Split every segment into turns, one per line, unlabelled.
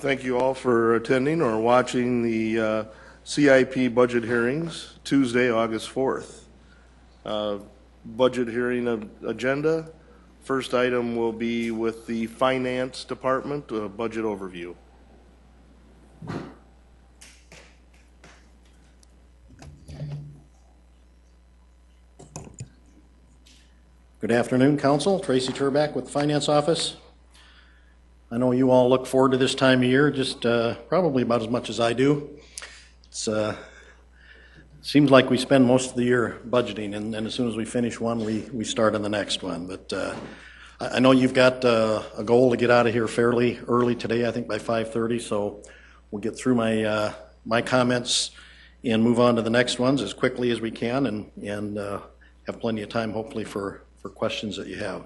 Thank you all for attending or watching the CIP budget hearings Tuesday, August 4th. Budget hearing agenda. First item will be with the Finance Department, budget overview.
Good afternoon, Council. Tracy Turback with the Finance Office. I know you all look forward to this time of year, just probably about as much as I do. It's seems like we spend most of the year budgeting, and as soon as we finish one, we start on the next one. But I know you've got a goal to get out of here fairly early today, I think by 5:30, so we'll get through my comments and move on to the next ones as quickly as we can, and have plenty of time, hopefully, for questions that you have.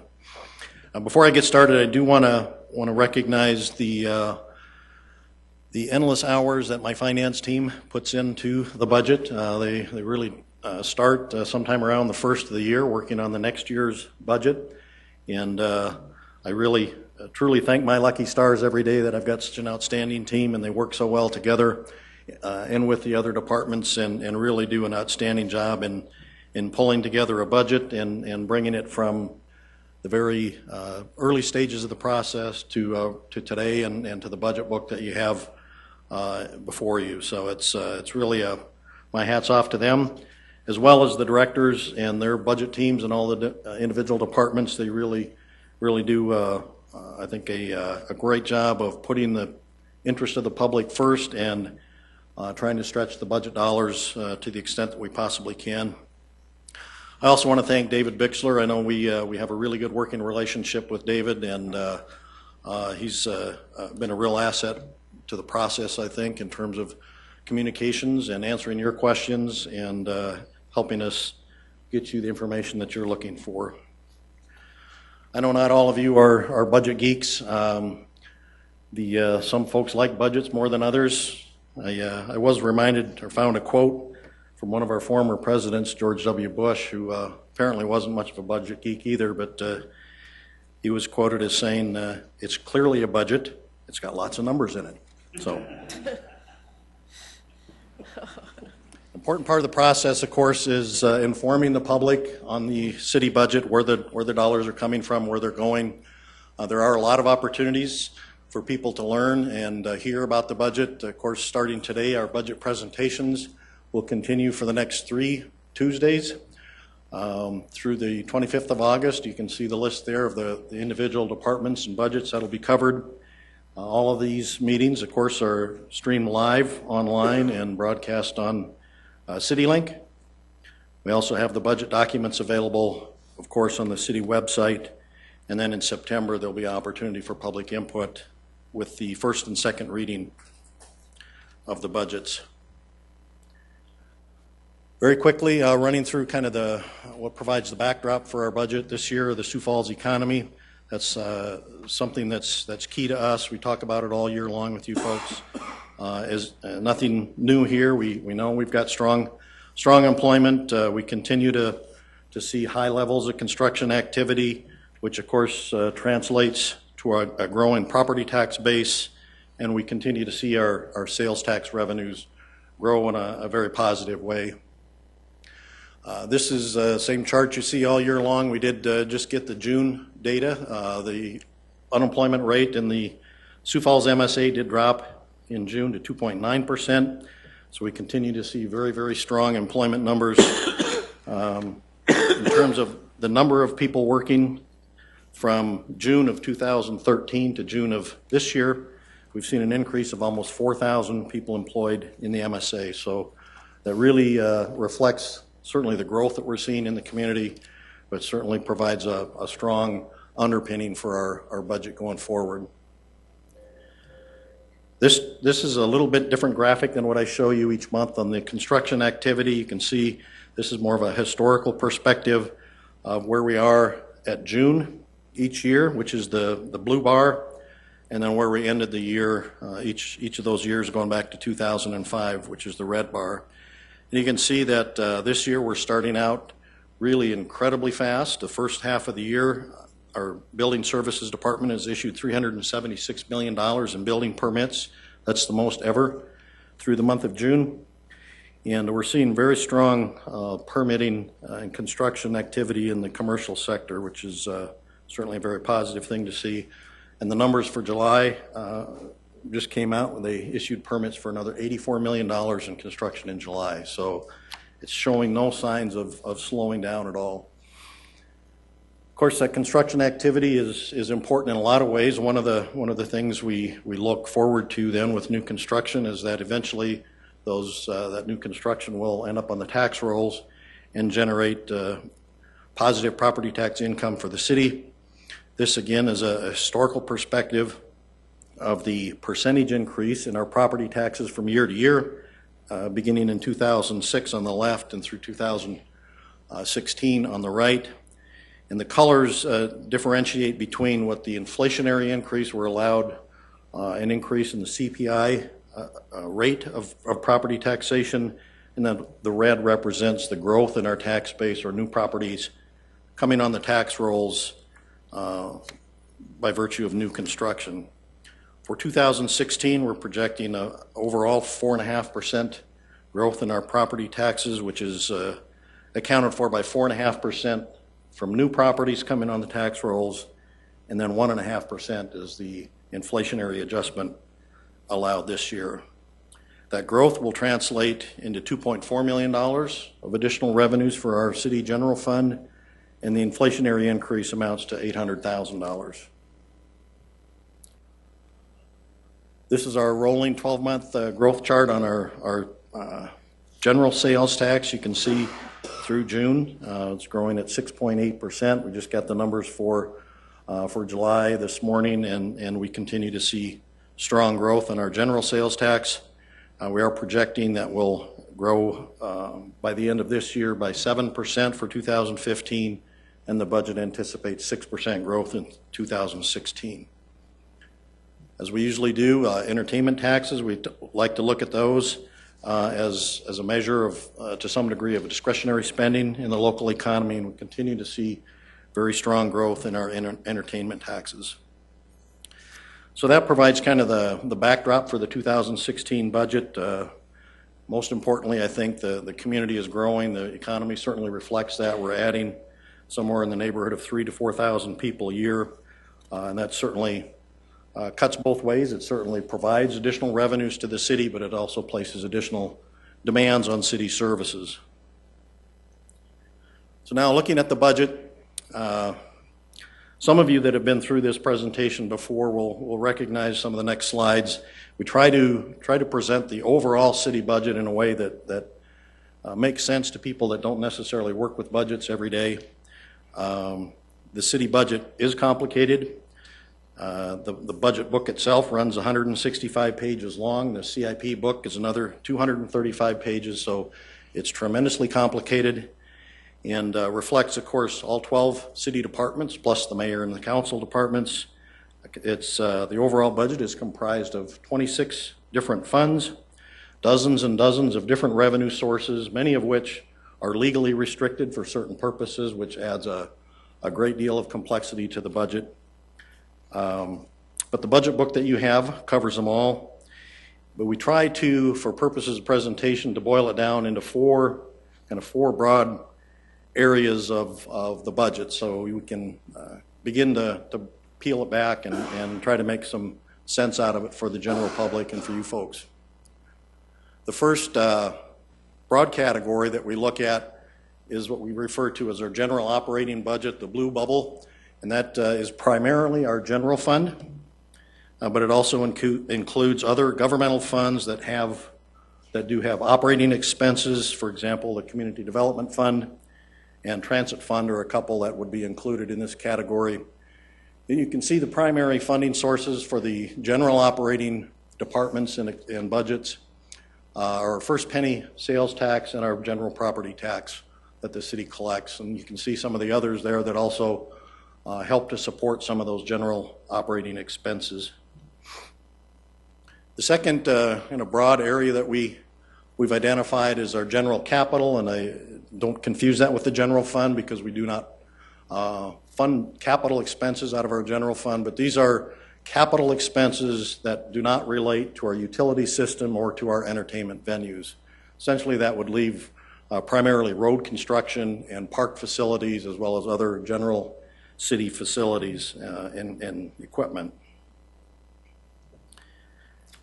Before I get started, I do want to recognize the endless hours that my finance team puts into the budget. They really start sometime around the first of the year working on the next year's budget, and I really truly thank my lucky stars every day that I've got such an outstanding team, and they work so well together and with the other departments, and really do an outstanding job in pulling together a budget and bringing it from the very early stages of the process to today and to the budget book that you have before you. So it's really my hat's off to them, as well as the directors and their budget teams and all the individual departments. They really do, I think, a great job of putting the interest of the public first and trying to stretch the budget dollars to the extent that we possibly can. I also want to thank David Bixler. I know we have a really good working relationship with David, and he's been a real asset to the process, I think, in terms of communications and answering your questions and helping us get you the information that you're looking for. I know not all of you are budget geeks. Some folks like budgets more than others. I was reminded or found a quote from one of our former presidents, George W. Bush, who apparently wasn't much of a budget geek either, but he was quoted as saying, "It's clearly a budget. It's got lots of numbers in it." So, important part of the process, of course, is informing the public on the city budget, where the dollars are coming from, where they're going. There are a lot of opportunities for people to learn and hear about the budget. Of course, starting today, our budget presentations will continue for the next 3 Tuesdays through the 25th of August. You can see the list there of the individual departments and budgets that will be covered. All of these meetings, of course, are streamed live online and broadcast on CityLink. We also have the budget documents available, of course, on the city website. And then in September, there'll be an opportunity for public input with the first and second reading of the budgets. Very quickly, running through kind of what provides the backdrop for our budget this year, the Sioux Falls economy. That's something that's key to us. We talk about it all year long with you folks. Nothing new here. We know we've got strong employment. We continue to see high levels of construction activity, which of course translates to a growing property tax base, and we continue to see our sales tax revenues grow in a very positive way. This is the same chart you see all year long. We did just get the June data. The unemployment rate in the Sioux Falls MSA did drop in June to 2.9%. So we continue to see very, very strong employment numbers. In terms of the number of people working from June of 2013 to June of this year, we've seen an increase of almost 4,000 people employed in the MSA. So that really reflects certainly the growth that we're seeing in the community, but certainly provides a strong underpinning for our budget going forward. This is a little bit different graphic than what I show you each month on the construction activity. You can see this is more of a historical perspective of where we are at June each year, which is the blue bar, and then where we ended the year, each of those years going back to 2005, which is the red bar. And you can see that this year we're starting out really incredibly fast. The first half of the year, our building services department has issued $376 million in building permits. That's the most ever through the month of June. And we're seeing very strong permitting and construction activity in the commercial sector, which is certainly a very positive thing to see. And the numbers for July just came out when they issued permits for another $84 million in construction in July. So it's showing no signs of slowing down at all. Of course, that construction activity is important in a lot of ways. One of the things we look forward to then with new construction is that eventually that new construction will end up on the tax rolls and generate positive property tax income for the city. This again is a historical perspective of the percentage increase in our property taxes from year to year, beginning in 2006 on the left and through 2016 on the right. And the colors differentiate between what the inflationary increase we're allowed an increase in the CPI rate of property taxation, and then the red represents the growth in our tax base or new properties coming on the tax rolls by virtue of new construction. For 2016, we're projecting an overall 4.5% growth in our property taxes, which is accounted for by 4.5% from new properties coming on the tax rolls, and then 1.5% is the inflationary adjustment allowed this year. That growth will translate into $2.4 million of additional revenues for our city general fund, and the inflationary increase amounts to $800,000. This is our rolling 12-month growth chart on our general sales tax. You can see through June, it's growing at 6.8%. We just got the numbers for July this morning, and we continue to see strong growth in our general sales tax. We are projecting that we'll grow by the end of this year by 7% for 2015, and the budget anticipates 6% growth in 2016. As we usually do, entertainment taxes, we like to look at those as a measure of, to some degree, of discretionary spending in the local economy, and we continue to see very strong growth in our entertainment taxes. So that provides kind of the backdrop for the 2016 budget. Most importantly, I think the community is growing. The economy certainly reflects that. We're adding somewhere in the neighborhood of 3,000 to 4,000 people a year, and that certainly cuts both ways. It certainly provides additional revenues to the city, but it also places additional demands on city services. So now looking at the budget, some of you that have been through this presentation before will recognize some of the next slides. We try to present the overall city budget in a way that makes sense to people that don't necessarily work with budgets every day. The city budget is complicated. The budget book itself runs 165 pages long. The CIP book is another 235 pages, so it's tremendously complicated, and reflects, of course, all 12 city departments, plus the mayor and the council departments. The overall budget is comprised of 26 different funds, dozens and dozens of different revenue sources, many of which are legally restricted for certain purposes, which adds a great deal of complexity to the budget. But the budget book that you have covers them all. But we try to, for purposes of presentation, to boil it down into four broad areas of the budget, so we can begin to peel it back and try to make some sense out of it for the general public and for you folks. The first broad category that we look at is what we refer to as our general operating budget, the blue bubble, and that is primarily our general fund, but it also includes other governmental funds that do have operating expenses. For example, the Community Development Fund and Transit Fund are a couple that would be included in this category. Then you can see the primary funding sources for the general operating departments and budgets, our first penny sales tax and our general property tax that the city collects. And you can see some of the others there that also help to support some of those general operating expenses. The second in a broad area that we've identified is our general capital, and I don't confuse that with the general fund because we do not fund capital expenses out of our general fund, but these are capital expenses that do not relate to our utility system or to our entertainment venues. Essentially, that would leave primarily road construction and park facilities, as well as other general city facilities and equipment.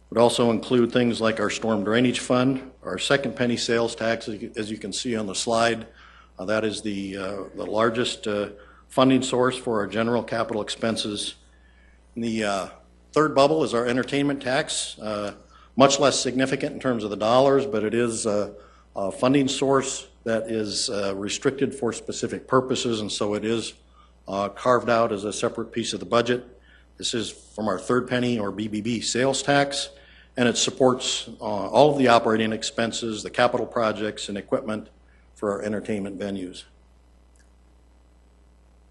Would also include things like our storm drainage fund, our second penny sales tax, as you can see on the slide. That is the largest funding source for our general capital expenses. And the third bubble is our entertainment tax, much less significant in terms of the dollars, but it is a funding source that is restricted for specific purposes, and so it is carved out as a separate piece of the budget. This is from our third penny or BBB sales tax, and it supports all of the operating expenses, the capital projects, and equipment for our entertainment venues.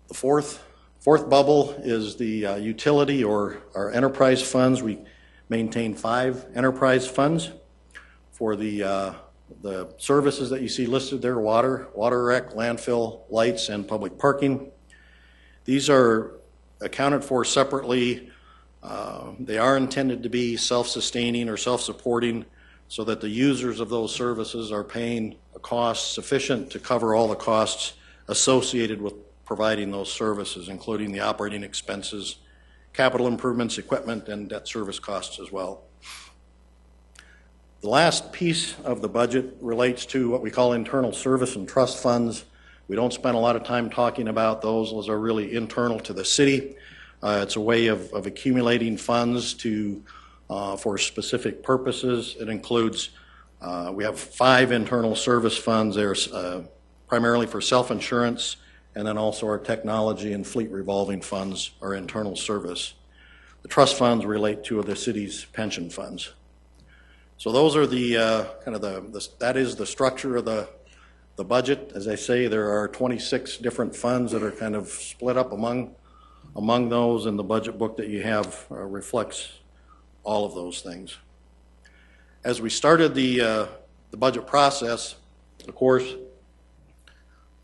The fourth bubble is the utility or our enterprise funds. We maintain 5 enterprise funds for the services that you see listed there: water rec, landfill, lights, and public parking. These are accounted for separately. They are intended to be self-sustaining or self-supporting so that the users of those services are paying a cost sufficient to cover all the costs associated with providing those services, including the operating expenses, capital improvements, equipment, and debt service costs as well. The last piece of the budget relates to what we call internal service and trust funds. We don't spend a lot of time talking about those. Those are really internal to the city. It's a way of accumulating funds for specific purposes. It includes, we have 5 internal service funds. There's primarily for self-insurance, and then also our technology and fleet revolving funds are internal service. The trust funds relate to the city's pension funds. So those are the that is the structure of the budget. As I say, there are 26 different funds that are kind of split up among those, and the budget book that you have reflects all of those things. As we started the budget process, of course,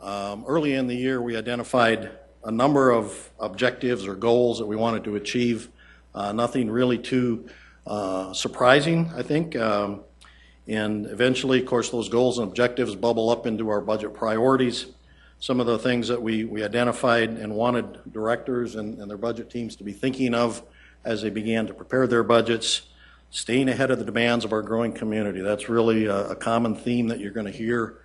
early in the year we identified a number of objectives or goals that we wanted to achieve. Nothing really too surprising, I think. And eventually, of course, those goals and objectives bubble up into our budget priorities. Some of the things that we identified and wanted directors and their budget teams to be thinking of as they began to prepare their budgets: staying ahead of the demands of our growing community. That's really a common theme that you're going to hear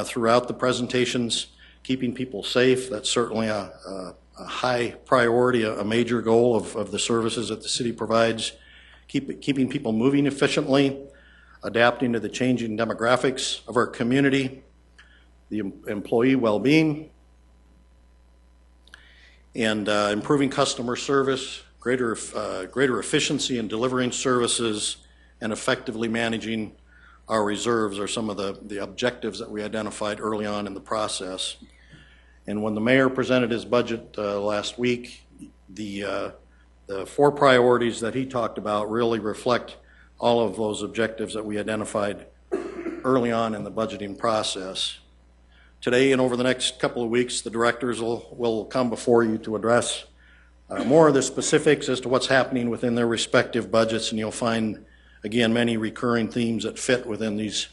throughout the presentations. Keeping people safe, that's certainly a high priority, a major goal of the services that the city provides. Keeping people moving efficiently, adapting to the changing demographics of our community, the employee well-being, and improving customer service, greater efficiency in delivering services, and effectively managing our reserves are some of the objectives that we identified early on in the process. And when the mayor presented his budget last week, the 4 priorities that he talked about really reflect all of those objectives that we identified early on in the budgeting process. Today and over the next couple of weeks, the directors will come before you to address more of the specifics as to what's happening within their respective budgets, and you'll find, again, many recurring themes that fit within these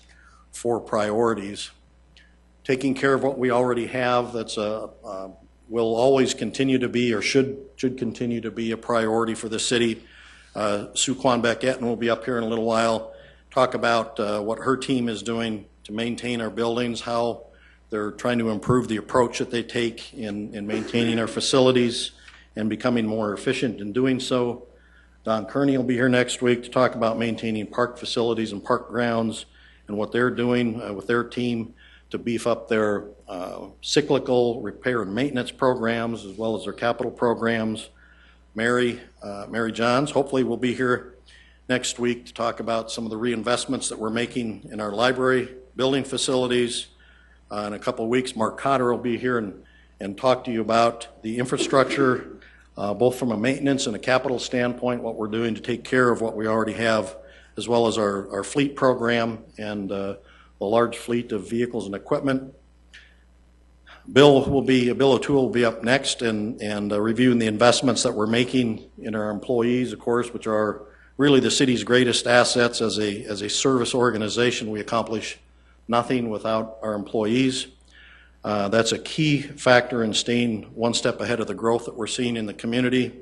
4 priorities. Taking care of what we already have, that's will always continue to be, or should continue to be, a priority for the city. Sue Quanbeck-Etten will be up here in a little while, talk about what her team is doing to maintain our buildings, how they're trying to improve the approach that they take in maintaining our facilities and becoming more efficient in doing so. Don Kearney will be here next week to talk about maintaining park facilities and park grounds and what they're doing with their team to beef up their cyclical repair and maintenance programs as well as their capital programs. Mary Johns hopefully will be here next week to talk about some of the reinvestments that we're making in our library building facilities. In a couple of weeks, Mark Cotter will be here and talk to you about the infrastructure, both from a maintenance and a capital standpoint, what we're doing to take care of what we already have, as well as our fleet program and the large fleet of vehicles and equipment. Bill O'Toole will be up next and reviewing the investments that we're making in our employees, of course, which are really the city's greatest assets. As a service organization, we accomplish nothing without our employees. That's a key factor in staying one step ahead of the growth that we're seeing in the community.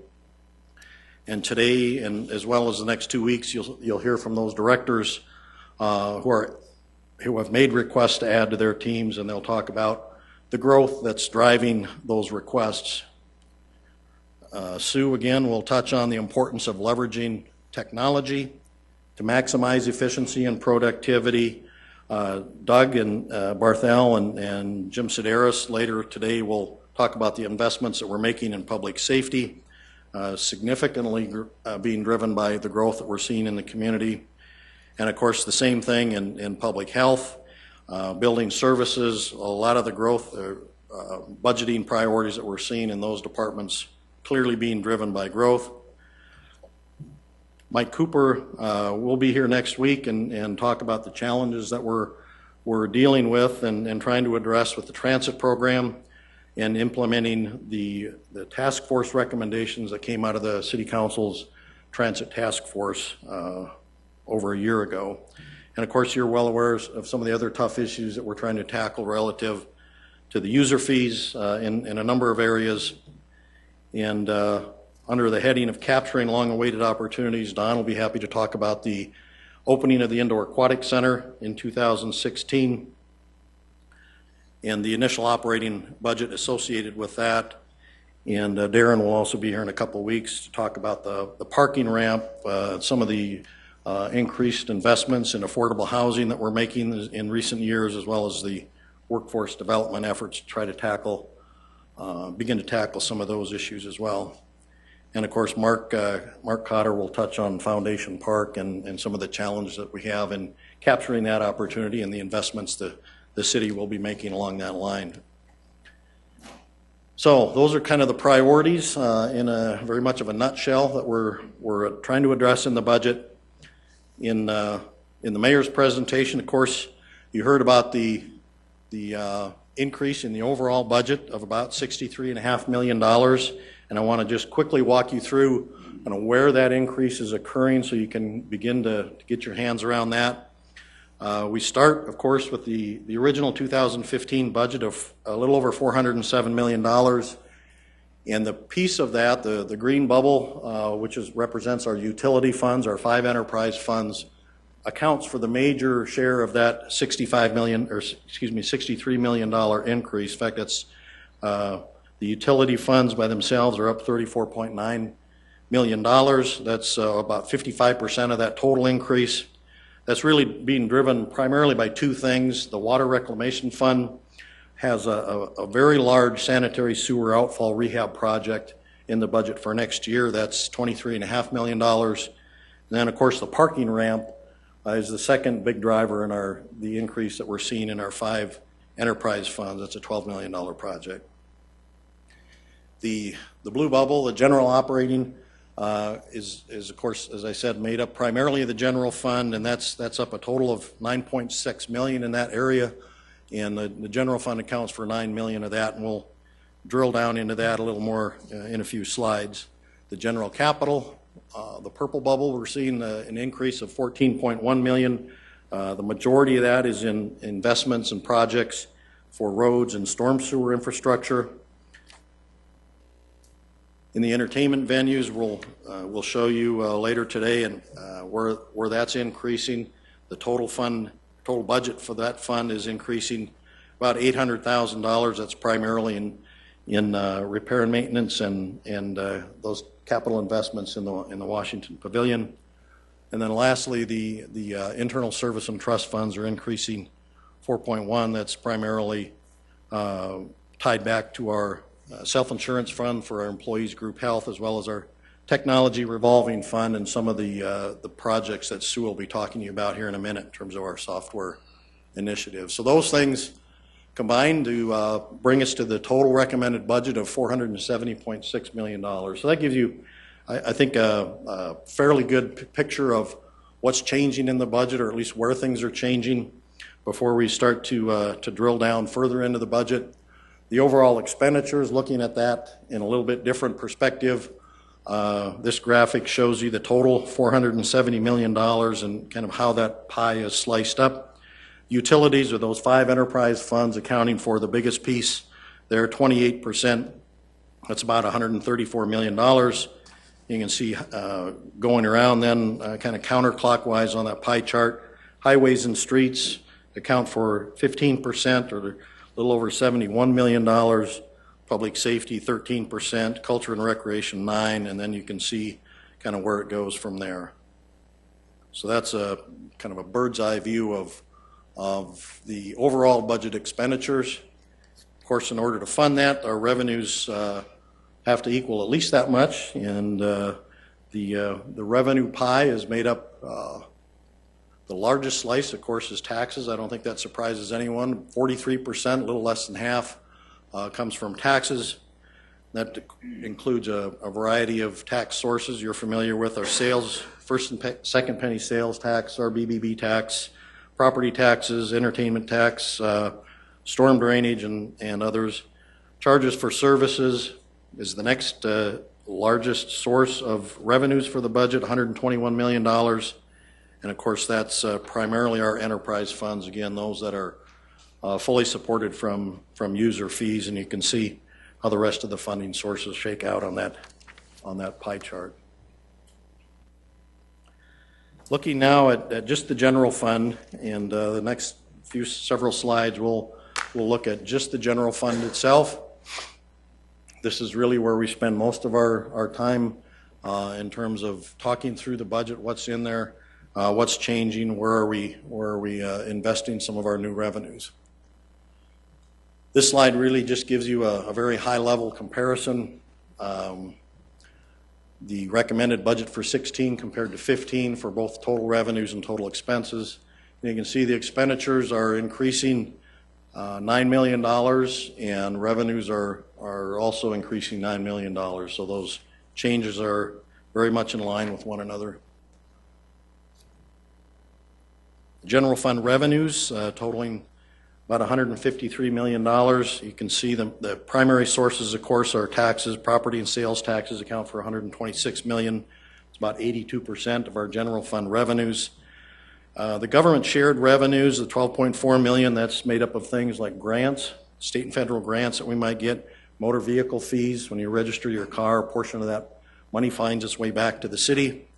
And today, and as well as the next 2 weeks, you'll hear from those directors who have made requests to add to their teams, and they'll talk about the growth that's driving those requests. Sue, again, will touch on the importance of leveraging technology to maximize efficiency and productivity. Doug and Barthel and Jim Sedaris later today will talk about the investments that we're making in public safety, significantly being driven by the growth that we're seeing in the community. And of course, the same thing in public health, building services, a lot of the growth, budgeting priorities that we're seeing in those departments clearly being driven by growth. Mike Cooper will be here next week and talk about the challenges that we're dealing with and trying to address with the transit program and implementing the task force recommendations that came out of the City Council's transit task force over a year ago. And of course, you're well aware of some of the other tough issues that we're trying to tackle relative to the user fees in a number of areas. And under the heading of capturing long-awaited opportunities, Don will be happy to talk about the opening of the Indoor Aquatic Center in 2016 and the initial operating budget associated with that. And Darren will also be here in a couple of weeks to talk about the parking ramp, some of the increased investments in affordable housing that we're making in recent years, as well as the workforce development efforts to try to begin to tackle some of those issues as well. And of course, Mark Cotter will touch on Foundation Park and some of the challenges that we have in capturing that opportunity and the investments the city will be making along that line. So those are kind of the priorities in a very much of a nutshell that we're trying to address in the budget. In the mayor's presentation, of course, you heard about the increase in the overall budget of about $63.5 million, and I want to just quickly walk you through where that increase is occurring so you can begin to get your hands around that. We start, of course, with the original 2015 budget of a little over $407 million. And the piece of that, the green bubble, which represents our utility funds, our 5 enterprise funds, accounts for the major share of that $63 million increase. In fact, that's the utility funds by themselves are up $34.9 million. That's about 55% of that total increase. That's really being driven primarily by two things. The Water Reclamation Fund has a very large sanitary sewer outfall rehab project in the budget for next year. That's $23.5 million. And then, of course, the parking ramp is the second big driver in the increase that we're seeing in our 5 enterprise funds. That's a $12 million project. The blue bubble, the general operating, is of course, as I said, made up primarily of the general fund, and that's up a total of $9.6 million in that area. And the general fund accounts for $9 million of that, and we'll drill down into that a little more in a few slides. The general capital, the purple bubble, we're seeing an increase of $14.1 million. The majority of that is in investments and projects for roads and storm sewer infrastructure. In the entertainment venues, we'll show you later today and where that's increasing. The total budget for that fund is increasing about $800,000. That's primarily in repair and maintenance and those capital investments in the Washington Pavilion. And then lastly, the internal service and trust funds are increasing 4.1. That's primarily tied back to our self-insurance fund for our employees' group health, as well as our technology revolving fund and some of the projects that Sue will be talking to you about here in a minute in terms of our software initiative. So those things combined to bring us to the total recommended budget of $470.6 million. So that gives you, I think, a fairly good picture of what's changing in the budget, or at least where things are changing, before we start to drill down further into the budget. The overall expenditures, looking at that in a little bit different perspective, this graphic shows you the total $470 million and kind of how that pie is sliced up. Utilities are those 5 enterprise funds accounting for the biggest piece. They're 28%. That's about $134 million. You can see going around then kind of counterclockwise on that pie chart. Highways and streets account for 15%, or a little over $71 million. Public safety, 13%. Culture and recreation, 9%. And then you can see kind of where it goes from there. So that's a kind of a bird's eye view of the overall budget expenditures. Of course, in order to fund that, our revenues have to equal at least that much, and the revenue pie is made up. The largest slice, of course, is taxes. I don't think that surprises anyone. 43%, a little less than half, comes from taxes. That includes a variety of tax sources you're familiar with: our sales, first and second penny sales tax, our BBB tax, property taxes, entertainment tax, storm drainage, and others. Charges for services is the next largest source of revenues for the budget, $121 million. And of course, that's primarily our enterprise funds, again, those that are fully supported from user fees, and you can see how the rest of the funding sources shake out on that pie chart. Looking now at just the general fund, and the next several slides we'll look at just the general fund itself. This is really where we spend most of our time in terms of talking through the budget, what's in there, what's changing, where are we investing some of our new revenues. This slide really just gives you a very high-level comparison. The recommended budget for 16 compared to 15 for both total revenues and total expenses. And you can see the expenditures are increasing $9 million, and revenues are also increasing $9 million. So those changes are very much in line with one another. General fund revenues totaling about $153 million. You can see the primary sources, of course, are taxes. Property and sales taxes account for $126 million. It's about 82% of our general fund revenues. The government shared revenues, the $12.4 million, that's made up of things like grants, state and federal grants that we might get, motor vehicle fees when you register your car. A portion of that money finds its way back to the city.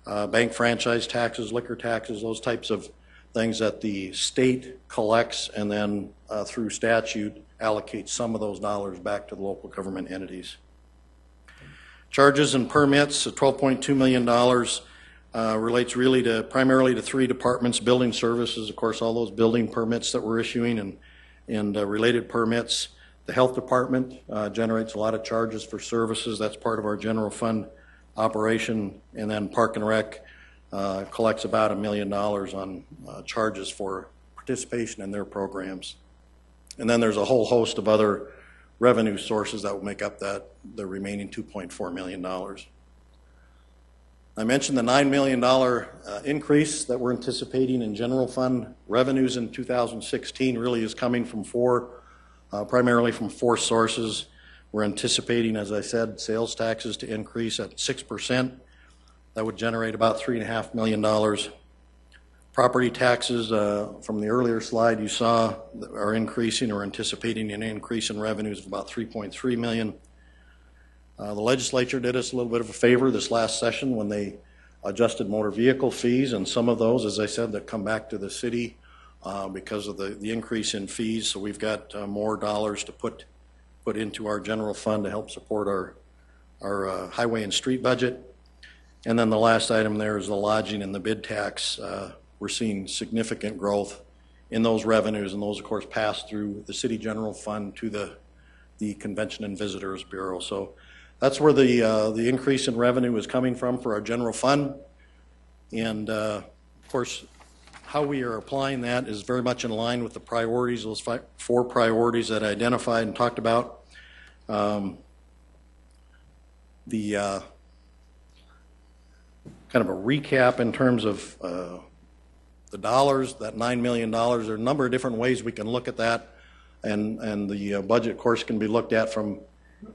Bank franchise taxes, liquor taxes, those types of things that the state collects and then through statute allocates some of those dollars back to the local government entities. Charges and permits, $12.2 million, relates really primarily to 3 departments: building services, of course, all those building permits that we're issuing and related permits. The health department generates a lot of charges for services. That's part of our general fund operation. And then Park and Rec collects about $1 million on charges for participation in their programs. And then there's a whole host of other revenue sources that will make up the remaining $2.4 million. I mentioned the $9 million increase that we're anticipating in general fund revenues in 2016 really is coming from primarily from 4 sources. We're anticipating, as I said, sales taxes to increase at 6%. That would generate about $3.5 million. Property taxes, from the earlier slide you saw, are increasing or anticipating an increase in revenues of about $3.3 million. The legislature did us a little bit of a favor this last session when they adjusted motor vehicle fees, and some of those, as I said, that come back to the city because of the increase in fees. So we've got more dollars to put into our general fund to help support our highway and street budget. And then the last item there is the lodging and the bid tax. We're seeing significant growth in those revenues, and those, of course, pass through the city general fund to the Convention and Visitors Bureau. So that's where the increase in revenue is coming from for our general fund. And, of course, how we are applying that is very much in line with the priorities, those 4 priorities that I identified and talked about. Kind of a recap in terms of the dollars, that $9 million. There are a number of different ways we can look at that. and the budget, of course, can be looked at from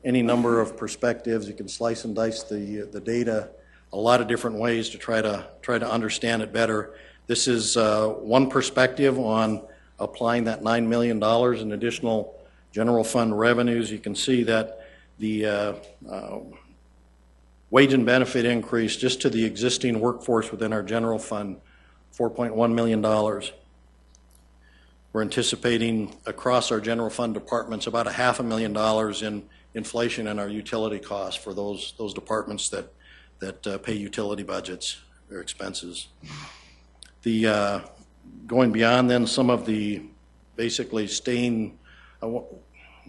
any number of perspectives. You can slice and dice the data a lot of different ways to try to understand it better. This is one perspective on applying that $9 million in additional general fund revenues. You can see that the wage and benefit increase just to the existing workforce within our general fund, $4.1 million. We're anticipating across our general fund departments about $500,000 in inflation in our utility costs for those departments that pay utility budgets or expenses. The going beyond then some of the basically staying,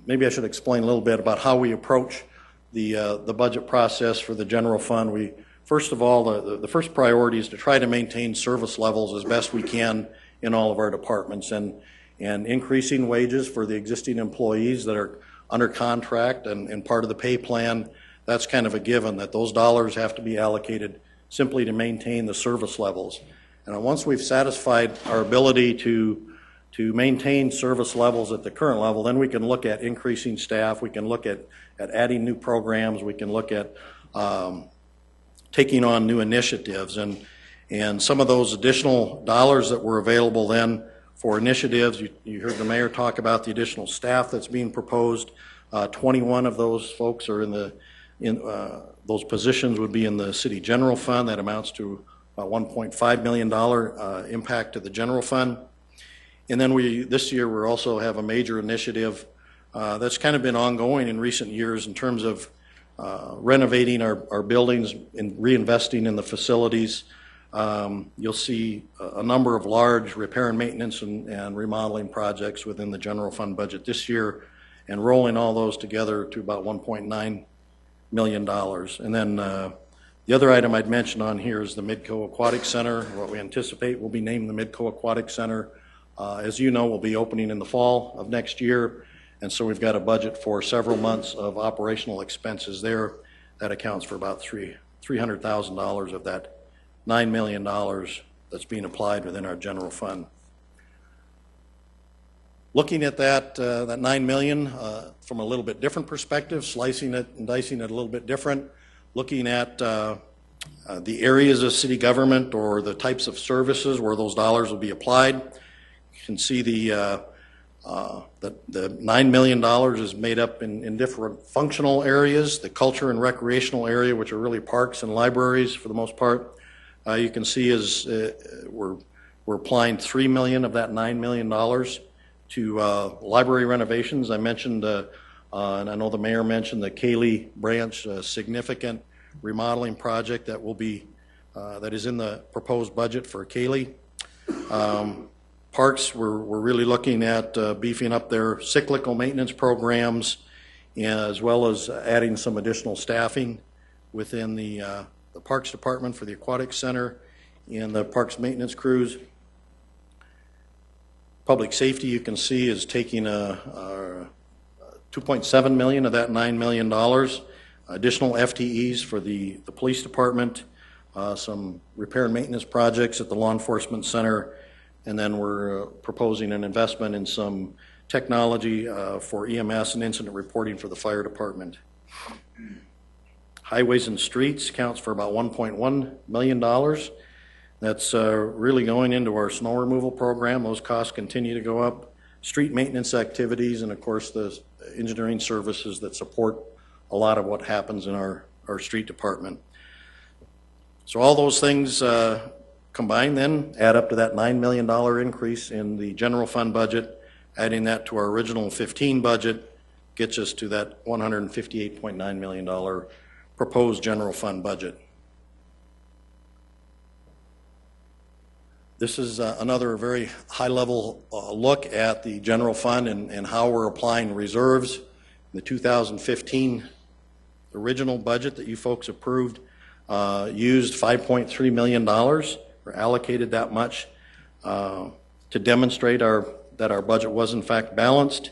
maybe I should explain a little bit about how we approach the budget process for the general fund. First of all, the first priority is to try to maintain service levels as best we can in all of our departments, and increasing wages for the existing employees that are under contract and part of the pay plan. That's kind of a given, that those dollars have to be allocated simply to maintain the service levels. And once we've satisfied our ability to maintain service levels at the current level, then we can look at increasing staff, we can look at adding new programs, we can look at taking on new initiatives. And some of those additional dollars that were available then for initiatives, you heard the mayor talk about the additional staff that's being proposed. 21 of those folks are those positions would be in the city general fund. That amounts to about $1.5 million impact to the general fund. And then this year we also have a major initiative that's kind of been ongoing in recent years in terms of renovating our buildings and reinvesting in the facilities. You'll see a number of large repair and maintenance and remodeling projects within the general fund budget this year, and rolling all those together to about $1.9 million. And then the other item I'd mention on here is the Midco Aquatic Center. What we anticipate will be named the Midco Aquatic Center. As you know, will be opening in the fall of next year, and so we've got a budget for several months of operational expenses there. That accounts for about $300,000 of that $9 million that's being applied within our general fund. Looking at that $9 million from a little bit different perspective, slicing it and dicing it a little bit different, looking at the areas of city government or the types of services where those dollars will be applied. You can see the $9 million is made up in different functional areas. The culture and recreational area, which are really parks and libraries for the most part. You can see is we're applying $3 million of that $9 million to library renovations. I mentioned, and I know the mayor mentioned the Cayley branch, a significant remodeling project that will be that is in the proposed budget for Cayley. Parks, we're really looking at beefing up their cyclical maintenance programs, as well as adding some additional staffing within the Parks Department for the Aquatic Center and the Parks maintenance crews. Public Safety, you can see, is taking $2.7 million of that $9 million. Additional FTEs for the Police Department, some repair and maintenance projects at the Law Enforcement Center, and then we're proposing an investment in some technology for EMS and incident reporting for the Fire Department. Highways and Streets counts for about $1.1 million. That's really going into our snow removal program. Those costs continue to go up. Street maintenance activities, and of course the engineering services that support a lot of what happens in our street department. So all those things combined then add up to that $9 million increase in the general fund budget. Adding that to our original 15 budget gets us to that $158.9 million proposed general fund budget. This is another very high-level look at the general fund and how we're applying reserves. The 2015 original budget that you folks approved used $5.3 million, or allocated that much, to demonstrate that our budget was in fact balanced.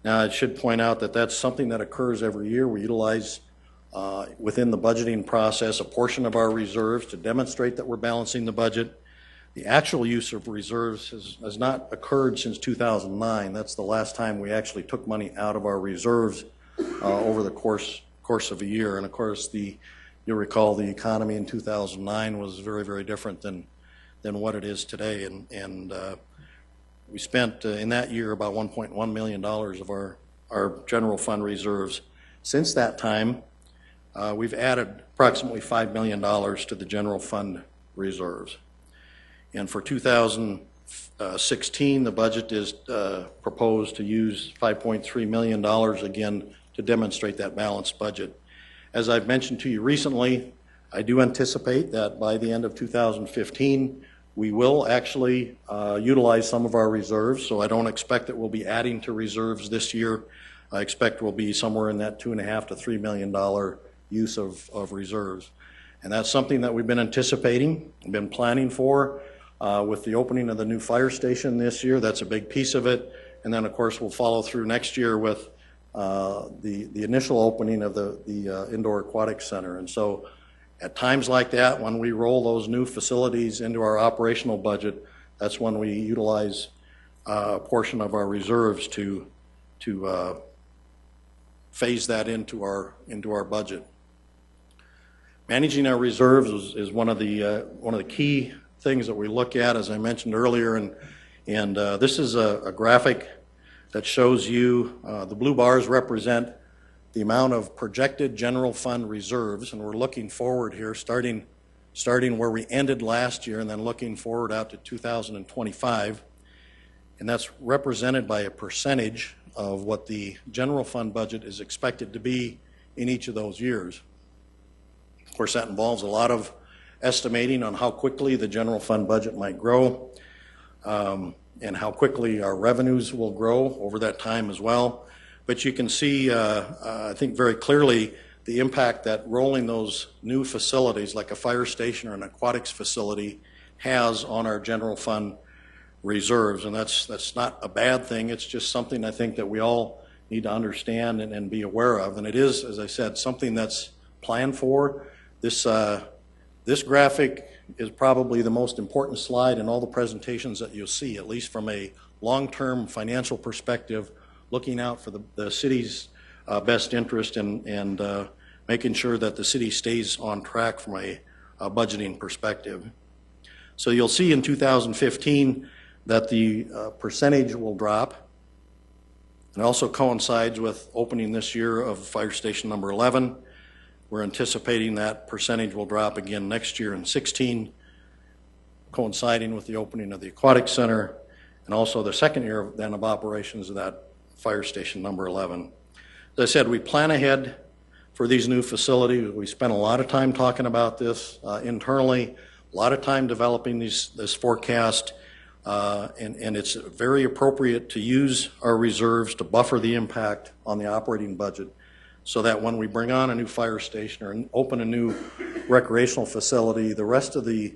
Now, I should point out that that's something that occurs every year. We utilize within the budgeting process a portion of our reserves to demonstrate that we're balancing the budget. The actual use of reserves has not occurred since 2009. That's the last time we actually took money out of our reserves over the course of a year. And of course, you'll recall the economy in 2009 was very, very different than what it is today. And we spent in that year about $1.1 million of our general fund reserves. Since that time, we've added approximately $5 million to the general fund reserves. And for 2016, the budget is proposed to use $5.3 million again to demonstrate that balanced budget. As I've mentioned to you recently, I do anticipate that by the end of 2015, we will actually utilize some of our reserves, so I don't expect that we'll be adding to reserves this year. I expect we'll be somewhere in that $2.5 to $3 million use of reserves. And that's something that we've been anticipating, been planning for. With the opening of the new fire station this year, that's a big piece of it. And then, of course, we'll follow through next year with the initial opening of the indoor aquatic center. And so at times like that, when we roll those new facilities into our operational budget, that's when we utilize a portion of our reserves to phase that into our budget. Managing our reserves is one of the key things that we look at, as I mentioned earlier, and this is a graphic that shows you the blue bars represent the amount of projected general fund reserves, and we're looking forward here, starting where we ended last year and then looking forward out to 2025, and that's represented by a percentage of what the general fund budget is expected to be in each of those years. Of course, that involves a lot of estimating on how quickly the general fund budget might grow and how quickly our revenues will grow over that time as well. But you can see, I think very clearly, the impact that rolling those new facilities like a fire station or an aquatics facility has on our general fund reserves. And that's not a bad thing. It's just something I think that we all need to understand and be aware of. And it is, as I said, something that's planned for. This graphic is probably the most important slide in all the presentations that you'll see, at least from a long-term financial perspective, looking out for the city's best interest and making sure that the city stays on track from a budgeting perspective. So you'll see in 2015 that the percentage will drop. It also coincides with opening this year of fire station number 11. We're anticipating that percentage will drop again next year in 2016, coinciding with the opening of the aquatic center and also the second year then of operations of that fire station number 11. As I said, we plan ahead for these new facilities. We spent a lot of time talking about this internally, a lot of time developing this forecast, and it's very appropriate to use our reserves to buffer the impact on the operating budget, so that when we bring on a new fire station or open a new recreational facility, the rest of the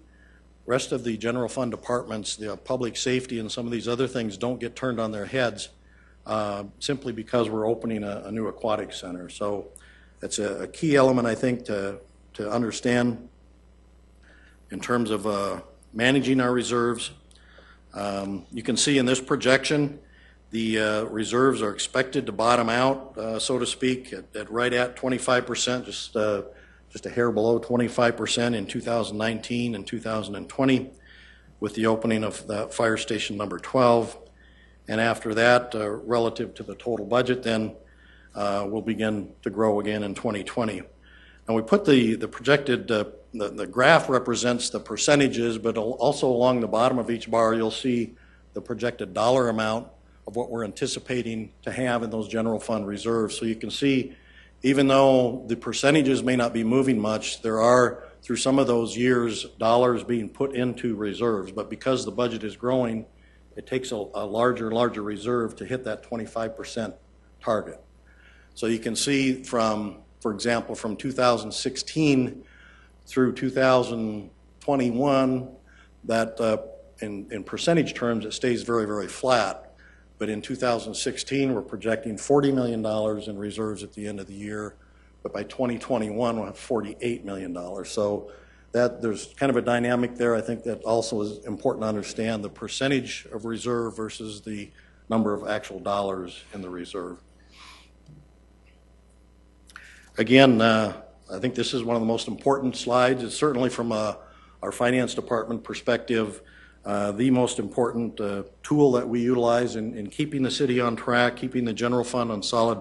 general fund departments, the public safety and some of these other things don't get turned on their heads simply because we're opening a new aquatic center. So it's a key element, I think, to understand in terms of managing our reserves. You can see in this projection, the reserves are expected to bottom out, so to speak, at right at 25%, just a hair below 25% in 2019 and 2020, with the opening of the fire station number 12. And after that, relative to the total budget, then we'll begin to grow again in 2020. And we put the projected, the graph represents the percentages, but also along the bottom of each bar, you'll see the projected dollar amount of what we're anticipating to have in those general fund reserves. So you can see, even though the percentages may not be moving much, there are, through some of those years, dollars being put into reserves. But because the budget is growing, it takes a larger and larger reserve to hit that 25% target. So you can see from, for example, from 2016 through 2021, that in percentage terms, it stays very, very flat. But in 2016, we're projecting $40 million in reserves at the end of the year. But by 2021, we'll have $48 million. So there's kind of a dynamic there. I think that also is important to understand the percentage of reserve versus the number of actual dollars in the reserve. Again, I think this is one of the most important slides. It's certainly from our finance department perspective, the most important tool that we utilize in keeping the city on track, keeping the general fund on solid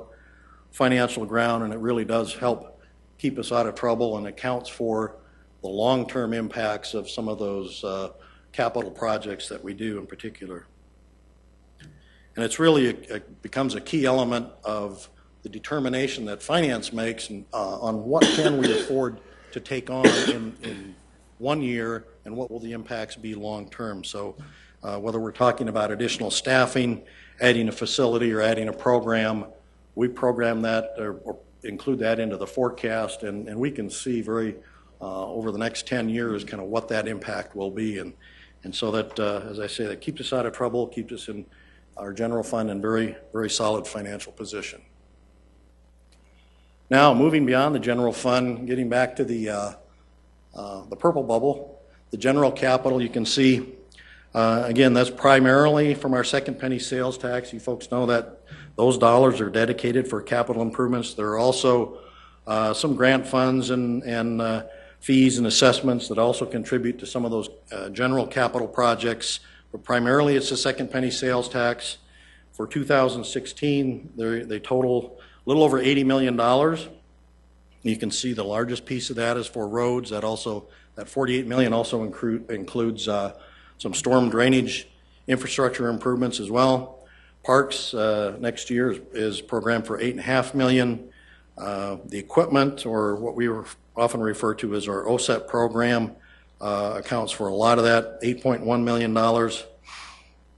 financial ground, and it really does help keep us out of trouble and accounts for the long-term impacts of some of those capital projects that we do in particular. And it's really, it becomes a key element of the determination that finance makes on what can we afford to take on in 1 year and what will the impacts be long-term. So whether we're talking about additional staffing, adding a facility, or adding a program, we program that or include that into the forecast, and we can see very over the next 10 years kind of what that impact will be. And so that, as I say, that keeps us out of trouble, keeps us in our general fund in very, very solid financial position. Now, moving beyond the general fund, getting back to the purple bubble, the general capital, you can see, again, that's primarily from our second penny sales tax. You folks know that those dollars are dedicated for capital improvements. There are also some grant funds and fees and assessments that also contribute to some of those general capital projects, but primarily it's the second penny sales tax. For 2016, they total a little over $80 million. You can see the largest piece of that is for roads. That $48 million also includes some storm drainage infrastructure improvements as well. Parks next year is programmed for $8.5 million. The equipment, or what we often refer to as our OSEP program, accounts for a lot of that, $8.1 million.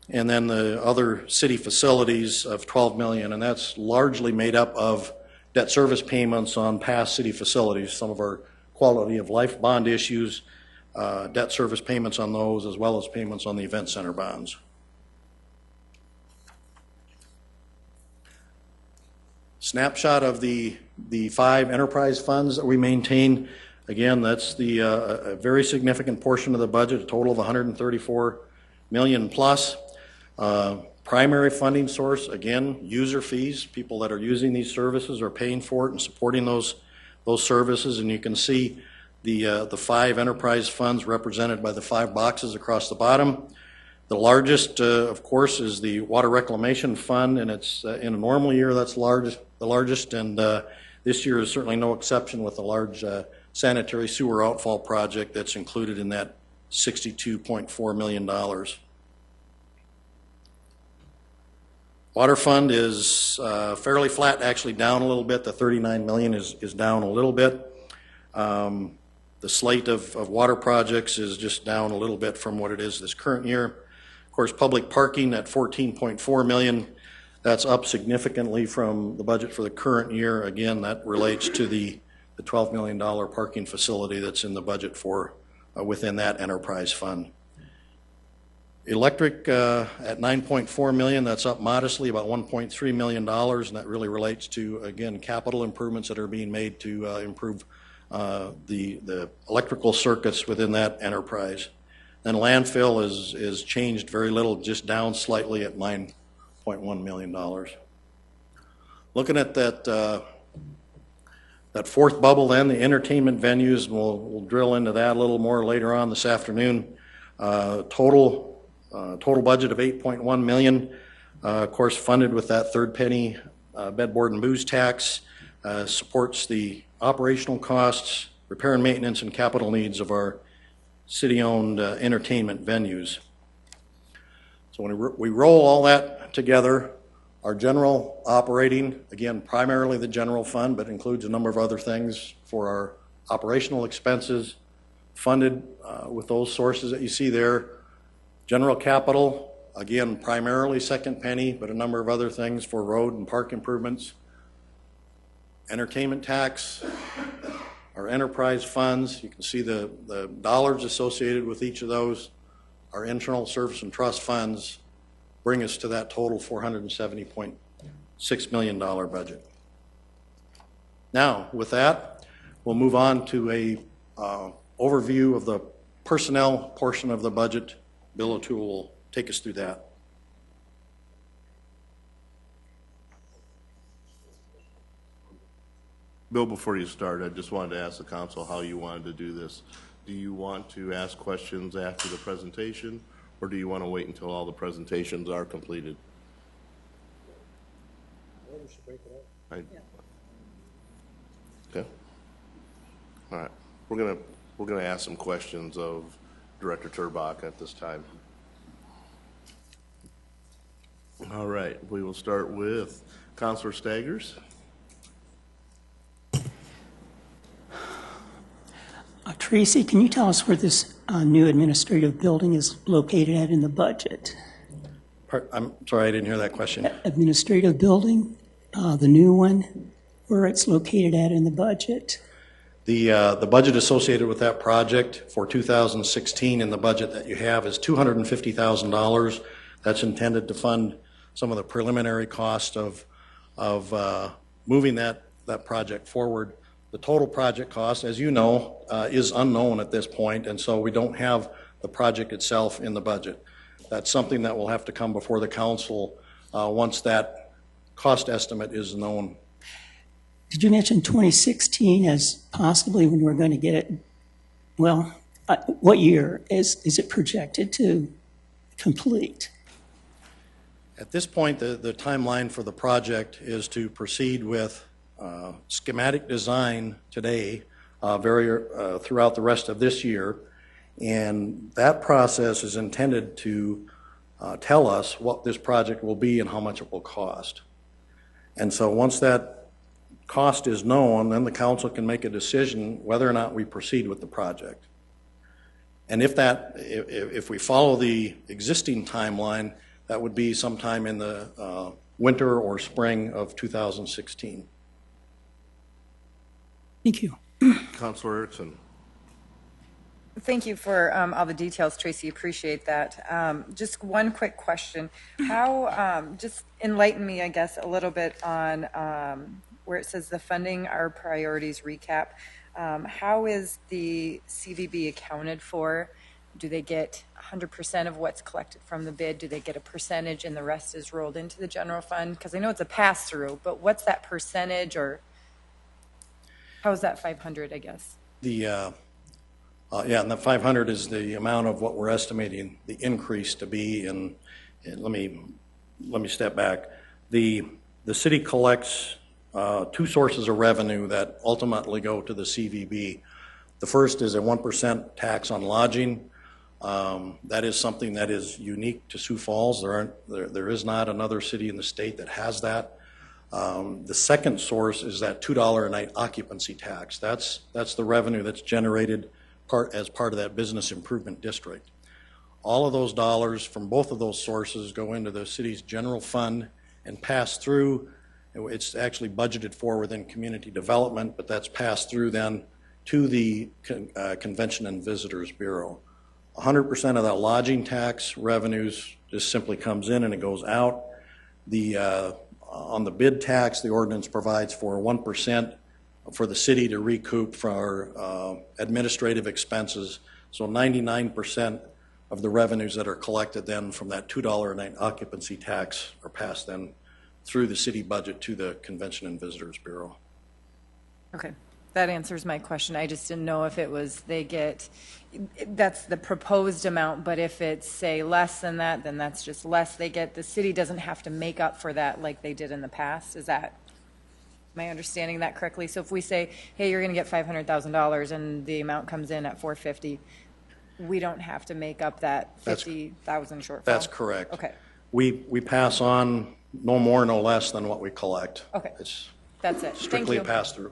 And then the other city facilities of $12 million, and that's largely made up of debt service payments on past city facilities, some of our quality of life bond issues, debt service payments on those, as well as payments on the event center bonds. Snapshot of the 5 enterprise funds that we maintain. Again, that's a very significant portion of the budget, a total of $134 million plus. Primary funding source, again, user fees. People that are using these services are paying for it and supporting those services. And you can see the 5 enterprise funds represented by the 5 boxes across the bottom. The largest, of course, is the Water Reclamation Fund, and it's in a normal year that's the largest, and this year is certainly no exception with the large sanitary sewer outfall project that's included in that $62.4 million. Water Fund is fairly flat, actually down a little bit. The $39 million is down a little bit. The slate of water projects is just down a little bit from what it is this current year. Of course, public parking at $14.4 million. That's up significantly from the budget for the current year. Again, that relates to the $12 million parking facility that's in the budget for within that enterprise fund. Electric at $9.4 million, that's up modestly, about $1.3 million, and that really relates to, again, capital improvements that are being made to improve the electrical circuits within that enterprise. Then landfill is changed very little, just down slightly at $9.1 million. Looking at that fourth bubble then, the entertainment venues, we'll drill into that a little more later on this afternoon. Total budget of $8.1 million, of course funded with that third penny bed, board, and booze tax, supports the operational costs, repair and maintenance, and capital needs of our city-owned entertainment venues. So when we roll all that together, our general operating, again, primarily the general fund, but includes a number of other things for our operational expenses, funded with those sources that you see there. General capital, again, primarily second penny, but a number of other things for road and park improvements. Entertainment tax, our enterprise funds, you can see the dollars associated with each of those. Our internal service and trust funds bring us to that total $470.6 million budget. Now, with that, we'll move on to a overview of the personnel portion of the budget. Bill O'Toole will take us through that.
Bill, before you start, I just wanted to ask the council how you wanted to do this. Do you want to ask questions after the presentation, or do you want to wait until all the presentations are completed? Okay. All right. We're gonna ask some questions of Director Turbach at this time. All right. We will start with Councilor Staggers.
Tracy, can you tell us where this new administrative building is located at in the budget?
I'm sorry, I didn't hear that question.
Administrative building, the new one, where it's located at in the budget?
The budget associated with that project for 2016 in the budget that you have is $250,000. That's intended to fund some of the preliminary cost of moving that project forward. The total project cost, as you know, is unknown at this point, and so we don't have the project itself in the budget. That's something that will have to come before the council once that cost estimate is known.
Did you mention 2016 as possibly when we're going to get it? Well, what year is it projected to complete?
At this point, the timeline for the project is to proceed with schematic design today, throughout the rest of this year, and that process is intended to tell us what this project will be and how much it will cost. And so once that cost is known, then the council can make a decision whether or not we proceed with the project. And if we follow the existing timeline, that would be sometime in the winter or spring of 2016.
Thank you.
Councilor Erickson.
Thank you for all the details, Tracy. Appreciate that. Just one quick question. How, just enlighten me, I guess, a little bit on where it says the funding, our priorities recap. How is the CVB accounted for? Do they get 100% of what's collected from the bid? Do they get a percentage and the rest is rolled into the general fund? Because I know it's a pass-through, but what's that percentage, or how is that 500, I guess?
Yeah, and the 500 is the amount of what we're estimating the increase to be. And let me step back. The city collects two sources of revenue that ultimately go to the CVB. The first is a 1% tax on lodging. That is something that is unique to Sioux Falls. There is not another city in the state that has that. The second source is that $2 a night occupancy tax. That's the revenue that's generated as part of that business improvement district. All of those dollars from both of those sources go into the city's general fund and pass through. It's actually budgeted for within community development, but that's passed through then to the Convention and Visitors Bureau. 100% of that lodging tax revenues just simply comes in and it goes out. On the bid tax, the ordinance provides for 1% for the city to recoup for administrative expenses. So 99% of the revenues that are collected then from that $2 a night occupancy tax are passed then through the city budget to the Convention and Visitors Bureau.
Okay, that answers my question. I just didn't know if it was that's the proposed amount, but if it's, say, less than that, then that's just less they get. The city doesn't have to make up for that like they did in the past. Am I understanding that correctly? So if we say, hey, you're going to get $500,000 and the amount comes in at $450,000, we don't have to make up that $50,000 shortfall?
That's correct.
Okay.
We pass on no more, no less than what we collect.
Okay.
That's it. Strictly a pass-through.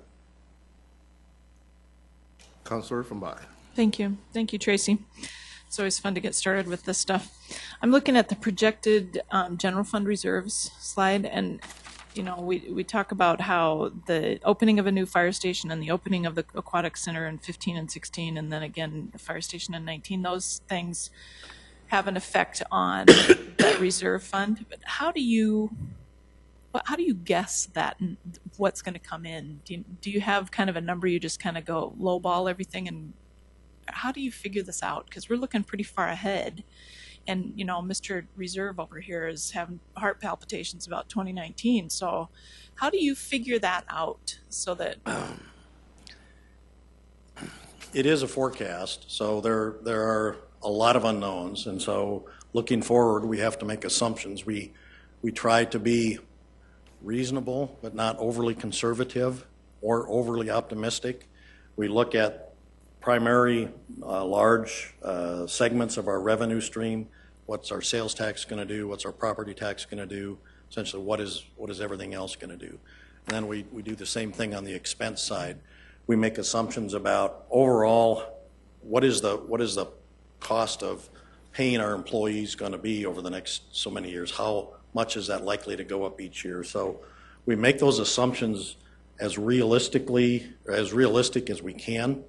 Councilor from Bay.
Thank you. Thank you, Tracy. It's always fun to get started with this stuff. I'm looking at the projected general fund reserves slide, and we talk about how the opening of a new fire station and the opening of the aquatic center in 15 and 16, and then again the fire station in 19, those things have an effect on that reserve fund. But how do you guess that and what's going to come in? Do you have kind of a number you just kind of go lowball everything? And how do you figure this out? Because we're looking pretty far ahead. And, you know, Mr. Reserve over here is having heart palpitations about 2019. So how do you figure that out so that...
It is a forecast, so there are a lot of unknowns, and so looking forward, we have to make assumptions. We try to be reasonable, but not overly conservative or overly optimistic. We look at primary large segments of our revenue stream. What's our sales tax going to do? What's our property tax going to do? Essentially, what is everything else going to do? And then we do the same thing on the expense side. We make assumptions about overall what is the cost of paying our employees going to be over the next so many years? How much is that likely to go up each year? So we make those assumptions as realistic as we can.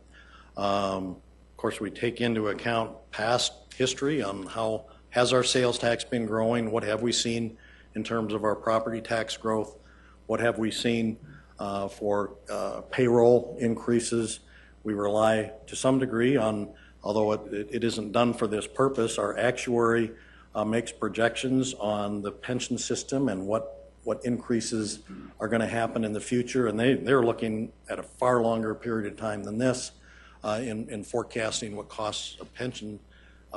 Of course, we take into account past history on how has our sales tax been growing, what have we seen in terms of our property tax growth, what have we seen for payroll increases. We rely to some degree on, although it isn't done for this purpose, our actuary makes projections on the pension system and what increases are going to happen in the future, and they're looking at a far longer period of time than this in forecasting what costs of pension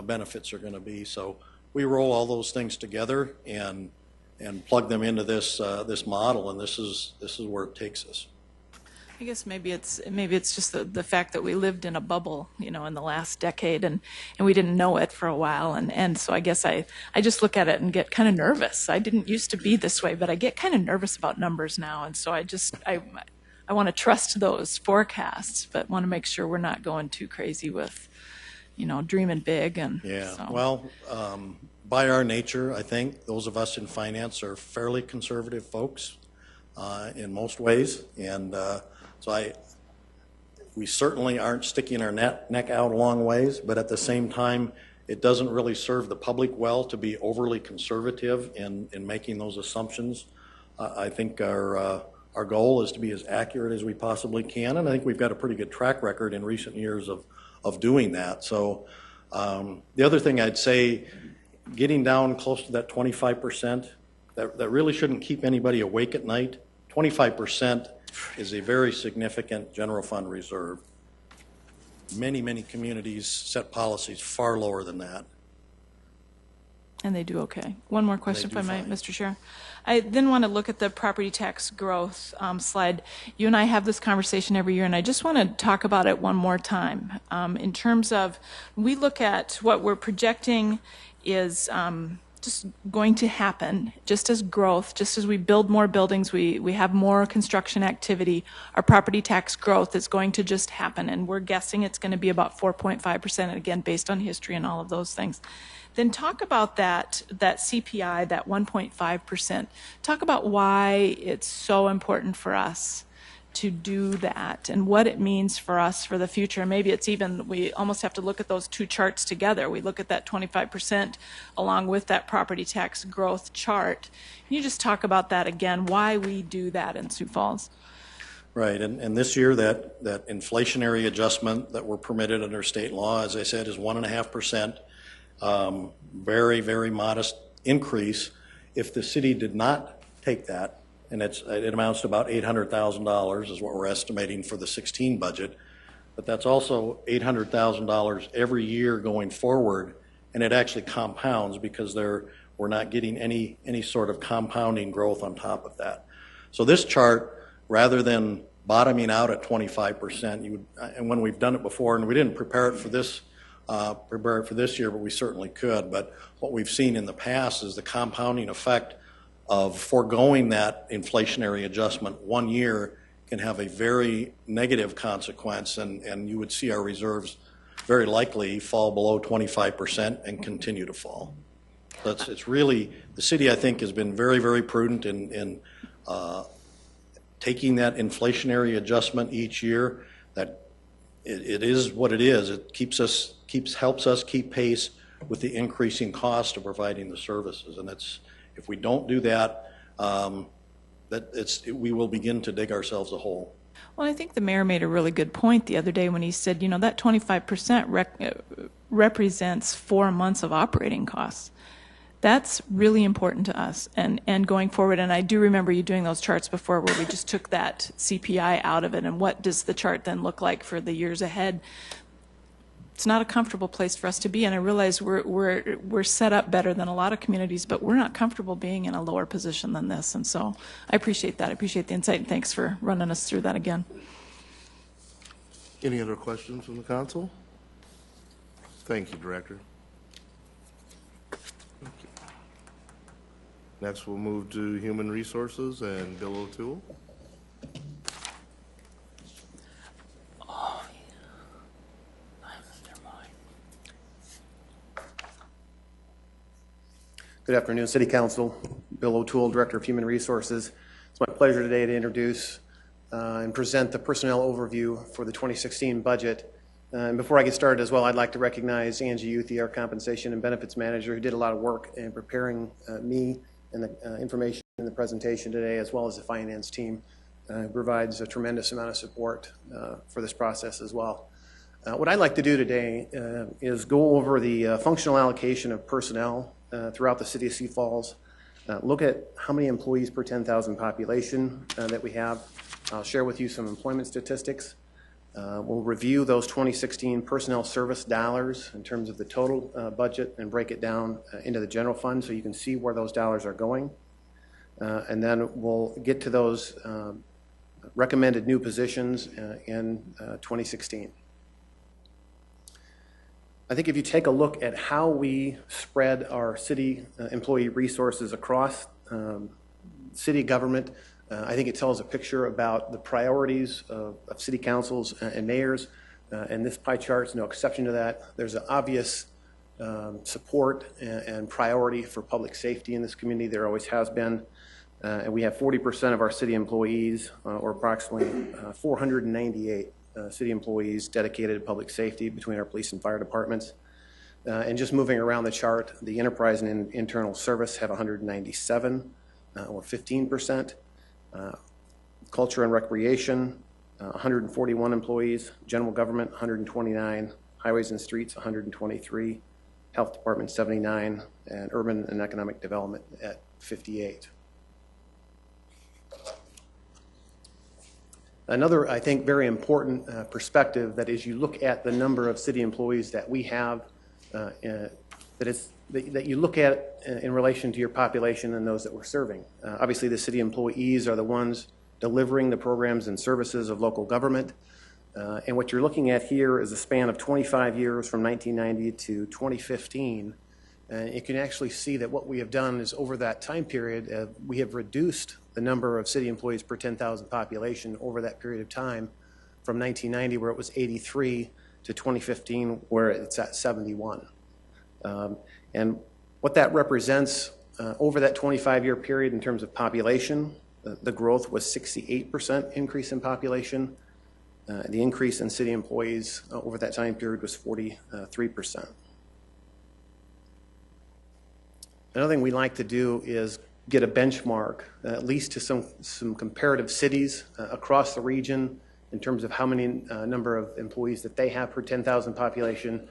benefits are going to be. So we roll all those things together and plug them into this model, and this is where it takes us.
I guess maybe it's just the fact that we lived in a bubble, you know, in the last decade, and we didn't know it for a while, and so I guess I just look at it and get kind of nervous. I didn't used to be this way, but I get kind of nervous about numbers now, and so I want to trust those forecasts, but want to make sure we're not going too crazy with, you know, dreaming big. And
yeah,
so.
Well, by our nature, I think those of us in finance are fairly conservative folks in most ways, and so we certainly aren't sticking our neck out a long ways, but at the same time, it doesn't really serve the public well to be overly conservative in making those assumptions. I think our goal is to be as accurate as we possibly can, and I think we've got a pretty good track record in recent years of doing that. So the other thing I'd say, getting down close to that 25%, that really shouldn't keep anybody awake at night. 25% is a very significant general fund reserve. Many communities set policies far lower than that.
And they do okay. One more question, if I might,
fine.
Mr. Chair. I then want to look at the property tax growth slide. You and I have this conversation every year, and I just want to talk about it one more time. In terms of, we look at what we're projecting is just going to happen, just as growth, just as we build more buildings, we have more construction activity, our property tax growth is going to just happen, and we're guessing it's going to be about 4.5%, again, based on history and all of those things. Then talk about that CPI, that 1.5%. Talk about why it's so important for us to do that and what it means for us for the future. Maybe it's even, we almost have to look at those two charts together. We look at that 25% along with that property tax growth chart. Can you just talk about that again, why we do that in Sioux Falls?
Right, and this year that inflationary adjustment that we're permitted under state law, as I said, is 1.5%. Very modest increase. If the city did not take that, and it amounts to about $800,000 is what we're estimating for the 16 budget, but that's also $800,000 every year going forward, and it actually compounds because we're not getting any sort of compounding growth on top of that. So this chart, rather than bottoming out at 25%, and when we've done it before, and we didn't prepare it for this year, but we certainly could. But what we've seen in the past is the compounding effect of foregoing that inflationary adjustment 1 year can have a very negative consequence, and you would see our reserves very likely fall below 25% and continue to fall. It's really, the city, I think, has been very prudent in taking that inflationary adjustment each year. That it is what it is. It helps us keep pace with the increasing cost of providing the services, and if we don't do that, we will begin to dig ourselves a hole.
Well, I think the mayor made a really good point the other day when he said, you know, that 25% represents 4 months of operating costs. That's really important to us and going forward. And I do remember you doing those charts before where we just took that CPI out of it. And what does the chart then look like for the years ahead? It's not a comfortable place for us to be. And I realize we're set up better than a lot of communities, but we're not comfortable being in a lower position than this. And so I appreciate that. I appreciate the insight, and thanks for running us through that again.
Any other questions from the council? Thank you, Director. Next, we'll move to Human Resources and Bill O'Toole.
Good afternoon, City Council. Bill O'Toole, Director of Human Resources. It's my pleasure today to introduce and present the personnel overview for the 2016 budget. And before I get started as well, I'd like to recognize Angie Youthy, our Compensation and Benefits Manager, who did a lot of work in preparing me and the information in the presentation today, as well as the finance team, who provides a tremendous amount of support for this process as well. What I'd like to do today is go over the functional allocation of personnel throughout the City of Sioux Falls, look at how many employees per 10,000 population that we have. I'll share with you some employment statistics. We'll review those 2016 personnel service dollars in terms of the total budget and break it down into the general fund so you can see where those dollars are going. And then we'll get to those recommended new positions in 2016. I think if you take a look at how we spread our city employee resources across city government, I think it tells a picture about the priorities of city councils and mayors, and this pie chart is no exception to that. There's an obvious support and priority for public safety in this community. There always has been, and we have 40% of our city employees, or approximately 498 city employees dedicated to public safety between our police and fire departments. And just moving around the chart, the enterprise and internal service have 197, or 15%. Culture and recreation, 141 employees. General government, 129. Highways and streets, 123. Health department, 79. And urban and economic development at 58. Another, I think, very important perspective that as you look at the number of city employees that we have, that you look at in relation to your population and those that we're serving. Obviously, the city employees are the ones delivering the programs and services of local government. And what you're looking at here is a span of 25 years from 1990 to 2015. You can actually see that what we have done is over that time period, we have reduced the number of city employees per 10,000 population over that period of time from 1990, where it was 83, to 2015, where it's at 71. And what that represents over that 25-year period in terms of population, the growth was 68% increase in population. The increase in city employees over that time period was 43%. Another thing we like to do is get a benchmark, at least to some comparative cities across the region in terms of how many number of employees that they have per 10,000 population.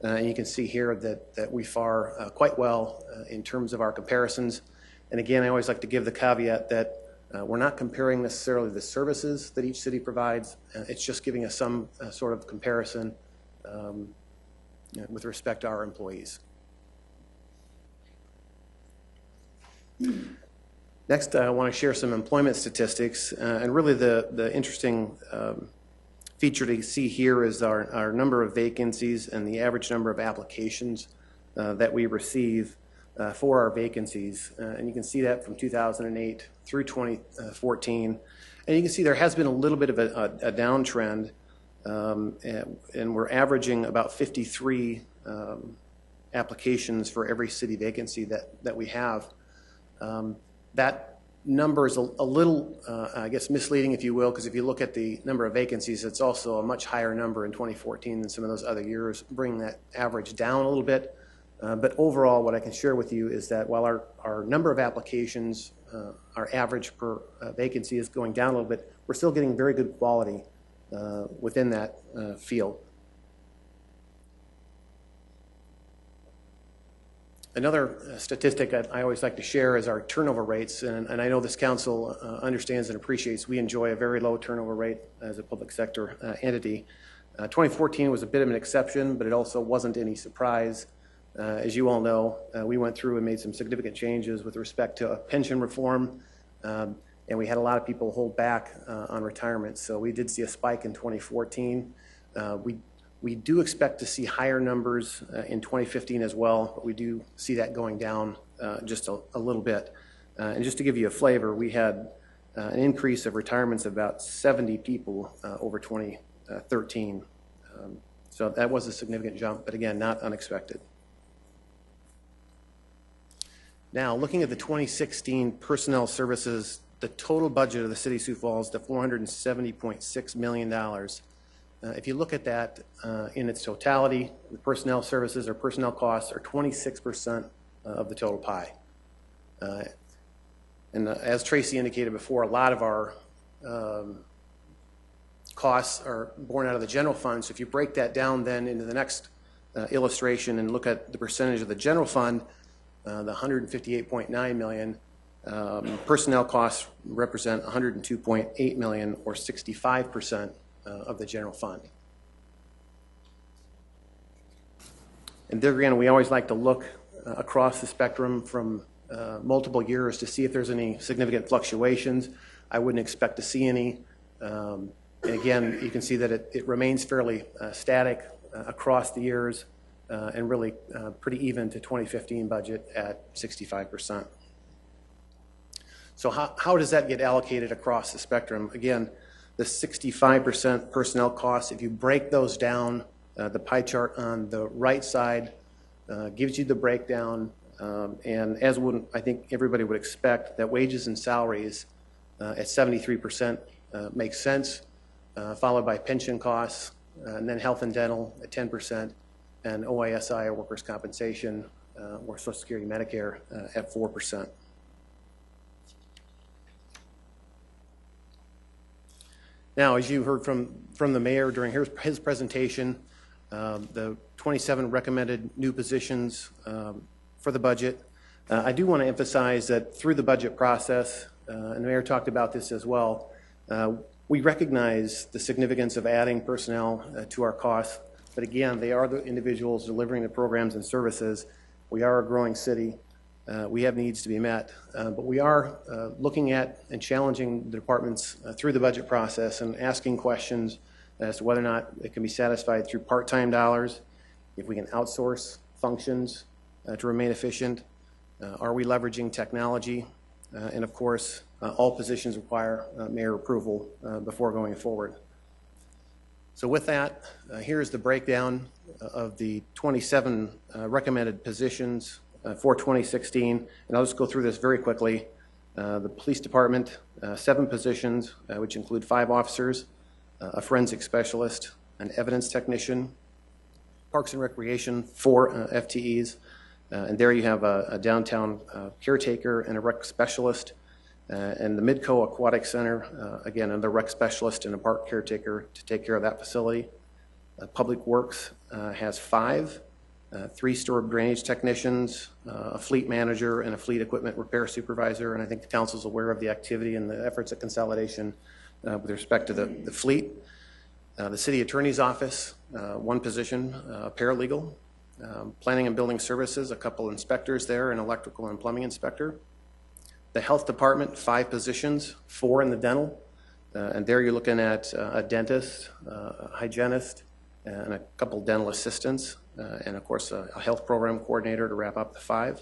And you can see here that we fare quite well in terms of our comparisons. And again, I always like to give the caveat that we're not comparing necessarily the services that each city provides. It's just giving us some sort of comparison with respect to our employees. Next, I want to share some employment statistics, and really the interesting feature to see here is our number of vacancies and the average number of applications that we receive for our vacancies. And you can see that from 2008 through 2014. And you can see there has been a little bit of a downtrend, and we're averaging about 53 applications for every city vacancy that we have. That number is a little, I guess, misleading, if you will, because if you look at the number of vacancies, it's also a much higher number in 2014 than some of those other years, bringing that average down a little bit. But overall, what I can share with you is that while our number of applications, our average per vacancy is going down a little bit, we're still getting very good quality within that field. Another statistic I always like to share is our turnover rates, and I know this council understands and appreciates we enjoy a very low turnover rate as a public sector entity. 2014 was a bit of an exception, but it also wasn't any surprise. As you all know, we went through and made some significant changes with respect to pension reform, and we had a lot of people hold back on retirement, so we did see a spike in 2014. We do expect to see higher numbers in 2015 as well, but we do see that going down just a little bit. And just to give you a flavor, we had an increase of retirements of about 70 people over 2013. So that was a significant jump, but again, not unexpected. Now, looking at the 2016 personnel services, the total budget of the City of Sioux Falls to $470.6 million. If you look at that in its totality, the personnel services or personnel costs are 26% of the total pie. And as Tracy indicated before, a lot of our costs are borne out of the general fund. So if you break that down then into the next illustration and look at the percentage of the general fund, the $158.9 million, personnel costs represent $102.8 million, or 65% of the general fund. And there again, we always like to look across the spectrum from multiple years to see if there's any significant fluctuations. I wouldn't expect to see any. And again, you can see that it remains fairly static across the years and really pretty even to 2015 budget at 65%. So how does that get allocated across the spectrum? Again, the 65% personnel costs, if you break those down, the pie chart on the right side gives you the breakdown, and as I think everybody would expect, that wages and salaries at 73% makes sense, followed by pension costs, and then health and dental at 10%, and OISI, or workers' compensation, or Social Security Medicare at 4%. Now, as you heard from the mayor during his presentation, the 27 recommended new positions for the budget. I do want to emphasize that through the budget process, and the mayor talked about this as well, we recognize the significance of adding personnel to our costs, but again, they are the individuals delivering the programs and services. We are a growing city. We have needs to be met, but we are looking at and challenging the departments through the budget process and asking questions as to whether or not it can be satisfied through part-time dollars, if we can outsource functions to remain efficient, are we leveraging technology, and of course, all positions require mayor approval before going forward. So with that, here's the breakdown of the 27 recommended positions for 2016, and I'll just go through this very quickly. The police department, 7 positions, which include 5 officers, a forensic specialist, an evidence technician, Parks and Recreation, 4 FTEs, and there you have a downtown caretaker and a rec specialist, and the Midco Aquatic Center, again, another rec specialist and a park caretaker to take care of that facility. Public Works has 5. 3 storm drainage technicians, a fleet manager, and a fleet equipment repair supervisor. And I think the council's aware of the activity and the efforts at consolidation with respect to the fleet. The city attorney's office, 1 position, a paralegal. Planning and building services, a couple inspectors there, an electrical and plumbing inspector. The health department, 5 positions, 4 in the dental. And there you're looking at a dentist, a hygienist, and a couple dental assistants. And of course, a health program coordinator to wrap up the 5.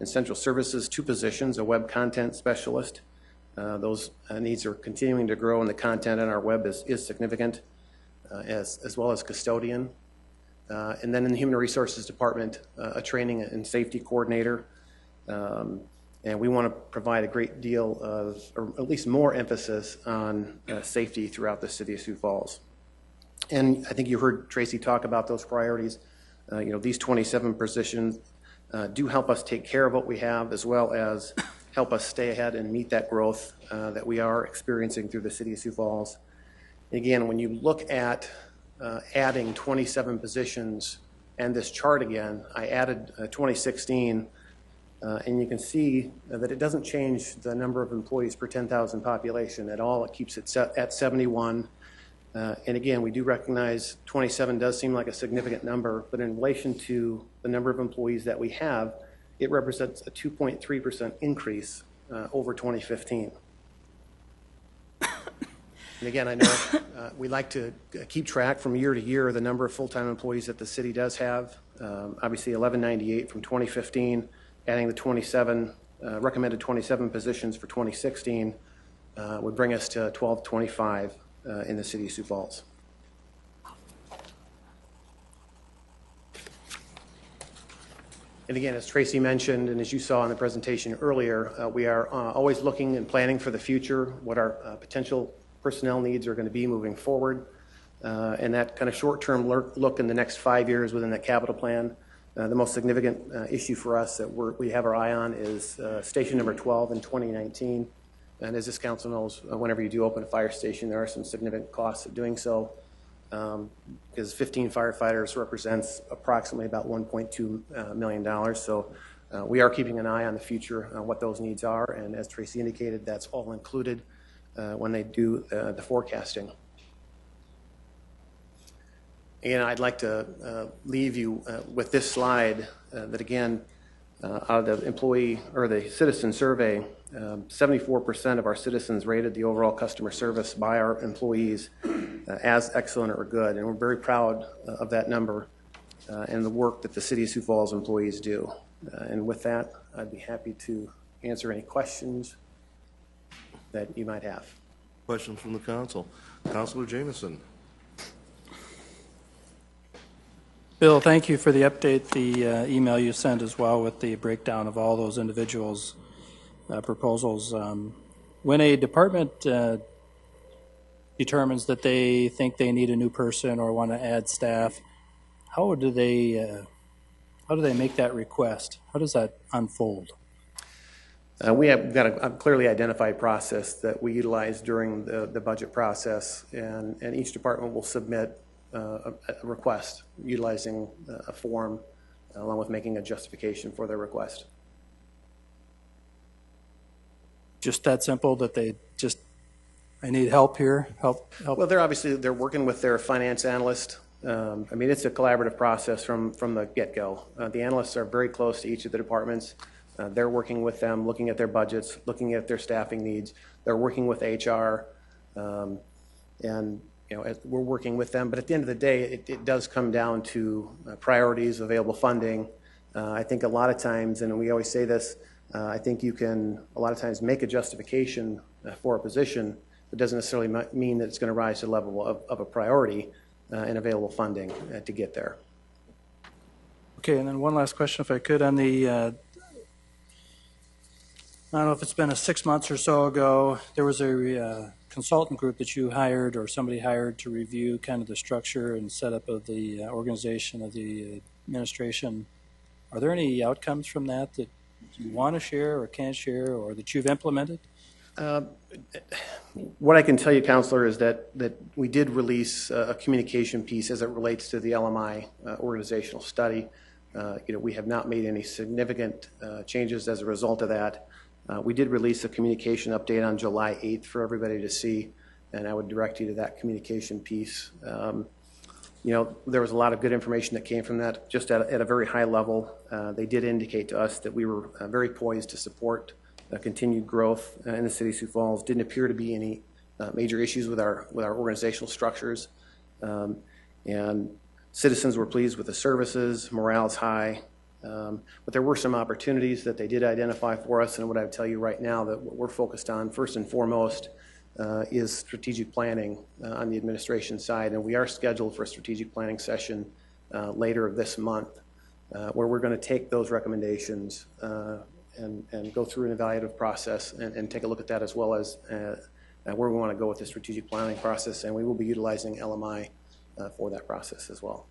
In central services, 2 positions, a web content specialist. Those needs are continuing to grow, and the content on our web is significant, as well as custodian. And then in the human resources department, a training and safety coordinator. And we want to provide a great deal of, or at least more emphasis on safety throughout the city of Sioux Falls. And I think you heard Tracy talk about those priorities. These 27 positions do help us take care of what we have, as well as help us stay ahead and meet that growth that we are experiencing through the City of Sioux Falls. Again, when you look at adding 27 positions and this chart again, I added 2016, and you can see that it doesn't change the number of employees per 10,000 population at all. It keeps it at 71. And again, we do recognize 27 does seem like a significant number, but in relation to the number of employees that we have, it represents a 2.3% increase over 2015. And again, I know we like to keep track from year to year the number of full-time employees that the city does have. Obviously, 1198 from 2015, adding the 27, recommended 27 positions for 2016 would bring us to 1225 in the City of Sioux Falls. And again, as Tracy mentioned, and as you saw in the presentation earlier, we are always looking and planning for the future, what our potential personnel needs are going to be moving forward. And that kind of short-term look in the next 5 years within that capital plan. The most significant issue for us that we have our eye on is station number 12 in 2019. And as this council knows, whenever you do open a fire station, there are some significant costs of doing so, because 15 firefighters represents approximately about $1.2 million. So we are keeping an eye on the future on what those needs are. And as Tracy indicated, that's all included when they do the forecasting. And I'd like to leave you with this slide that again, out of the employee or the citizen survey, 74% of our citizens rated the overall customer service by our employees as excellent or good. And we're very proud of that number and the work that the City of Sioux Falls employees do. And with that, I'd be happy to answer any questions that you might have.
Questions from the council. Councilor Jamison.
Bill, thank you for the update, the email you sent as well with the breakdown of all those individuals' proposals. When a department determines that they think they need a new person or want to add staff, how do they make that request? How does that unfold?
We have got a clearly identified process that we utilize during the budget process, and each department will submit a request utilizing a form along with making a justification for their request.
Just that simple, that I need help here, help.
Well, they're working with their finance analyst. I mean, it's a collaborative process from the get-go. The analysts are very close to each of the departments. They're working with them, looking at their budgets, looking at their staffing needs. They're working with HR, and we're working with them. But at the end of the day, it does come down to priorities, available funding. I think a lot of times, and we always say this, I think you can a lot of times make a justification for a position that doesn't necessarily mean that it's going to rise to the level of a priority and available funding to get there.
Okay, and then one last question, if I could, on the, I don't know if it's been 6 months or so ago, there was a consultant group that you hired or somebody hired to review kind of the structure and setup of the organization of the administration. Are there any outcomes from that that you want to share or can't share or that you've implemented?
What I can tell you, Counselor, is that we did release a communication piece as it relates to the LMI organizational study. We have not made any significant changes as a result of that. We did release a communication update on July 8th for everybody to see, and I would direct you to that communication piece. There was a lot of good information that came from that, just at a very high level. They did indicate to us that we were very poised to support continued growth in the City of Sioux Falls. Didn't appear to be any major issues with our organizational structures. And citizens were pleased with the services, morale's high. But there were some opportunities that they did identify for us, and what I would tell you right now that what we're focused on, first and foremost, is strategic planning on the administration side, and we are scheduled for a strategic planning session later this month, where we're going to take those recommendations and go through an evaluative process and take a look at that, as well as where we want to go with the strategic planning process, and we will be utilizing LMI for that process as well.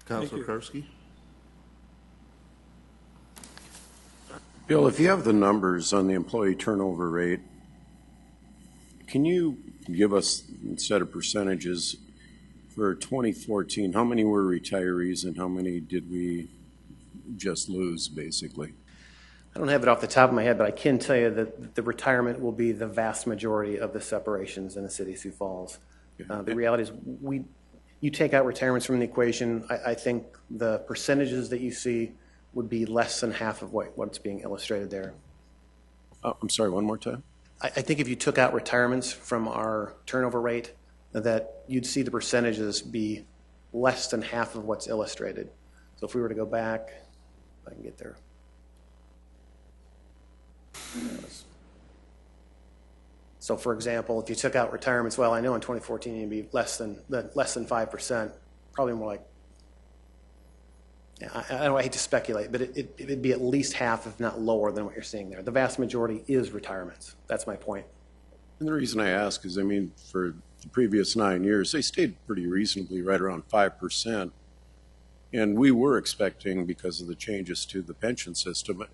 Counselor Karski?
Bill, if you have the numbers on the employee turnover rate, can you give us, instead of percentages, for 2014, how many were retirees and how many did we just lose, basically?
I don't have it off the top of my head, but I can tell you that the retirement will be the vast majority of the separations in the city of Sioux Falls. The reality is you take out retirements from the equation, I think the percentages that you see would be less than half of what's being illustrated there.
I'm sorry, one more time?
I think if you took out retirements from our turnover rate, that you'd see the percentages be less than half of what's illustrated. So if we were to go back, if I can get there. So for example, if you took out retirements, well, I know in 2014 it'd be less than 5%, probably more like, I hate to speculate, but it'd be at least half, if not lower, than what you're seeing there. The vast majority is retirements. That's my point.
And the reason I ask is, I mean, for the previous 9 years, they stayed pretty reasonably right around 5%. And we were expecting, because of the changes to the pension system, a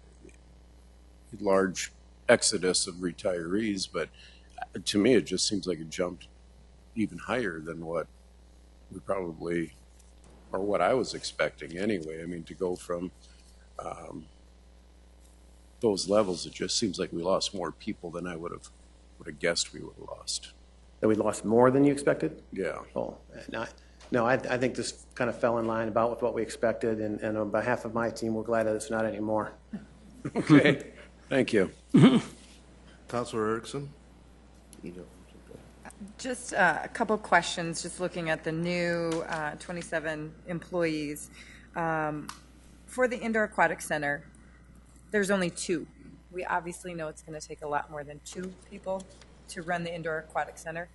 large exodus of retirees, but to me, it just seems like it jumped even higher than what we probably, or what I was expecting anyway. I mean, to go from those levels, it just seems like we lost more people than I would have guessed we would have lost.
That we lost more than you expected?
Yeah.
Oh, no, I think this kind of fell in line about with what we expected, and on behalf of my team, we're glad that it's not anymore.
Okay. Thank you.
Counselor Erickson?
Just a couple questions, just looking at the new 27 employees. For the Indoor Aquatic Center, there's only 2. We obviously know it's going to take a lot more than 2 people to run the Indoor Aquatic Center.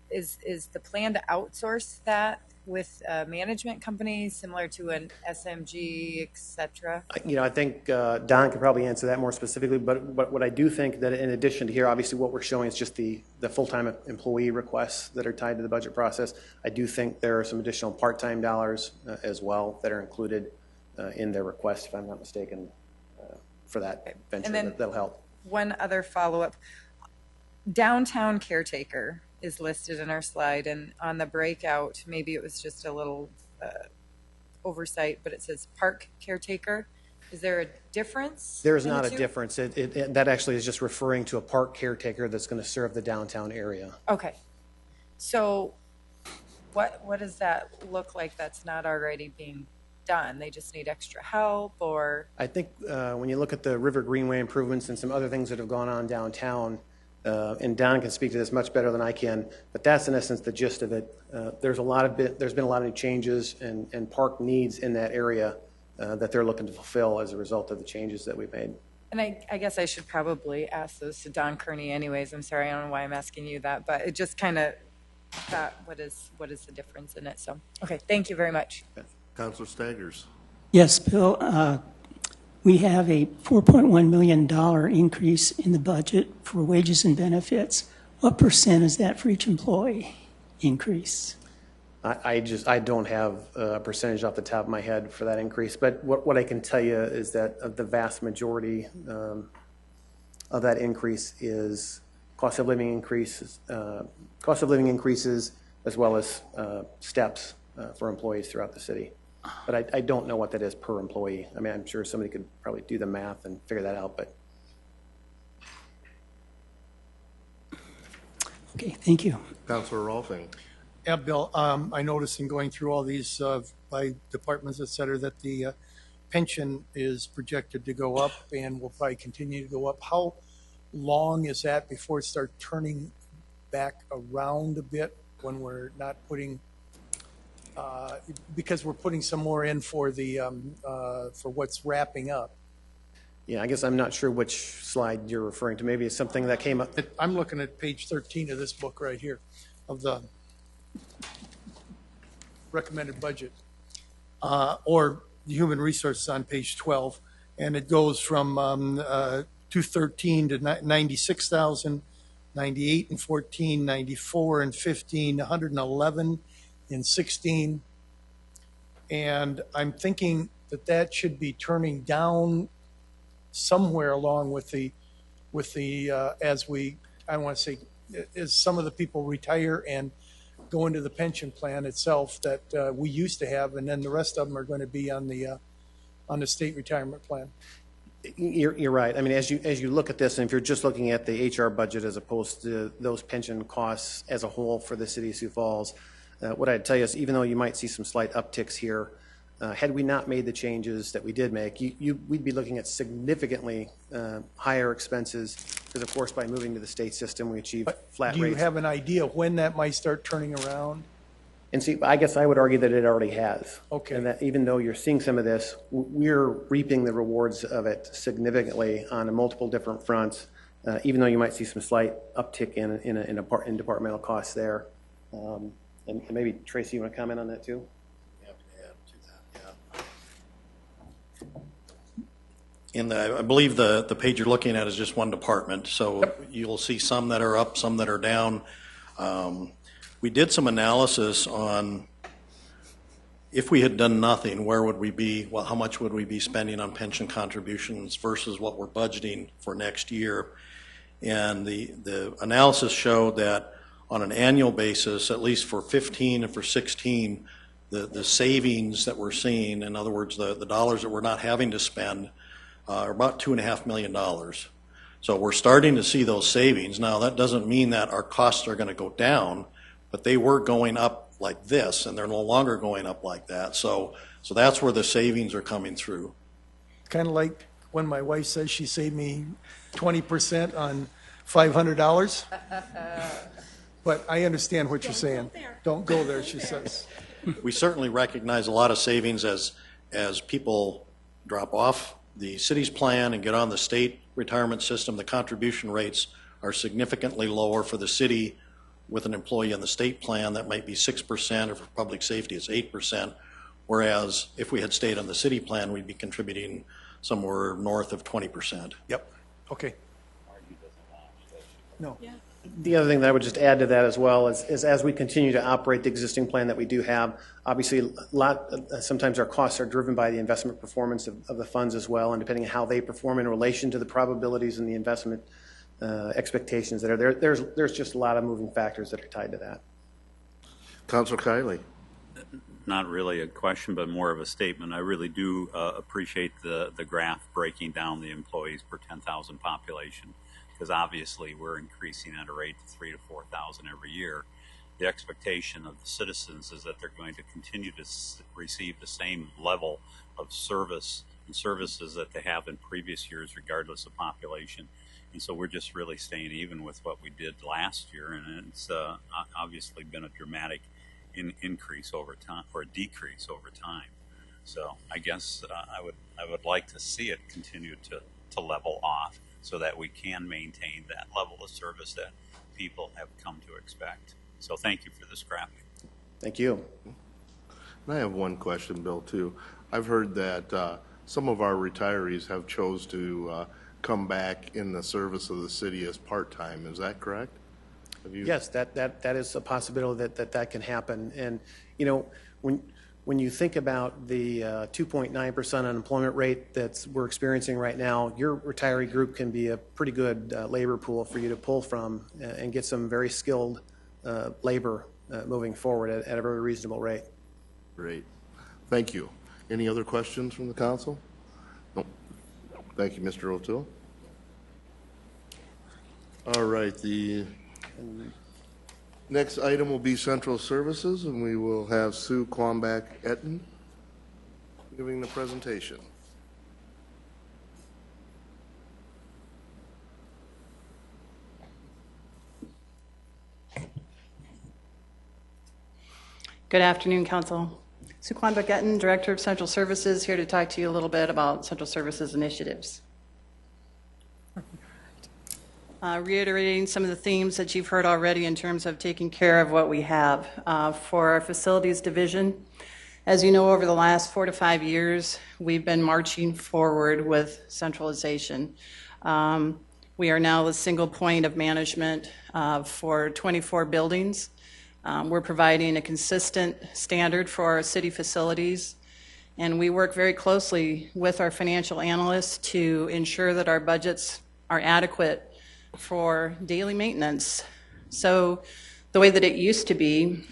Is the plan to outsource that with a management company similar to an SMG, et cetera?
I think Don could probably answer that more specifically, but what I do think that in addition to here, obviously what we're showing is just the full-time employee requests that are tied to the budget process. I do think there are some additional part-time dollars as well that are included in their request, if I'm not mistaken, for that venture.
And then
that'll help.
One other follow-up. Downtown caretaker is listed in our slide, and on the breakout, maybe it was just a little oversight, but it says park caretaker. Is there a difference?
There's
in the
not a
two?
difference. That actually is just referring to a park caretaker that's going to serve the downtown area.
Okay. So what does that look like that's not already being done? They just need extra help, or?
I think when you look at the River Greenway improvements and some other things that have gone on downtown, and Don can speak to this much better than I can, but that's in essence the gist of it. There's been a lot of changes and park needs in that area that they're looking to fulfill as a result of the changes that we've made.
And I guess I should probably ask those to Don Kearney anyways. I'm sorry, I don't know why I'm asking you that, but it just kind of thought, what is the difference in it? So, okay, thank you very much.
Counselor Staggers?
Yes, Bill, we have a $4.1 million increase in the budget for wages and benefits. What percent is that for each employee increase?
I don't have a percentage off the top of my head for that increase, but what I can tell you is that the vast majority of that increase is cost of living increases, as well as steps for employees throughout the city. But I don't know what that is per employee. I mean, I'm sure somebody could probably do the math and figure that out, but.
Okay, thank you.
Counselor Rolfing?
Yeah, Bill, I noticed in going through all these by departments, et cetera, that the pension is projected to go up and will probably continue to go up. How long is that before it starts turning back around a bit when we're not putting, because we're putting some more in for the for what's wrapping up?
Yeah, I guess I'm not sure which slide you're referring to. Maybe it's something that came up.
I'm looking at page 13 of this book right here of the recommended budget, or the human resources on page 12, and it goes from 213 to 96,000, 98 and 14, 94 and 15, 111 in 16, And I'm thinking that that should be turning down somewhere along with the as we, I want to say, as some of the people retire and go into the pension plan itself that we used to have, and then the rest of them are going to be on the state retirement plan.
You're right. I mean, as you look at this, and if you're just looking at the HR budget as opposed to those pension costs as a whole for the city of Sioux Falls, what I'd tell you is, even though you might see some slight upticks here, had we not made the changes that we did make, we'd be looking at significantly higher expenses, because of course by moving to the state system we achieve flat rates.
Do you have an idea when that might start turning around?
And see, I guess I would argue that it already has.
Okay.
And that even though you're seeing some of this, we're reaping the rewards of it significantly on multiple different fronts, even though you might see some slight uptick in departmental costs there. And maybe, Tracy, you want to comment on that too?
I believe the page you're looking at is just one department, so you'll see some that are up, some that are down. We did some analysis on if we had done nothing, where would we be, well, how much would we be spending on pension contributions versus what we're budgeting for next year. And the analysis showed that on an annual basis, at least for 15 and for 16, the savings that we're seeing, in other words, the dollars that we're not having to spend, are about $2.5 million. So we're starting to see those savings. Now, that doesn't mean that our costs are going to go down, but they were going up like this, and they're no longer going up like that. So that's where the savings are coming through.
Kind of like when my wife says she saved me 20% on $500. But I understand what you're saying. Don't go there, she says.
We certainly recognize a lot of savings as people drop off the city's plan and get on the state retirement system. The contribution rates are significantly lower for the city with an employee on the state plan. That might be 6%, or for public safety it's 8%, whereas if we had stayed on the city plan, we'd be contributing somewhere north of 20%.
Yep. Okay. No.
Yeah.
The other thing that I would just add to that as well is as we continue to operate the existing plan that we do have, obviously sometimes our costs are driven by the investment performance of the funds as well, and depending on how they perform in relation to the probabilities and the investment expectations that are there, there's just a lot of moving factors that are tied to that.
Councilor Kiley.
Not really a question, but more of a statement. I really do appreciate the graph breaking down the employees per 10,000 population, because obviously we're increasing at a rate of 3,000 to 4,000 every year. The expectation of the citizens is that they're going to continue to receive the same level of service and services that they have in previous years, regardless of population. And so we're just really staying even with what we did last year, and it's obviously been a dramatic increase over time, or a decrease over time. So I guess I would like to see it continue to level off, so that we can maintain that level of service that people have come to expect. So thank you for this graphic.
Thank you.
And I have one question, Bill, too. I've heard that some of our retirees have chose to come back in the service of the city as part-time. Is that correct?
Yes, that is a possibility that can happen. And, you know, when you think about the 2.9% unemployment rate that we're experiencing right now, your retiree group can be a pretty good labor pool for you to pull from and get some very skilled labor moving forward at a very reasonable rate.
Great. Thank you. Any other questions from the council? No. Thank you, Mr. O'Toole. All right, the next item will be Central Services, and we will have Sue Quambach-Etten giving the presentation.
Good afternoon, Council. Sue Quambach-Etten, Director of Central Services, here to talk to you a little bit about Central Services initiatives. Reiterating some of the themes that you've heard already in terms of taking care of what we have. For our facilities division, as you know, over the last 4 to 5 years, we've been marching forward with centralization. We are now the single point of management for 24 buildings. We're providing a consistent standard for our city facilities And we work very closely with our financial analysts to ensure that our budgets are adequate for daily maintenance. So the way that it used to be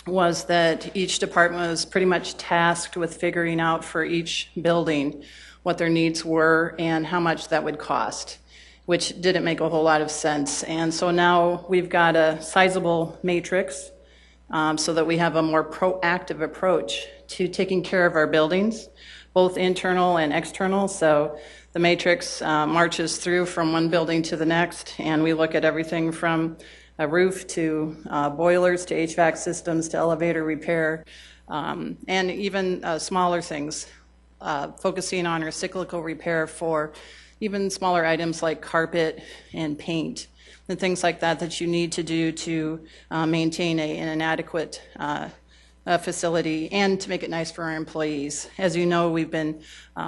was that each department was pretty much tasked with figuring out for each building what their needs were and how much that would cost, which didn't make a whole lot of sense. And so now we've got a sizable matrix so that we have a more proactive approach to taking care of our buildings, both internal and external. So the matrix marches through from one building to the next, and we look at everything from a roof to boilers to HVAC systems to elevator repair, and even smaller things, focusing on our cyclical repair for even smaller items like carpet and paint and things like that that you need to do to maintain an adequate facility and to make it nice for our employees. As you know, we've been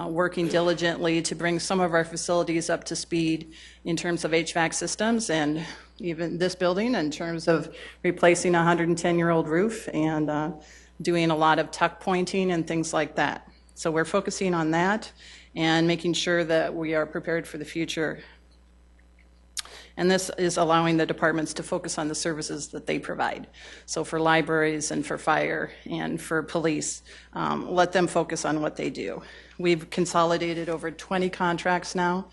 working diligently to bring some of our facilities up to speed in terms of HVAC systems, and even this building in terms of replacing a 110-year-old roof and doing a lot of tuck pointing and things like that. So we're focusing on that and making sure that we are prepared for the future. And this is allowing the departments to focus on the services that they provide. So for libraries and for fire and for police, let them focus on what they do. We've consolidated over 20 contracts now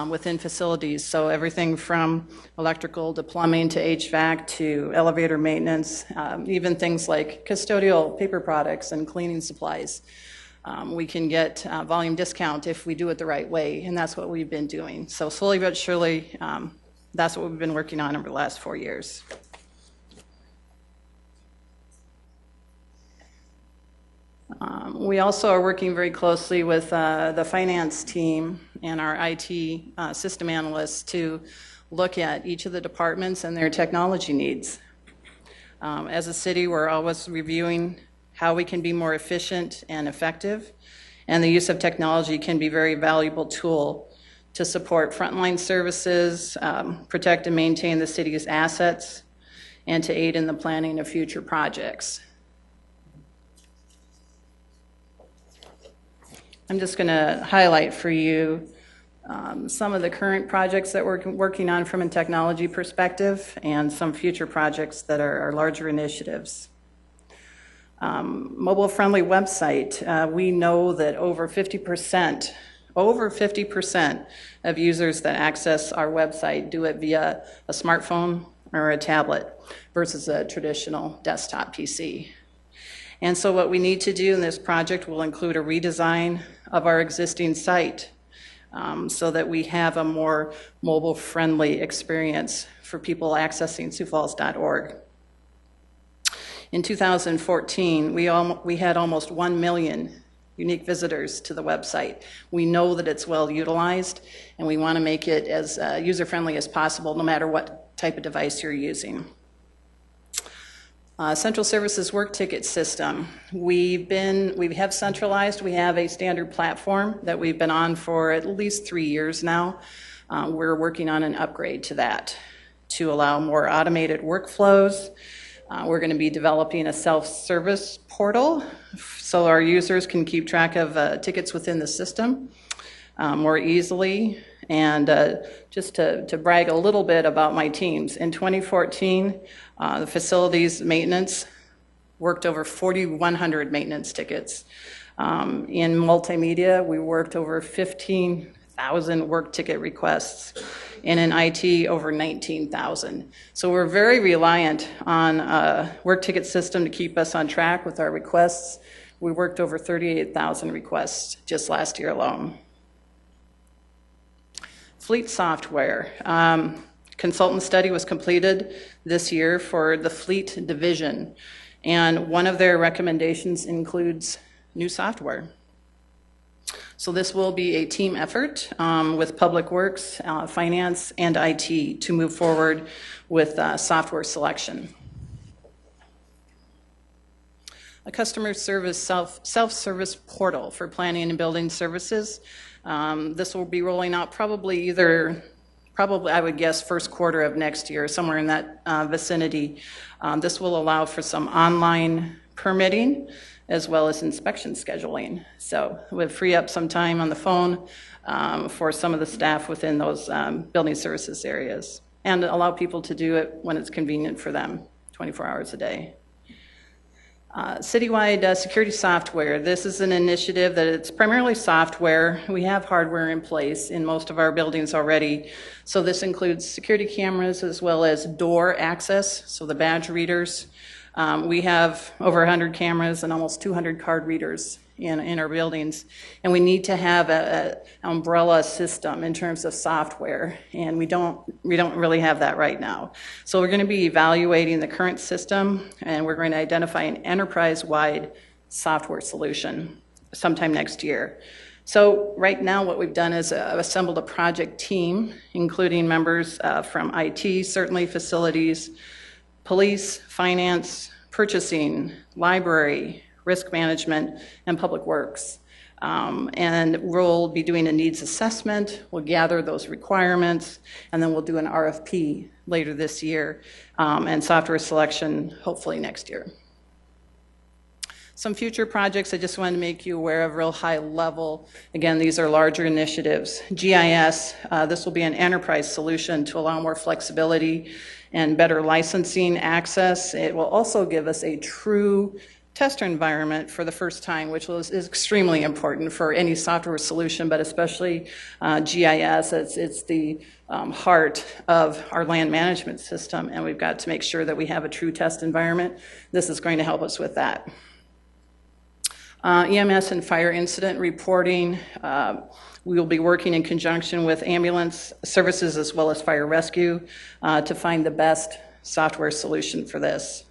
within facilities. So everything from electrical to plumbing to HVAC to elevator maintenance, even things like custodial paper products and cleaning supplies. We can get volume discount if we do it the right way, and that's what we've been doing. So slowly but surely, that's what we've been working on over the last 4 years. We also are working very closely with the finance team and our IT system analysts to look at each of the departments and their technology needs. As a city, we're always reviewing how we can be more efficient and effective, and the use of technology can be a very valuable tool to support frontline services, protect and maintain the city's assets, and to aid in the planning of future projects. I'm just going to highlight for you some of the current projects that we're working on from a technology perspective and some future projects that are larger initiatives. Mobile-friendly website. We know that over 50% of users that access our website do it via a smartphone or a tablet versus a traditional desktop PC. And so what we need to do in this project will include a redesign of our existing site so that we have a more mobile-friendly experience for people accessing siouxfalls.org. In 2014, we had almost 1 million unique visitors to the website. We know that it's well utilized, and we want to make it as user-friendly as possible, no matter what type of device you're using. Central Services Work Ticket System. We have centralized. We have a standard platform that we've been on for at least 3 years now. We're working on an upgrade to that to allow more automated workflows. We're going to be developing a self-service portal so our users can keep track of tickets within the system more easily. And just to brag a little bit about my teams, in 2014, the facilities maintenance worked over 4,100 maintenance tickets. In multimedia, we worked over 15,000 work ticket requests, and in IT, over 19,000. So we're very reliant on a work ticket system to keep us on track with our requests. We worked over 38,000 requests just last year alone. Fleet software. Consultant study was completed this year for the fleet division, and one of their recommendations includes new software. So this will be a team effort with Public Works, Finance, and IT to move forward with software selection. A customer service self-service portal for planning and building services. This will be rolling out probably I would guess first quarter of next year, somewhere in that vicinity. This will allow for some online permitting as well as inspection scheduling. So we'll free up some time on the phone for some of the staff within those building services areas, and allow people to do it when it's convenient for them, 24 hours a day. Citywide security software. This is an initiative that it's primarily software. We have hardware in place in most of our buildings already. So this includes security cameras as well as door access, so the badge readers. We have over 100 cameras and almost 200 card readers in our buildings, and we need to have an umbrella system in terms of software, and we don't really have that right now. So we're going to be evaluating the current system, and we're going to identify an enterprise-wide software solution sometime next year. So right now what we've done is assembled a project team, including members from IT, certainly facilities, police, finance, purchasing, library, risk management, and public works. And we'll be doing a needs assessment, we'll gather those requirements, and then we'll do an RFP later this year, and software selection hopefully next year. Some future projects I just wanted to make you aware of real high level. Again, these are larger initiatives. GIS, this will be an enterprise solution to allow more flexibility and better licensing access. It will also give us a true tester environment for the first time, which is extremely important for any software solution, but especially GIS. It's the heart of our land management system, and we've got to make sure that we have a true test environment. This is going to help us with that. EMS and fire incident reporting. We will be working in conjunction with ambulance services as well as fire rescue to find the best software solution for this.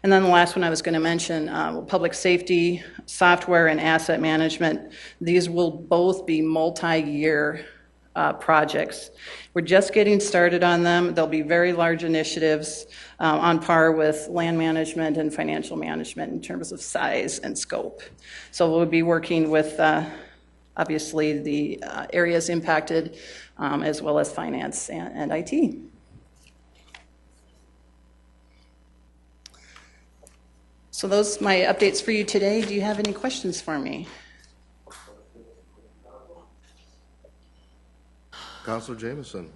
And then the last one I was going to mention, public safety, software, and asset management. These will both be multi-year projects. We're just getting started on them. They'll be very large initiatives on par with land management and financial management in terms of size and scope. So we'll be working with, obviously, the areas impacted, as well as finance and IT. So those are my updates for you today. Do you have any questions for me?
Councilor Jameson.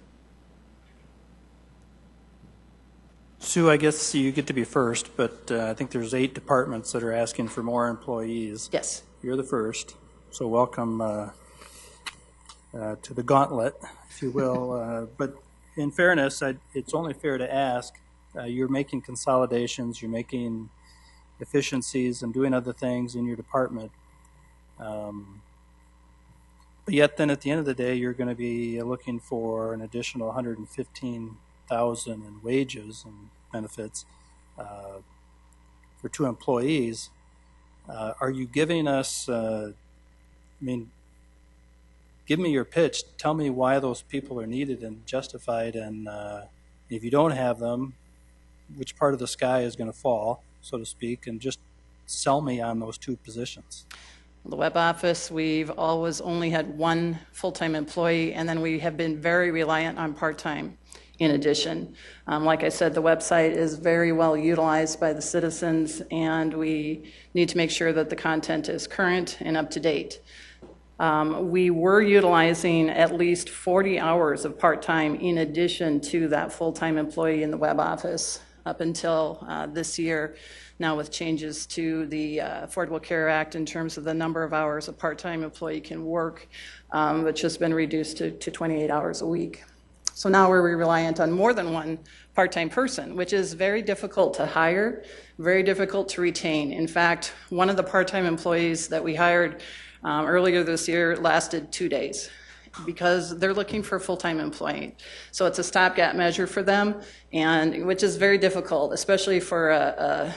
Sue, I guess you get to be first, but I think there's 8 departments that are asking for more employees.
Yes.
You're the first, so welcome to the gauntlet, if you will. But in fairness, it's only fair to ask, you're making consolidations, you're making efficiencies and doing other things in your department. But yet then at the end of the day, you're going to be looking for an additional $115,000 in wages and benefits for 2 employees. Are you giving us, give me your pitch. Tell me why those people are needed and justified, and if you don't have them, which part of the sky is going to fall, so to speak, and just sell me on those 2 positions.
The web office, we've always only had 1 full-time employee, and then we have been very reliant on part-time in addition. Like I said, the website is very well utilized by the citizens, and we need to make sure that the content is current and up to date. We were utilizing at least 40 hours of part-time in addition to that full-time employee in the web office up until this year. Now with changes to the Affordable Care Act in terms of the number of hours a part-time employee can work, which has been reduced to 28 hours a week. So now we're reliant on more than 1 part-time person, which is very difficult to hire, very difficult to retain. In fact, one of the part-time employees that we hired earlier this year lasted 2 days, because they're looking for a full-time employee. So it's a stopgap measure for them, and which is very difficult, especially for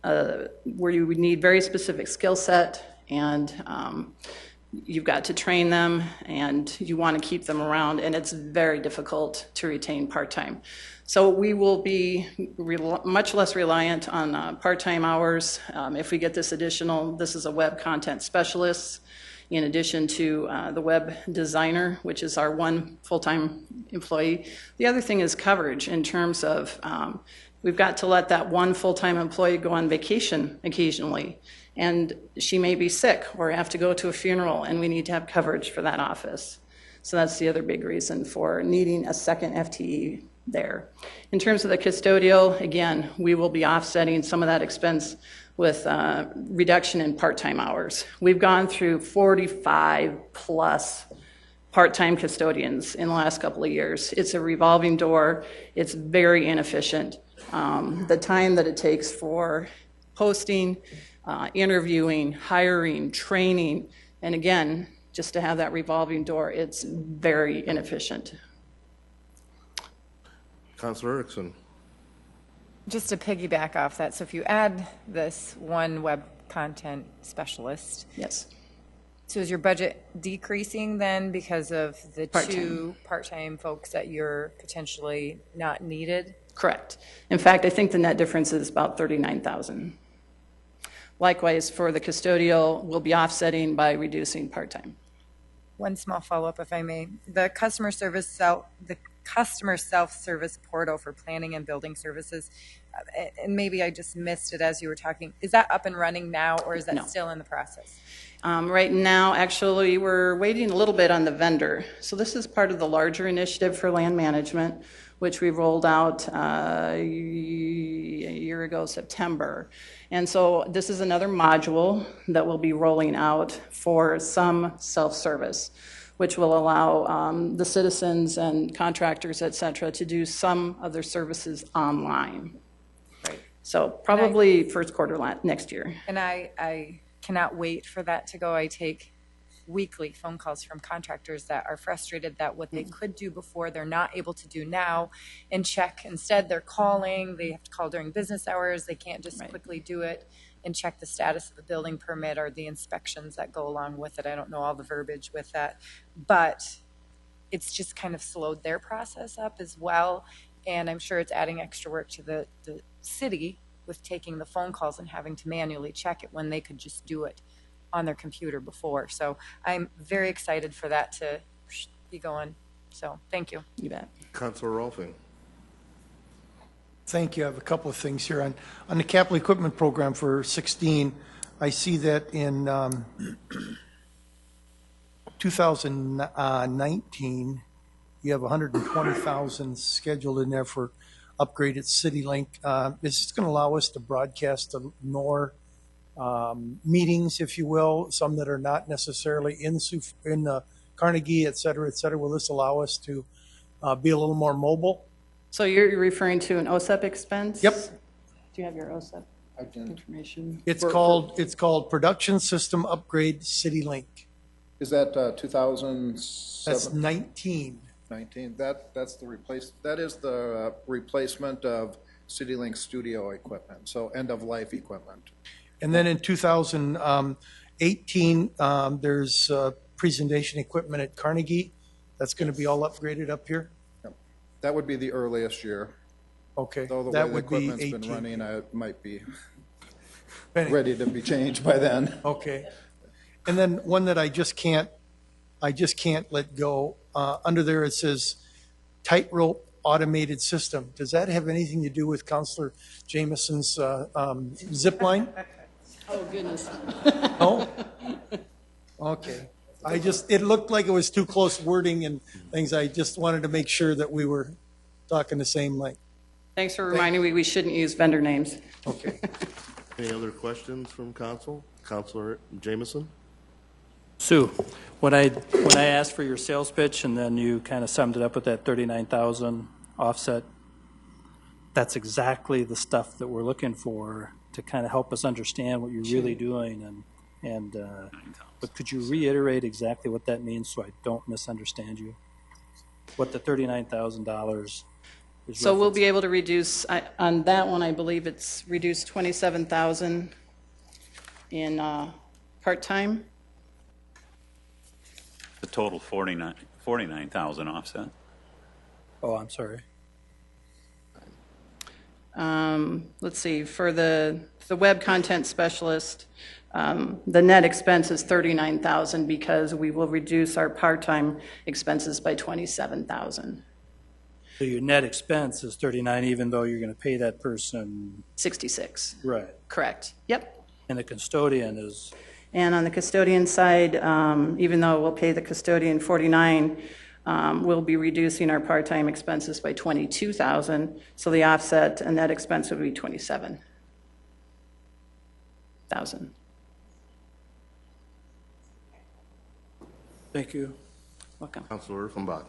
where you would need very specific skill set, and you've got to train them, and you want to keep them around, and it's very difficult to retain part-time. So we will be much less reliant on part-time hours. If we get this additional, this is a web content specialist, in addition to the web designer, which is our 1 full-time employee. The other thing is coverage in terms of We've got to let that one full-time employee go on vacation occasionally, and she may be sick or have to go to a funeral, and we need to have coverage for that office. So that's the other big reason for needing a second FTE there. In terms of the custodial, again, we will be offsetting some of that expense with reduction in part-time hours. We've gone through 45 plus part-time custodians in the last couple of years. It's a revolving door. It's very inefficient. The time that it takes for posting, interviewing, hiring, training, and again, just to have that revolving door, it's very inefficient.
Councilor Erickson.
Just to piggyback off that, so if you add this one web content specialist,
Yes.
so is your budget decreasing then because of the
Part-time.
two part-time folks that you're potentially not needed?
Correct. In fact, I think the net difference is about $39,000. Likewise, for the custodial, we'll be offsetting by reducing part-time.
One small follow-up, if I may. The customer self-service portal for planning and building services, and maybe I just missed it as you were talking. Is that up and running now, or is that
No.
still in the process?
Right now, actually, we're waiting a little bit on the vendor. So this is part of the larger initiative for land management, which we rolled out a year ago, September. And so this is another module that we'll be rolling out for some self-service, which will allow the citizens and contractors, et cetera, to do some of their services online.
Right.
So probably first quarter next year.
And I cannot wait for that to go. I take weekly phone calls from contractors that are frustrated that what they could do before they're not able to do now and check. Instead, they're calling. They have to call during business hours. They can't just quickly do it and check the status of the building permit or the inspections that go along with it. I don't know all the verbiage with that, but it's just kind of slowed their process up as well. And I'm sure it's adding extra work to the city with taking the phone calls and having to manually check it when they could just do it on their computer before. So I'm very excited for that to be going. So thank you.
You bet.
Councilor Rolfing.
Thank you. I have a couple of things here. On the capital equipment program for 16, I see that in 2019, you have 120,000 scheduled in there for upgraded CityLink. Is this going to allow us to broadcast more meetings, if you will, some that are not necessarily in Carnegie, et cetera, et cetera? Will this allow us to be a little more mobile?
So you're referring to an OSEP expense?
Yep.
Do you have your OSEP information?
It's called Production System Upgrade CityLink.
Is that 2007?
That's 19.
19. That's the that is the replacement of CityLink studio equipment, so end of life equipment.
And then in 2018, there's presentation equipment at Carnegie. That's going to be all upgraded up here.
Yep. That would be the earliest year.
Okay,
Though the
that
way the
would be
equipment's
18.
been running, it might be
Anyway.
ready to be changed by then.
Okay. And then one that I just can't let go. Under there it says tightrope automated system. Does that have anything to do with Councilor Jameson's zip line?
Oh, goodness.
No? Okay. It looked like it was too close wording and things. I just wanted to make sure that we were talking the same like.
Thanks for reminding me we shouldn't use vendor names.
Okay.
Any other questions from council? Councilor Jameson?
Sue, when I asked for your sales pitch and then you kind of summed it up with that 39,000 offset, that's exactly the stuff that we're looking for to kind of help us understand what you're really doing. But could you reiterate exactly what that means so I don't misunderstand you? What the $39,000 is?
So we'll be able to reduce, on that one, I believe it's reduced 27,000 in part-time.
The total 49,000 offset.
Oh, I'm sorry.
Let's see, for the web content specialist, the net expense is 39,000 because we will reduce our part-time expenses by 27,000.
So your net expense is 39, even though you're going to pay that person,
66.
right?
Correct. Yep.
And the custodian is,
And on the custodian side, even though we'll pay the custodian 49, we'll be reducing our part-time expenses by 22,000. So the offset and net expense would be 27,000.
thank you.
Welcome.
Councilor Uffenbach.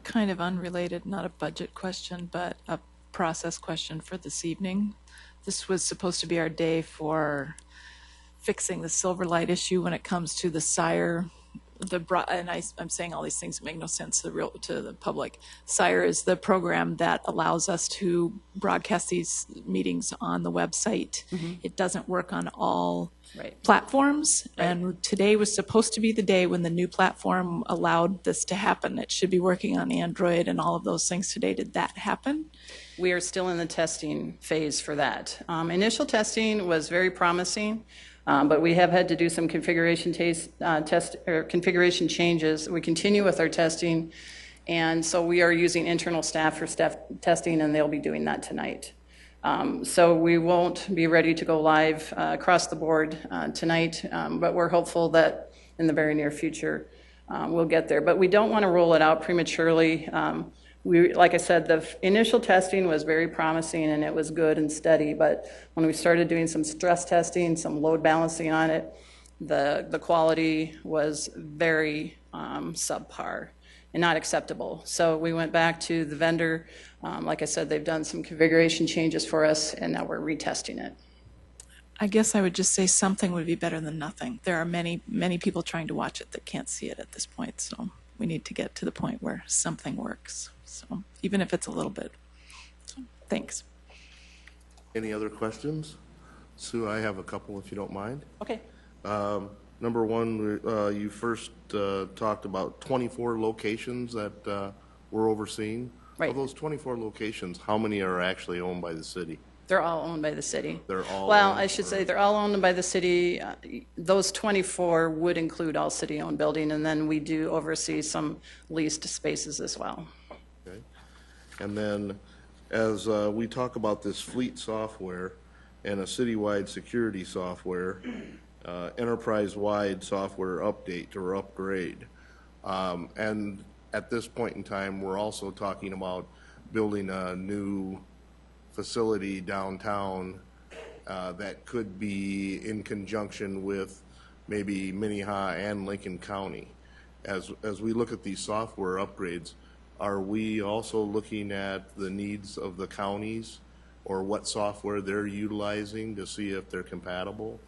Kind of unrelated, not a budget question, but a process question for this evening. This was supposed to be our day for fixing the Silverlight issue when it comes to the SIRE. I'm saying all these things that make no sense to the public. SIRE is the program that allows us to broadcast these meetings on the website. It doesn't work on all platforms, and today was supposed to be the day when the new platform allowed this to happen. It should be working on Android and all of those things today. Did that happen?
We are still in the testing phase for that. Initial testing was very promising, but we have had to do some configuration configuration changes. We continue with our testing, and so we are using internal staff for staff testing, and they'll be doing that tonight. So we won't be ready to go live across the board tonight, but we're hopeful that in the very near future we'll get there. But we don't want to roll it out prematurely. Like I said, the initial testing was very promising and it was good and steady, but when we started doing some stress testing, some load balancing on it, the quality was very subpar and not acceptable. So we went back to the vendor. Like I said, they've done some configuration changes for us, and now we're retesting it.
I guess I would just say something would be better than nothing. There are many, many people trying to watch it that can't see it at this point, so we need to get to the point where something works. So even if it's a little bit. So, thanks.
Any other questions? Sue, I have a couple if you don't mind.
Okay.
Number one, you first talked about 24 locations that we're overseeing.
Right.
Of those 24 locations, how many are actually owned by the city?
They're all owned by the city.
They're all
Well,
owned,
I should say they're all owned by the city. Those 24 would include all city-owned building, and then we do oversee some leased spaces as well.
Okay. And then as we talk about this fleet software and a citywide security software, enterprise-wide software update or upgrade. And at this point in time, we're also talking about building a new facility downtown that could be in conjunction with maybe Minnehaha and Lincoln County. As we look at these software upgrades, are we also looking at the needs of the counties or what software they're utilizing to see if they're compatible?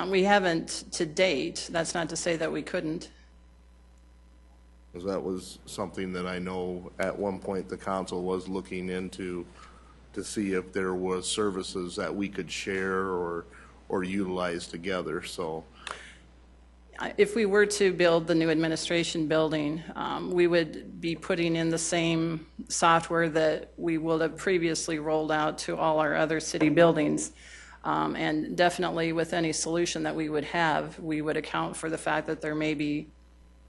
We haven't to date. That's not to say that we couldn't.
Because that was something that I know at one point the council was looking into to see if there was services that we could share or utilize together. So
If we were to build the new administration building, we would be putting in the same software that we would have previously rolled out to all our other city buildings. And definitely with any solution that we would have, we would account for the fact that there may be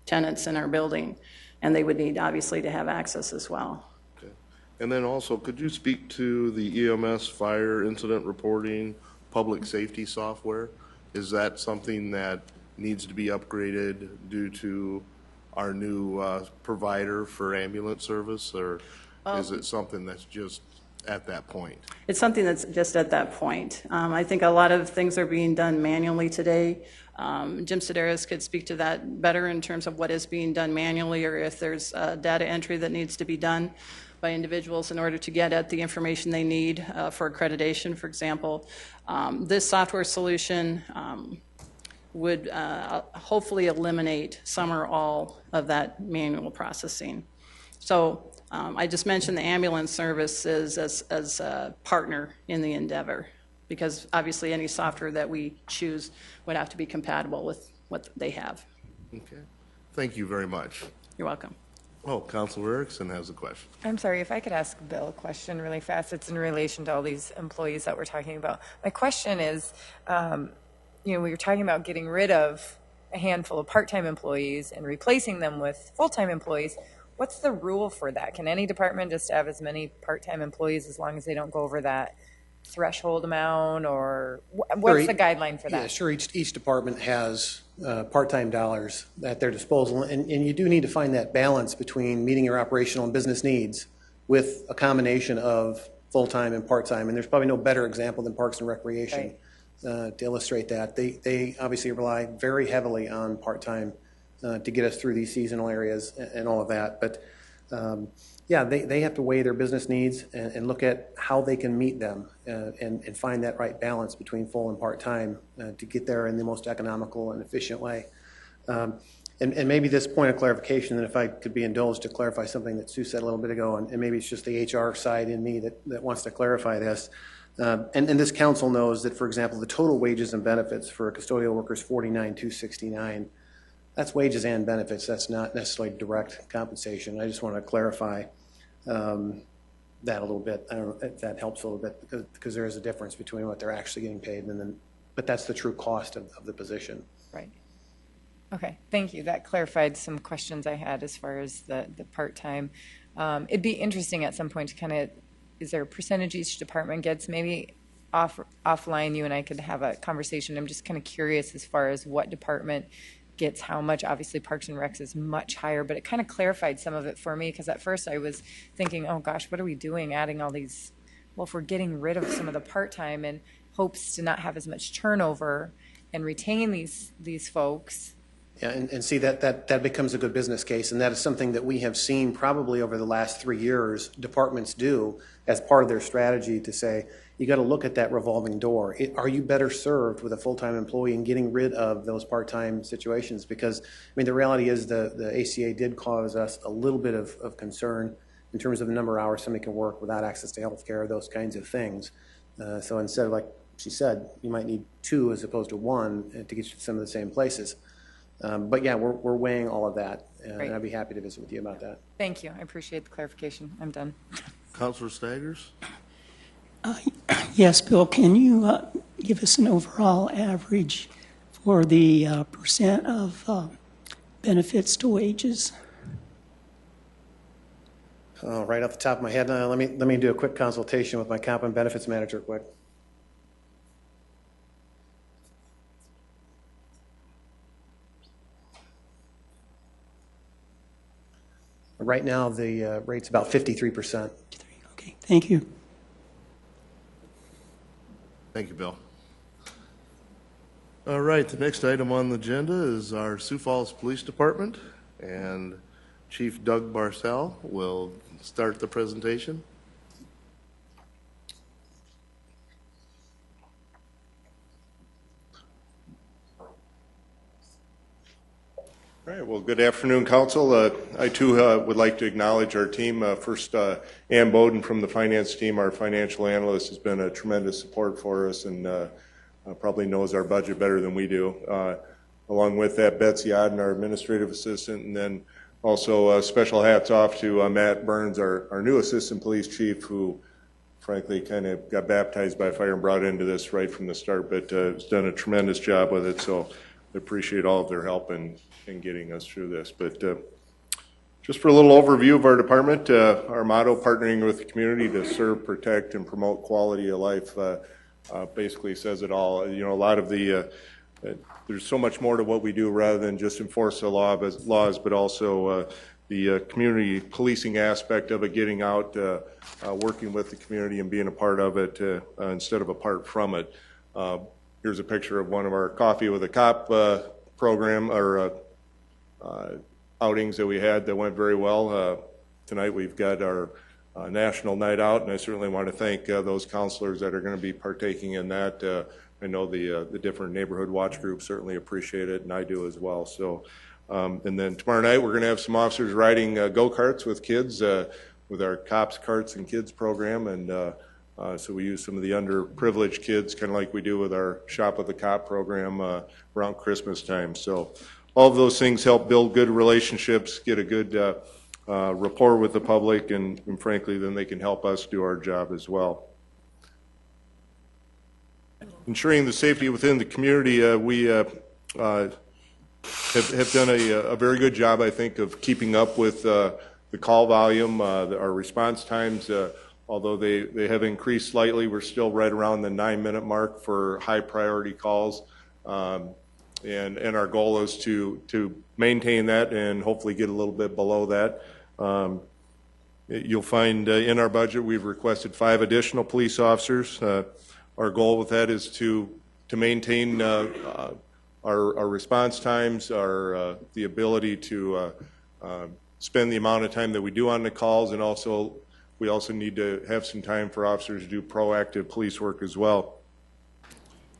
tenants in our building, and they would need obviously to have access as well.
okay. And then also, could you speak to the EMS fire incident reporting, public safety software? Is that something that needs to be upgraded due to our new provider for ambulance service, or is it something that's just at that point?
It's something that's just at that point. I think a lot of things are being done manually today. Jim Sedaris could speak to that better in terms of what is being done manually, or if there's data entry that needs to be done by individuals in order to get at the information they need for accreditation, for example. This software solution would hopefully eliminate some or all of that manual processing. So I just mentioned the ambulance services as a partner in the endeavor, because obviously any software that we choose would have to be compatible with what they have.
Okay. Thank you very much.
You're welcome.
Oh, Councilor Erickson has a question.
I'm sorry, if I could ask Bill a question really fast. It's in relation to all these employees that we're talking about. My question is, we were talking about getting rid of a handful of part-time employees and replacing them with full-time employees. what's the rule for that? Can any department just have as many part-time employees as long as they don't go over that threshold amount, or what's the guideline for that?
Yeah, sure. Each department has part-time dollars at their disposal, and you do need to find that balance between meeting your operational and business needs with a combination of full-time and part-time. And there's probably no better example than Parks and Recreation to illustrate that. They obviously rely very heavily on part-time to get us through these seasonal areas and all of that. But yeah, they have to weigh their business needs and look at how they can meet them and find that right balance between full and part-time to get there in the most economical and efficient way. And maybe this point of clarification, and if I could be indulged to clarify something that Sue said a little bit ago, and maybe it's just the HR side in me that wants to clarify this. And this council knows that, for example, the total wages and benefits for a custodial worker is $49,269. That's wages and benefits. That's not necessarily direct compensation. I just want to clarify that a little bit. I don't know if that helps a little bit, because there is a difference between what they're actually getting paid and then, but that's the true cost of the position.
Right. Okay, thank you. That clarified some questions I had as far as the part-time. It'd be interesting at some point to kind of, is there a percentage each department gets? Maybe offline you and I could have a conversation. I'm just kind of curious as far as what department gets how much. Obviously Parks and Recs is much higher, but it kind of clarified some of it for me, because at first I was thinking, oh gosh, what are we doing adding all these? Well, if we're getting rid of some of the part-time in hopes to not have as much turnover and retain these folks.
Yeah, and see that becomes a good business case, and that is something that we have seen probably over the last 3 years departments do as part of their strategy to say, you got to look at that revolving door. Are you better served with a full-time employee and getting rid of those part-time situations? Because, I mean, the reality is the ACA did cause us a little bit of concern in terms of the number of hours somebody can work without access to health care, those kinds of things. So instead of, like she said, you might need 2 as opposed to 1 to get you to some of the same places. But yeah, we're weighing all of that, and I'd be happy to visit with you about that.
Thank you. I appreciate the clarification. I'm done.
Councilor Staggers?
Yes, Bill, can you give us an overall average for the percent of benefits to wages?
Right off the top of my head, let me do a quick consultation with my comp and benefits manager quick. Right now, the rate's about 53%.
Okay, thank you.
Thank you, Bill. All right, the next item on the agenda is our Sioux Falls Police Department, and Chief Doug Barcel will start the presentation.
All right, well, good afternoon, Council. I, too, would like to acknowledge our team. First, Ann Bowden from the finance team, our financial analyst, has been a tremendous support for us and probably knows our budget better than we do. Along with that, Betsy Odden, our administrative assistant, and then also special hats off to Matt Burns, our new assistant police chief, who frankly kind of got baptized by fire and brought into this right from the start, but has done a tremendous job with it. So I appreciate all of their help in getting us through this. But just for a little overview of our department, our motto, partnering with the community to serve, protect, and promote quality of life, basically says it all. You know, a lot of the, there's so much more to what we do rather than just enforce the laws, but also the community policing aspect of it, getting out, working with the community and being a part of it instead of apart from it. Here's a picture of one of our Coffee with a Cop program or outings that we had that went very well. Tonight we've got our National Night Out, and I certainly want to thank those counselors that are going to be partaking in that. I know the different neighborhood watch groups certainly appreciate it, and I do as well. So, and then tomorrow night we're going to have some officers riding go-karts with kids with our Cops, Carts, and Kids program, and so we use some of the underprivileged kids, kind of like we do with our Shop with the Cop program around Christmas time. So all of those things help build good relationships, get a good rapport with the public, and frankly, then they can help us do our job as well. Ensuring the safety within the community, we have done a very good job, I think, of keeping up with the the call volume, our response times, although they have increased slightly, we're still right around the 9-minute mark for high priority calls. And our goal is to maintain that and hopefully get a little bit below that. You'll find in our budget we've requested 5 additional police officers. Our goal with that is to maintain our response times, the ability to spend the amount of time that we do on the calls, and also we also need to have some time for officers to do proactive police work as well.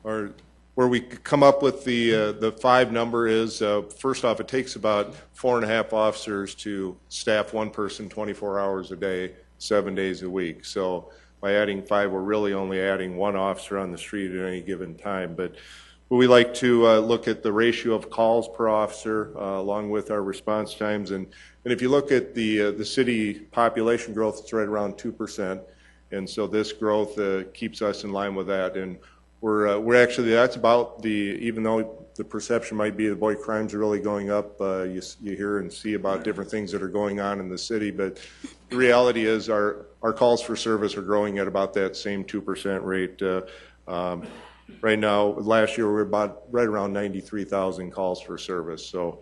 Where we come up with the 5 number is, first off, it takes about 4.5 officers to staff one person 24 hours a day, 7 days a week. So by adding 5, we're really only adding 1 officer on the street at any given time. But we like to look at the ratio of calls per officer along with our response times. And if you look at the city population growth, it's right around 2%. And so this growth keeps us in line with that. And we're actually, that's about even though the perception might be the boy crimes are really going up, you hear and see about different things that are going on in the city, but the reality is our calls for service are growing at about that same 2% rate. Right now, last year we were about right around 93,000 calls for service. So,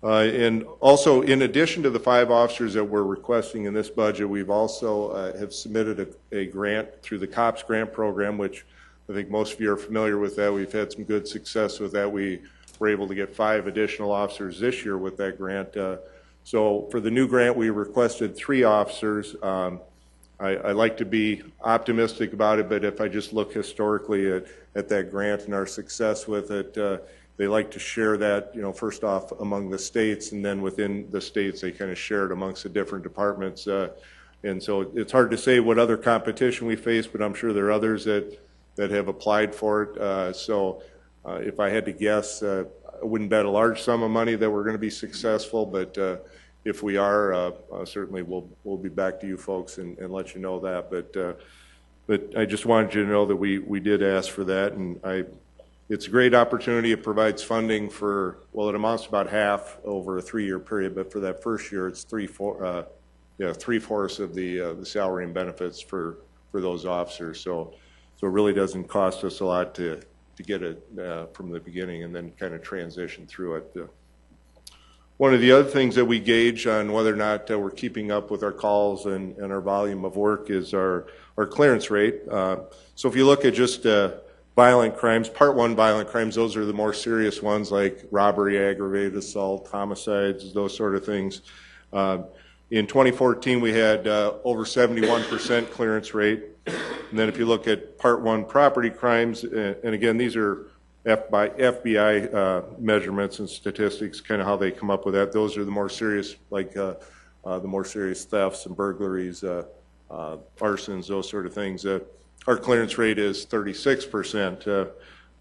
and also in addition to the 5 officers that we're requesting in this budget, we've also have submitted a grant through the COPS grant program, which I think most of you are familiar with that. We've had some good success with that. We were able to get 5 additional officers this year with that grant. So for the new grant, we requested 3 officers. I like to be optimistic about it, but if I just look historically at that grant and our success with it, they like to share that, first off among the states, and then within the states they kind of share it amongst the different departments. And so it's hard to say what other competition we face, but I'm sure there are others that have applied for it. So if I had to guess, I wouldn't bet a large sum of money that we're going to be successful, but if we are, certainly we'll be back to you folks and let you know that. But I just wanted you to know that we did ask for that, and it's a great opportunity. It provides funding for, well, it amounts to about half over a 3-year period, but for that first year, it's 3/4 of the salary and benefits for those officers. So it really doesn't cost us a lot to get it from the beginning and then kind of transition through it. One of the other things that we gauge on whether or not we're keeping up with our calls and our volume of work is our clearance rate. So if you look at just violent crimes, Part 1 violent crimes, those are the more serious ones like robbery, aggravated assault, homicides, those sort of things. In 2014, we had over 71% clearance rate. And then if you look at Part 1 property crimes, and again, these are FBI measurements and statistics, kind of how they come up with that. Those are the more serious, like the more serious thefts and burglaries, arsons, those sort of things. Our clearance rate is 36%.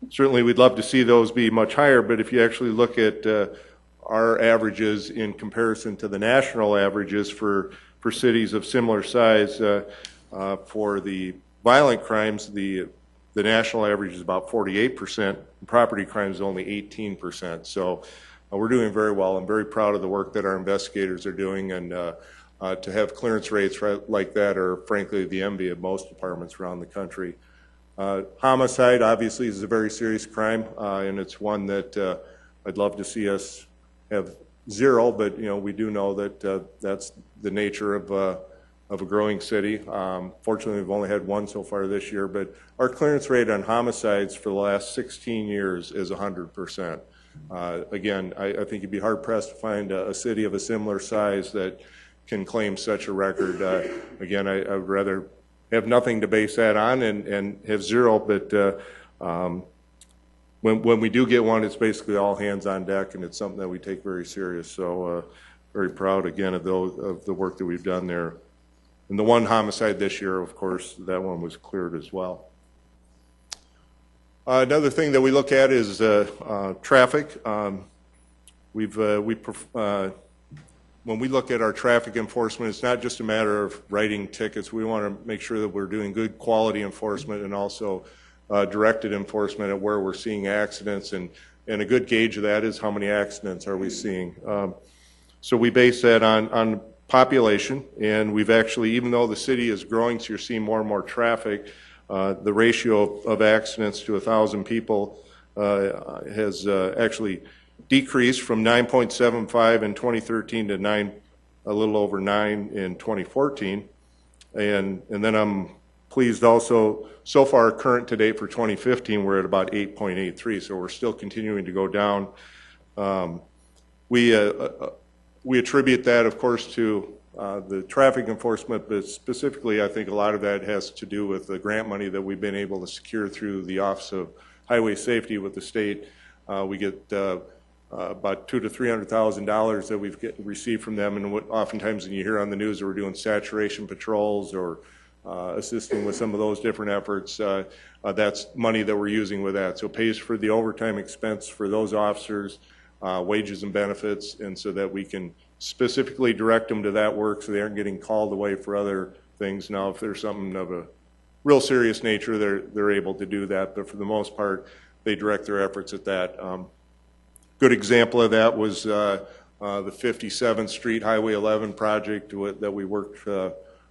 Certainly we'd love to see those be much higher, but if you actually look at our averages in comparison to the national averages for cities of similar size, for the violent crimes, the national average is about 48%. Property crimes is only 18%. So we're doing very well. I'm very proud of the work that our investigators are doing, and to have clearance rates like that are frankly the envy of most departments around the country. Homicide obviously is a very serious crime, and it's one that I'd love to see us have 0, but we do know that that's the nature of a growing city. Fortunately, we've only had 1 so far this year, but our clearance rate on homicides for the last 16 years is 100%. Again, I think you'd be hard-pressed to find a city of a similar size that can claim such a record. Again, I would rather have nothing to base that on and have 0, but when we do get one, it's basically all hands on deck, and it's something that we take very serious. So very proud, again, of the work that we've done there. And the 1 homicide this year, of course, that one was cleared as well. Another thing that we look at is traffic. When we look at our traffic enforcement, it's not just a matter of writing tickets. We want to make sure that we're doing good quality enforcement and also directed enforcement at where we're seeing accidents. And a good gauge of that is how many accidents are we seeing. So we base that on population, and we've actually, even though the city is growing, so you're seeing more and more traffic, the ratio of accidents to 1,000 people has actually decreased from 9.75 in 2013 to a little over 9 in 2014. And then I'm pleased also, so far current to date for 2015, we're at about 8.83, so we're still continuing to go down. We attribute that, of course, to the traffic enforcement, but specifically I think a lot of that has to do with the grant money that we've been able to secure through the Office of Highway Safety with the state. We get about $200,000 to $300,000 that we've received from them, and oftentimes when you hear on the news that we're doing saturation patrols or assisting with some of those different efforts, that's money that we're using with that. So it pays for the overtime expense for those officers, wages and benefits, and so that we can specifically direct them to that work so they aren't getting called away for other things. Now, if there's something of a real serious nature, they're able to do that, but for the most part, they direct their efforts at that. Good example of that was the 57th Street Highway 11 project that we worked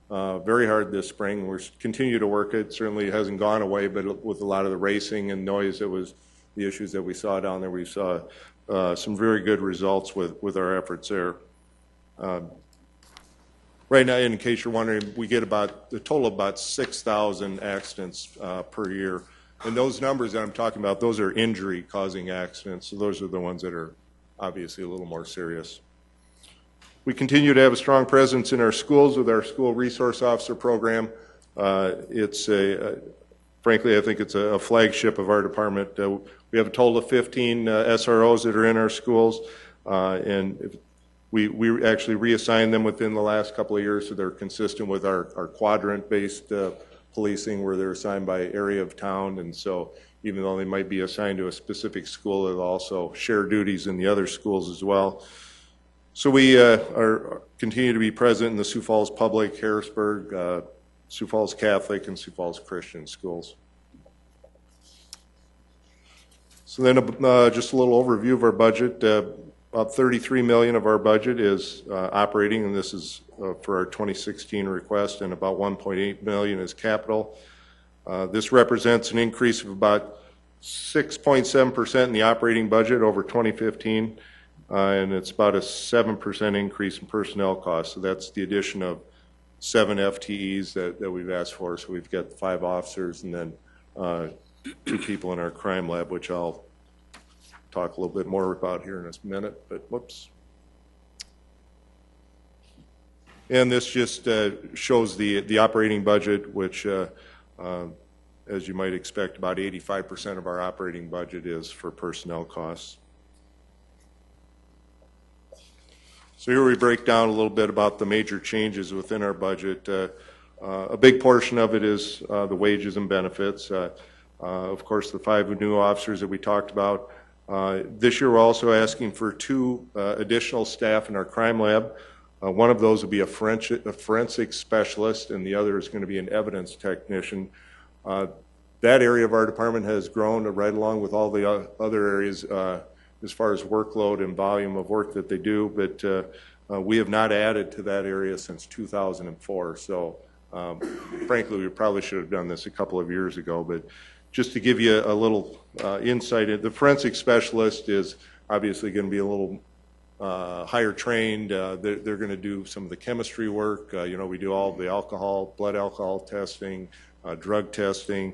very hard this spring. We're continue to work it. Certainly it hasn't gone away, but with a lot of the racing and noise, that was the issues that we saw down there. We saw some very good results with our efforts there. Right now, in case you're wondering, we get about the total of about 6,000 accidents per year. And those numbers that I'm talking about, those are injury-causing accidents. So those are the ones that are obviously a little more serious. We continue to have a strong presence in our schools with our school resource officer program. Frankly, I think it's a flagship of our department. We have a total of 15 SROs that are in our schools, and we actually reassigned them within the last couple of years, so they're consistent with our quadrant-based policing, where they're assigned by area of town. And so even though they might be assigned to a specific school, they'll also share duties in the other schools as well. So we continue to be present in the Sioux Falls Public, Harrisburg, Sioux Falls Catholic, and Sioux Falls Christian schools. So then just a little overview of our budget. About $33 million of our budget is operating, and this is for our 2016 request, and about $1.8 million is capital. This represents an increase of about 6.7% in the operating budget over 2015, and it's about a 7% increase in personnel costs. So that's the addition of 7 FTEs that we've asked for. So we've got 5 officers and then 2 people in our crime lab, which I'll talk a little bit more about here in a minute, but whoops. And this just shows the operating budget, which, as you might expect, about 85% of our operating budget is for personnel costs. So here we break down a little bit about the major changes within our budget. A big portion of it is the wages and benefits. Of course, the 5 new officers that we talked about. This year we're also asking for 2 additional staff in our crime lab. One of those will be a forensic specialist, and the other is going to be an evidence technician. That area of our department has grown right along with all the other areas as far as workload and volume of work that they do, but we have not added to that area since 2004. So frankly, we probably should have done this a couple of years ago, but just to give you a little insight, the forensic specialist is obviously going to be a little higher trained. They're going to do some of the chemistry work. We do all the blood alcohol testing, drug testing.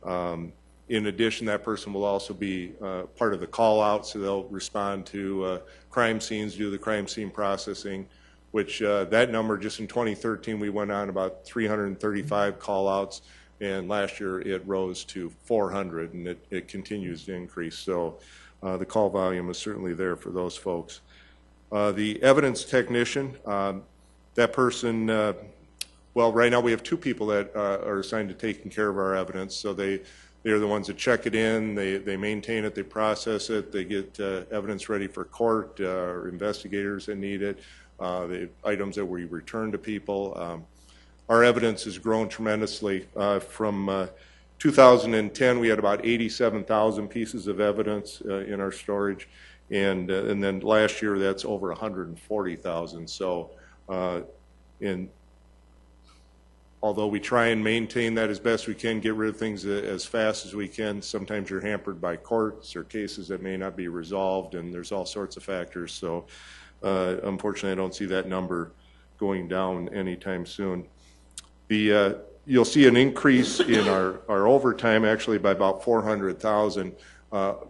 In addition, that person will also be part of the call out, so they'll respond to crime scenes, do the crime scene processing, which that number just in 2013 we went on about 335 call outs, and last year it rose to 400, and it continues to increase. So the call volume is certainly there for those folks. The evidence technician, that person, well, right now we have 2 people that are assigned to taking care of our evidence. So they're the ones that check it in, they maintain it, they process it, they get evidence ready for court or investigators that need it, the items that we return to people. Our evidence has grown tremendously from 2010, we had about 87,000 pieces of evidence in our storage, and then last year that's over 140,000. So, although we try and maintain that as best we can, get rid of things as fast as we can, sometimes you're hampered by courts or cases that may not be resolved, and there's all sorts of factors. So, unfortunately, I don't see that number going down anytime soon. You'll see an increase in our overtime actually by about 400,000.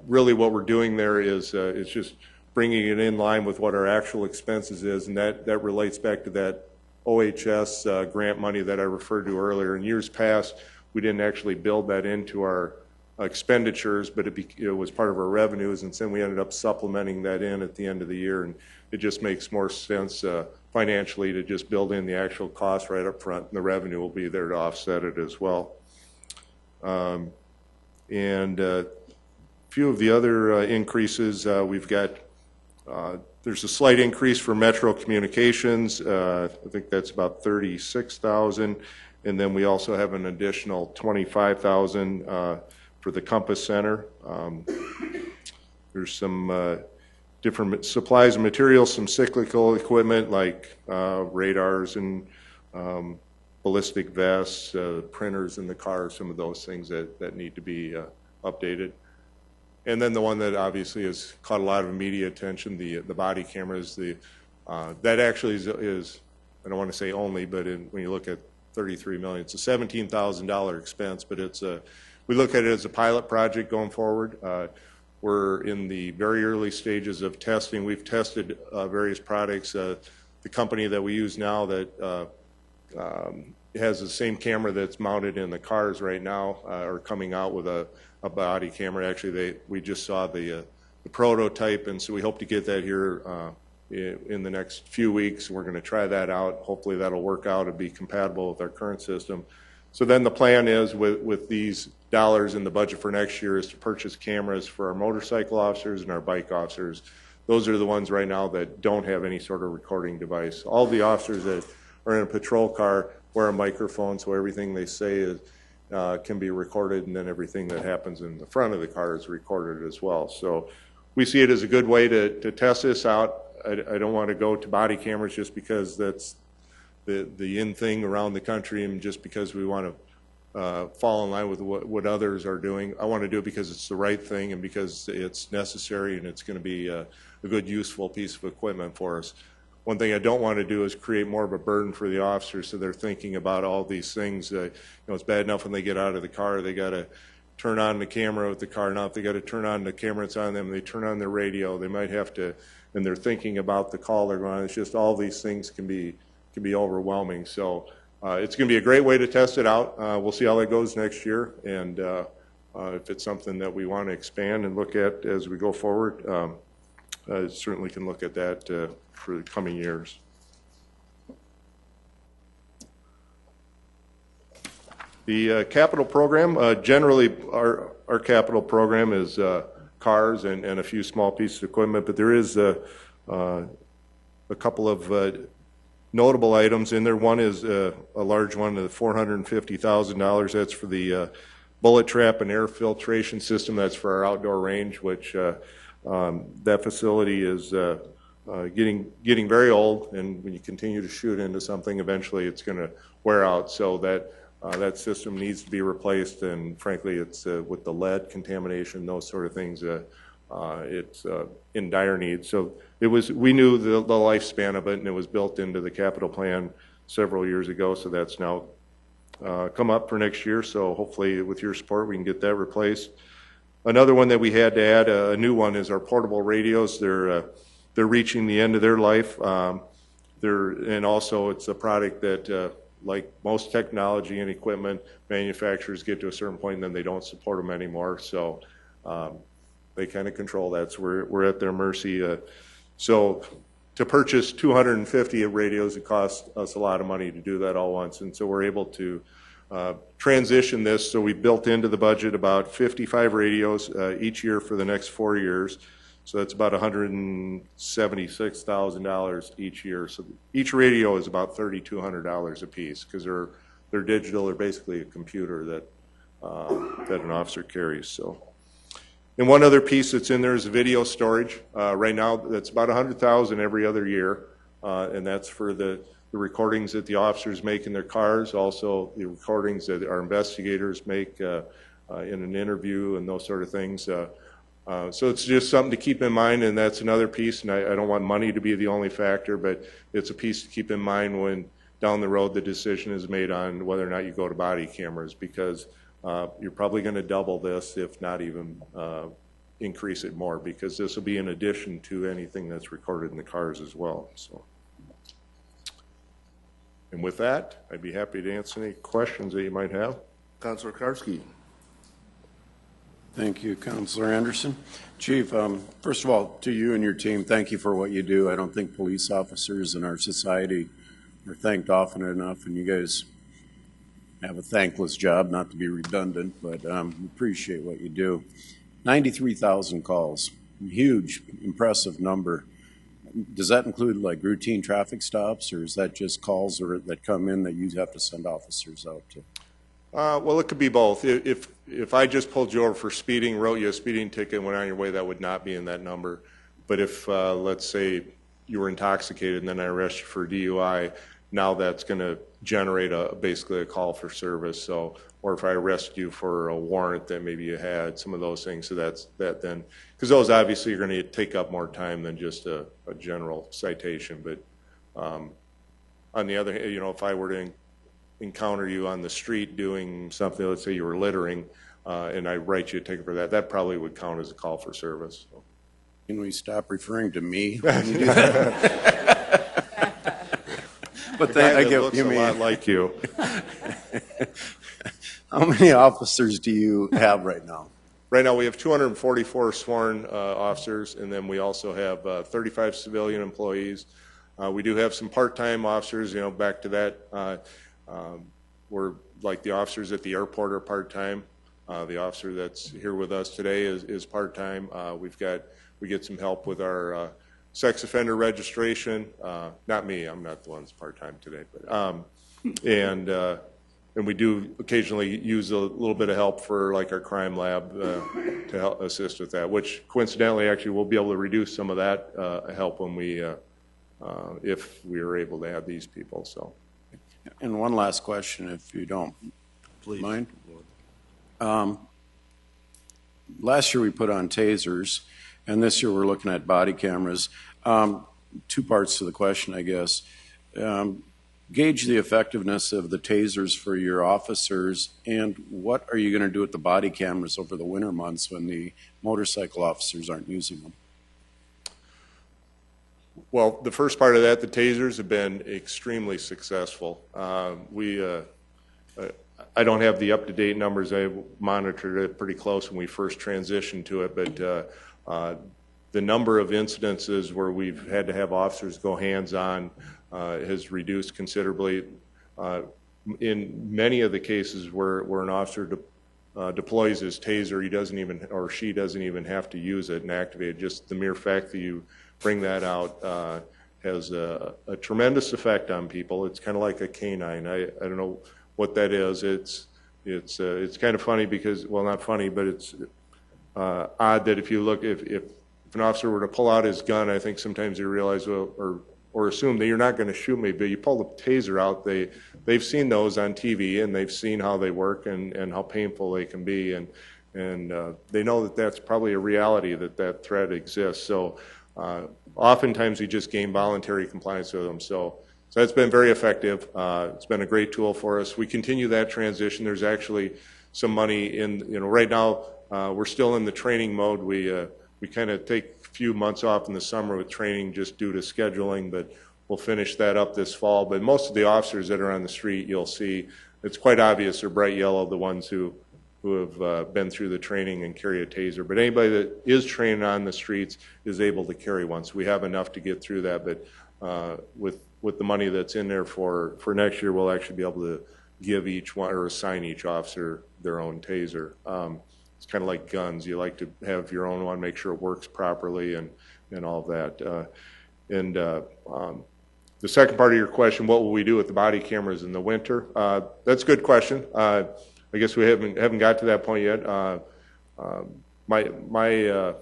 Really what we're doing there is just bringing it in line with what our actual expenses is, and that relates back to that OHS grant money that I referred to earlier. In years past, we didn't actually build that into our expenditures, but it was part of our revenues, and then we ended up supplementing that in at the end of the year, and it just makes more sense financially to just build in the actual cost right up front, and the revenue will be there to offset it as well. And a few of the other increases, we've got, there's a slight increase for Metro Communications. I think that's about 36,000, and then we also have an additional 25,000 for the Compass Center. There's some different supplies and materials, some cyclical equipment like radars and ballistic vests, printers in the car, some of those things that need to be updated. And then the one that obviously has caught a lot of media attention, the body cameras, that actually is, I don't want to say only, but when you look at 33 million, it's a $17,000 expense, but we look at it as a pilot project going forward. We're in the very early stages of testing. We've tested various products. The company that we use now that has the same camera that's mounted in the cars right now are coming out with a body camera. Actually, we just saw the prototype, and so we hope to get that here in the next few weeks. We're going to try that out. Hopefully that'll work out and be compatible with our current system. So then the plan is with these dollars in the budget for next year is to purchase cameras for our motorcycle officers and our bike officers. Those are the ones right now that don't have any sort of recording device. All the officers that are in a patrol car wear a microphone, so everything they say can be recorded, and then everything that happens in the front of the car is recorded as well. So we see it as a good way to test this out. I don't want to go to body cameras just because that's the in thing around the country, and just because we want to fall in line with what others are doing. I want to do it because it's the right thing and because it's necessary, and it's going to be a good, useful piece of equipment for us. One thing I don't want to do is create more of a burden for the officers, so they're thinking about all these things. It's bad enough when they get out of the car, they got to turn on the camera with the car. Now if they got to turn on the camera that's on them, they turn on their radio, they might have to, and they're thinking about the call they're going on. It's just all these things can be overwhelming. So it's going to be a great way to test it out. We'll see how that goes next year, and if it's something that we want to expand and look at as we go forward, certainly can look at that for the coming years. The capital program, generally our capital program is cars and a few small pieces of equipment, but there is a couple of notable items in there. One is a large one, the $450,000. That's for the bullet trap and air filtration system. That's for our outdoor range, which that facility is getting very old, and when you continue to shoot into something, eventually it's going to wear out. So that system needs to be replaced, and frankly, it's with the lead contamination, those sort of things, it's in dire need. So we knew the lifespan of it, and it was built into the capital plan several years ago. So that's now come up for next year. So hopefully, with your support, we can get that replaced. Another one that we had to add, a new one, is our portable radios. They're reaching the end of their life. And also it's a product that, like most technology and equipment, manufacturers get to a certain point and then they don't support them anymore. So they kind of control that. So we're at their mercy. So to purchase 250 radios, it costs us a lot of money to do that all once. And so we're able to transition this. So we built into the budget about 55 radios each year for the next 4 years. So that's about $176,000 each year. So each radio is about $3,200 a piece, because they're digital. They're basically a computer that that an officer carries. So, and one other piece that's in there is video storage. Right now, that's about $100,000 every other year, and that's for the recordings that the officers make in their cars, also the recordings that our investigators make in an interview and those sort of things. So it's just something to keep in mind, and that's another piece, and I don't want money to be the only factor, but it's a piece to keep in mind when down the road the decision is made on whether or not you go to body cameras, because you're probably going to double this, if not even increase it more, because this will be in addition to anything that's recorded in the cars as well. So, and with that, I'd be happy to answer any questions that you might have.
Councilor Karski.
Thank you, Councilor Anderson. Chief, first of all, to you and your team, thank you for what you do. I don't think police officers in our society are thanked often enough, and you guys have a thankless job, not to be redundant, but appreciate what you do. 93,000 calls, huge, impressive number. Does that include like routine traffic stops, or is that just calls that come in that you have to send officers out to?
Well, it could be both. If I just pulled you over for speeding, wrote you a speeding ticket, and went on your way, that would not be in that number. But if, let's say, you were intoxicated and then I arrest you for DUI, now that's going to generate basically a call for service. So, or if I arrest you for a warrant that maybe you had, some of those things. So that's that then, because those obviously are going to take up more time than just a general citation. But on the other hand, if I were to encounter you on the street doing something, let's say you were littering, and I write you a ticket for that, that probably would count as a call for service. So.
Can we stop referring to me when you do that? But I get what you mean.
A lot like you.
How many officers do you have right now?
Right now we have 244 sworn officers, and then we also have 35 civilian employees. We do have some part-time officers, back to that. We're like the officers at the airport are part-time. The officer that's here with us today is part-time. We get some help with our sex offender registration. Not me, I'm not the one that's part-time today, but and we do occasionally use a little bit of help for like our crime lab to help assist with that, which coincidentally actually we'll be able to reduce some of that help when if we are able to have these people. So.
And one last question, if you don't
Please.
mind. Last year we put on tasers, and this year we're looking at body cameras. Two parts to the question, I guess. Gauge the effectiveness of the tasers for your officers, and what are you going to do with the body cameras over the winter months when the motorcycle officers aren't using them?
Well, the first part of that, the tasers have been extremely successful. I don't have the up-to-date numbers. I monitored it pretty close when we first transitioned to it, but the number of incidences where we've had to have officers go hands-on has reduced considerably. In many of the cases where an officer deploys his taser, he doesn't even, or she doesn't even have to use it and activate it. Just the mere fact that you bring that out has a tremendous effect on people. It's kind of like a canine. I don't know what that is. It's kind of funny because, well, not funny, but it's odd that if you look, if an officer were to pull out his gun, I think sometimes you realize, well, or assume that you're not going to shoot me, but you pull the taser out, they've seen those on TV and they've seen how they work and how painful they can be, and they know that that's probably a reality, that threat exists. So oftentimes we just gain voluntary compliance with them. So that's been very effective. It's been a great tool for us. We continue that transition. There's actually some money in, right now we're still in the training mode. We kind of take a few months off in the summer with training just due to scheduling, but we'll finish that up this fall. But most of the officers that are on the street, you'll see, it's quite obvious they're bright yellow, the ones who have been through the training and carry a taser. But anybody that is trained on the streets is able to carry one. So we have enough to get through that. But with the money that's in there for next year, we'll actually be able to give each one or assign each officer their own taser. It's kind of like guns. You like to have your own one, make sure it works properly and all of that. The second part of your question, what will we do with the body cameras in the winter? That's a good question. I guess we haven't got to that point yet. My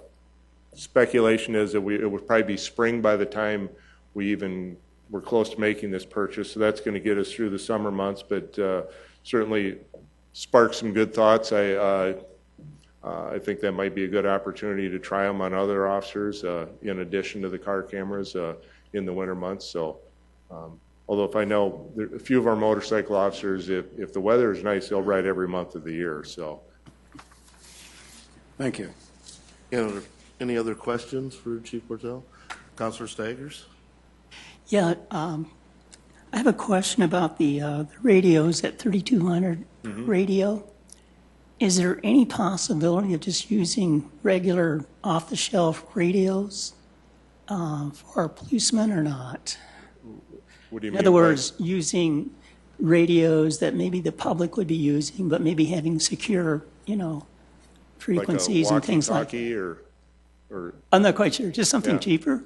speculation is that it would probably be spring by the time we're close to making this purchase. So that's going to get us through the summer months, but certainly spark some good thoughts. I think that might be a good opportunity to try them on other officers in addition to the car cameras in the winter months. So, although if I know a few of our motorcycle officers, if the weather is nice, they'll ride every month of the year. So,
Thank you.
Any other questions for Chief Bortel? Councilor Staggers?
Yeah, I have a question about the radios at 3200 radio. Is there any possibility of just using regular off-the-shelf radios for our policemen or not?
what do you
In
mean?
other words, using radios that maybe the public would be using, but maybe having secure, frequencies and things like that.
Or
I'm not quite sure, just something
Yeah.
cheaper.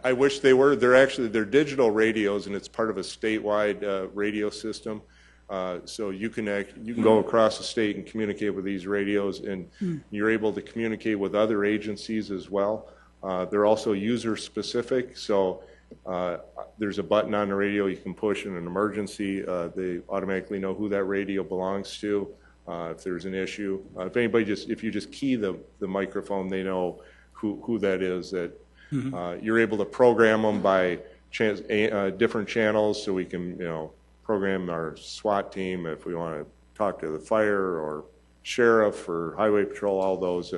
I wish they were. They're digital radios, and it's part of a statewide radio system. So you can go across the state and communicate with these radios, and you're able to communicate with other agencies as well. They're also user specific, so there's a button on the radio you can push in an emergency. They automatically know who that radio belongs to if there's an issue. If you just key the microphone, they know who that is. You're able to program them by different channels, so we can program our SWAT team if we want to talk to the fire or sheriff or highway patrol, all those.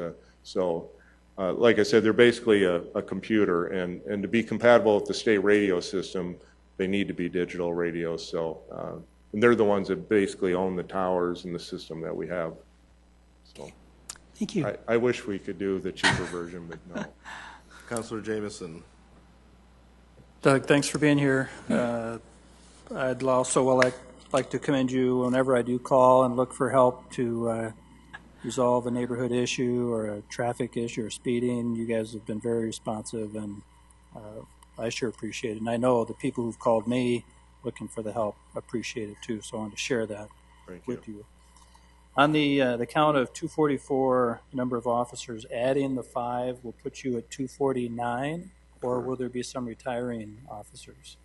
Like I said, they're basically a computer, and to be compatible with the state radio system, they need to be digital radios. So, and they're the ones that basically own the towers and the system that we have. So,
Thank you.
I wish we could do the cheaper version, but no.
Councilor Jameson?
Doug, thanks for being here. I'd also like to commend you whenever I do call and look for help to resolve a neighborhood issue or a traffic issue or speeding. You guys have been very responsive, and I sure appreciate it. And I know the people who've called me looking for the help appreciate it too, so I want to share that with you. On the count of 244 number of officers, adding the 5 will put you at 249, or will there be some retiring officers?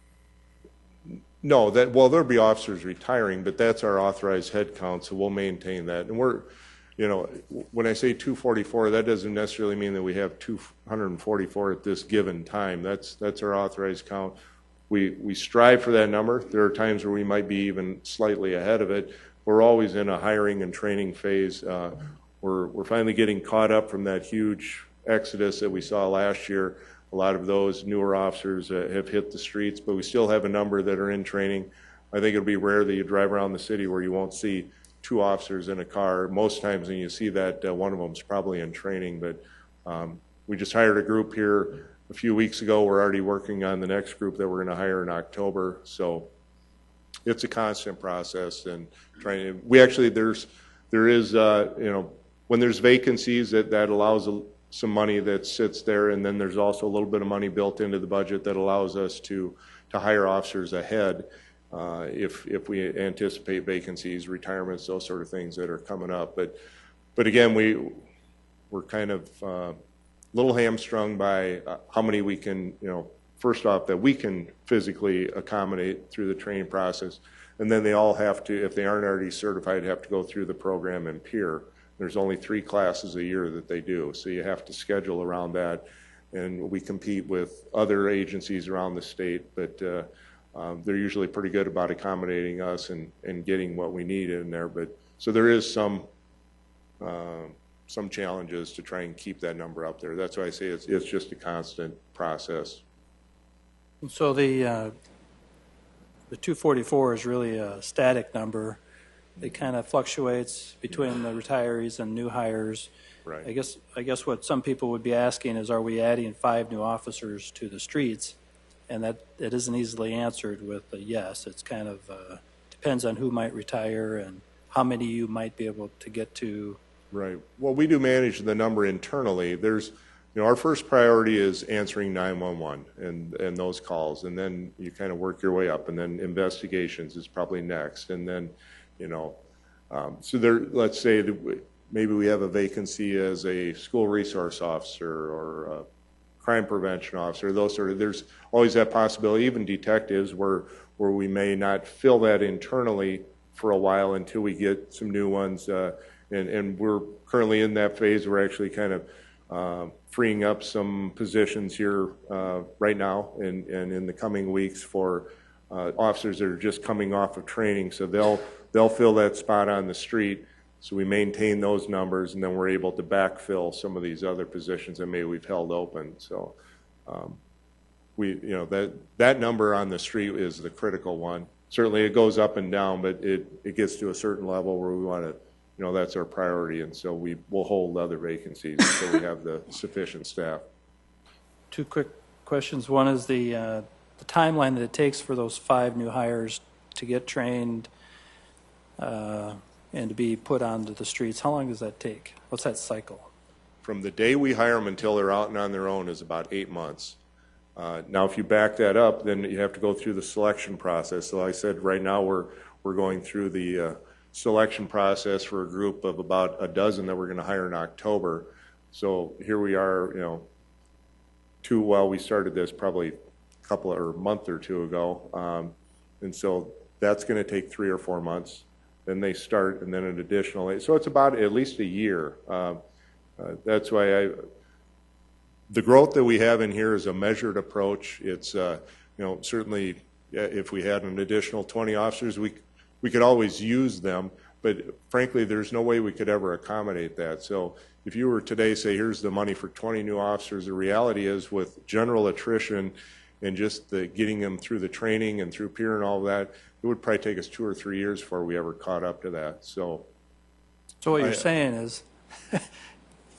No, there'll be officers retiring, but that's our authorized head count, so we'll maintain that. And when I say 244, that doesn't necessarily mean that we have 244 at this given time. That's our authorized count. We strive for that number. There are times where we might be even slightly ahead of it. We're always in a hiring and training phase. We're finally getting caught up from that huge exodus that we saw last year. A lot of those newer officers have hit the streets, but we still have a number that are in training. I think it'll be rare that you drive around the city where you won't see 2 officers in a car. Most times when you see that, one of them is probably in training. But we just hired a group here a few weeks ago. We're already working on the next group that we're going to hire in October. So it's a constant process, and there is when there's vacancies that allows some money that sits there, and then there's also a little bit of money built into the budget that allows us to hire officers ahead if we anticipate vacancies, retirements, those sort of things that are coming up. But again, we're kind of a little hamstrung by how many we can, first off, that we can physically accommodate through the training process, and then they all have to, if they aren't already certified, have to go through the program and peer. There's only 3 classes a year that they do, so you have to schedule around that. And we compete with other agencies around the state, but they're usually pretty good about accommodating us and getting what we need in there. But so there is some challenges to try and keep that number up there. That's why I say it's just a constant process.
So the 244 is really a static number. It kind of fluctuates between the retirees and new hires.
Right.
I guess what some people would be asking is, are we adding 5 new officers to the streets? And that it isn't easily answered with a yes. It's kind of depends on who might retire and how many you might be able to get to.
Right. Well, we do manage the number internally. There's, our first priority is answering 911 and those calls, and then you kind of work your way up, and then investigations is probably next, and then you know. So there, let's say that maybe we have a vacancy as a school resource officer or a crime prevention officer, those sort of, there's always that possibility, even detectives, where we may not fill that internally for a while until we get some new ones. And we're currently in that phase. We're actually kind of freeing up some positions here right now and in the coming weeks for officers that are just coming off of training. So they'll fill that spot on the street. So we maintain those numbers, and then we're able to backfill some of these other positions that maybe we've held open. So that number on the street is the critical one. Certainly it goes up and down, but it gets to a certain level where we want to, that's our priority, and so we will hold other vacancies until we have the sufficient staff.
Two quick questions. One is the timeline that it takes for those 5 new hires to get trained and to be put onto the streets. How long does that take? What's that cycle?
From the day we hire them until they're out and on their own is about 8 months. Now, if you back that up, then you have to go through the selection process. So I said right now we're going through the selection process for a group of about a dozen that we're going to hire in October. So here we are, while we started this probably a month or two ago. And so that's going to take 3 or 4 months. Then they start, and then an additional, so it's about at least a year. That's why the growth that we have in here is a measured approach. It's, certainly if we had an additional 20 officers, we could always use them, but frankly, there's no way we could ever accommodate that. So if you were today, say, here's the money for 20 new officers, the reality is with general attrition and just getting them through the training and through peer and all that, it would probably take us 2 or 3 years before we ever caught up to that. So
what you're saying is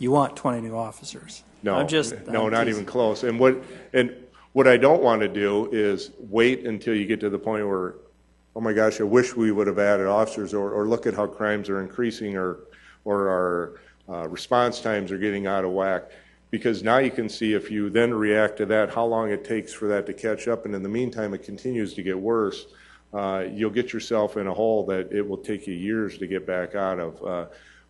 you want 20 new officers.
No,
I'm
not even close. And what I don't want to do is wait until you get to the point where, oh my gosh, I wish we would have added officers, or look at how crimes are increasing, or our response times are getting out of whack. Because now you can see, if you then react to that, how long it takes for that to catch up, and in the meantime it continues to get worse. You'll get yourself in a hole that it will take you years to get back out of.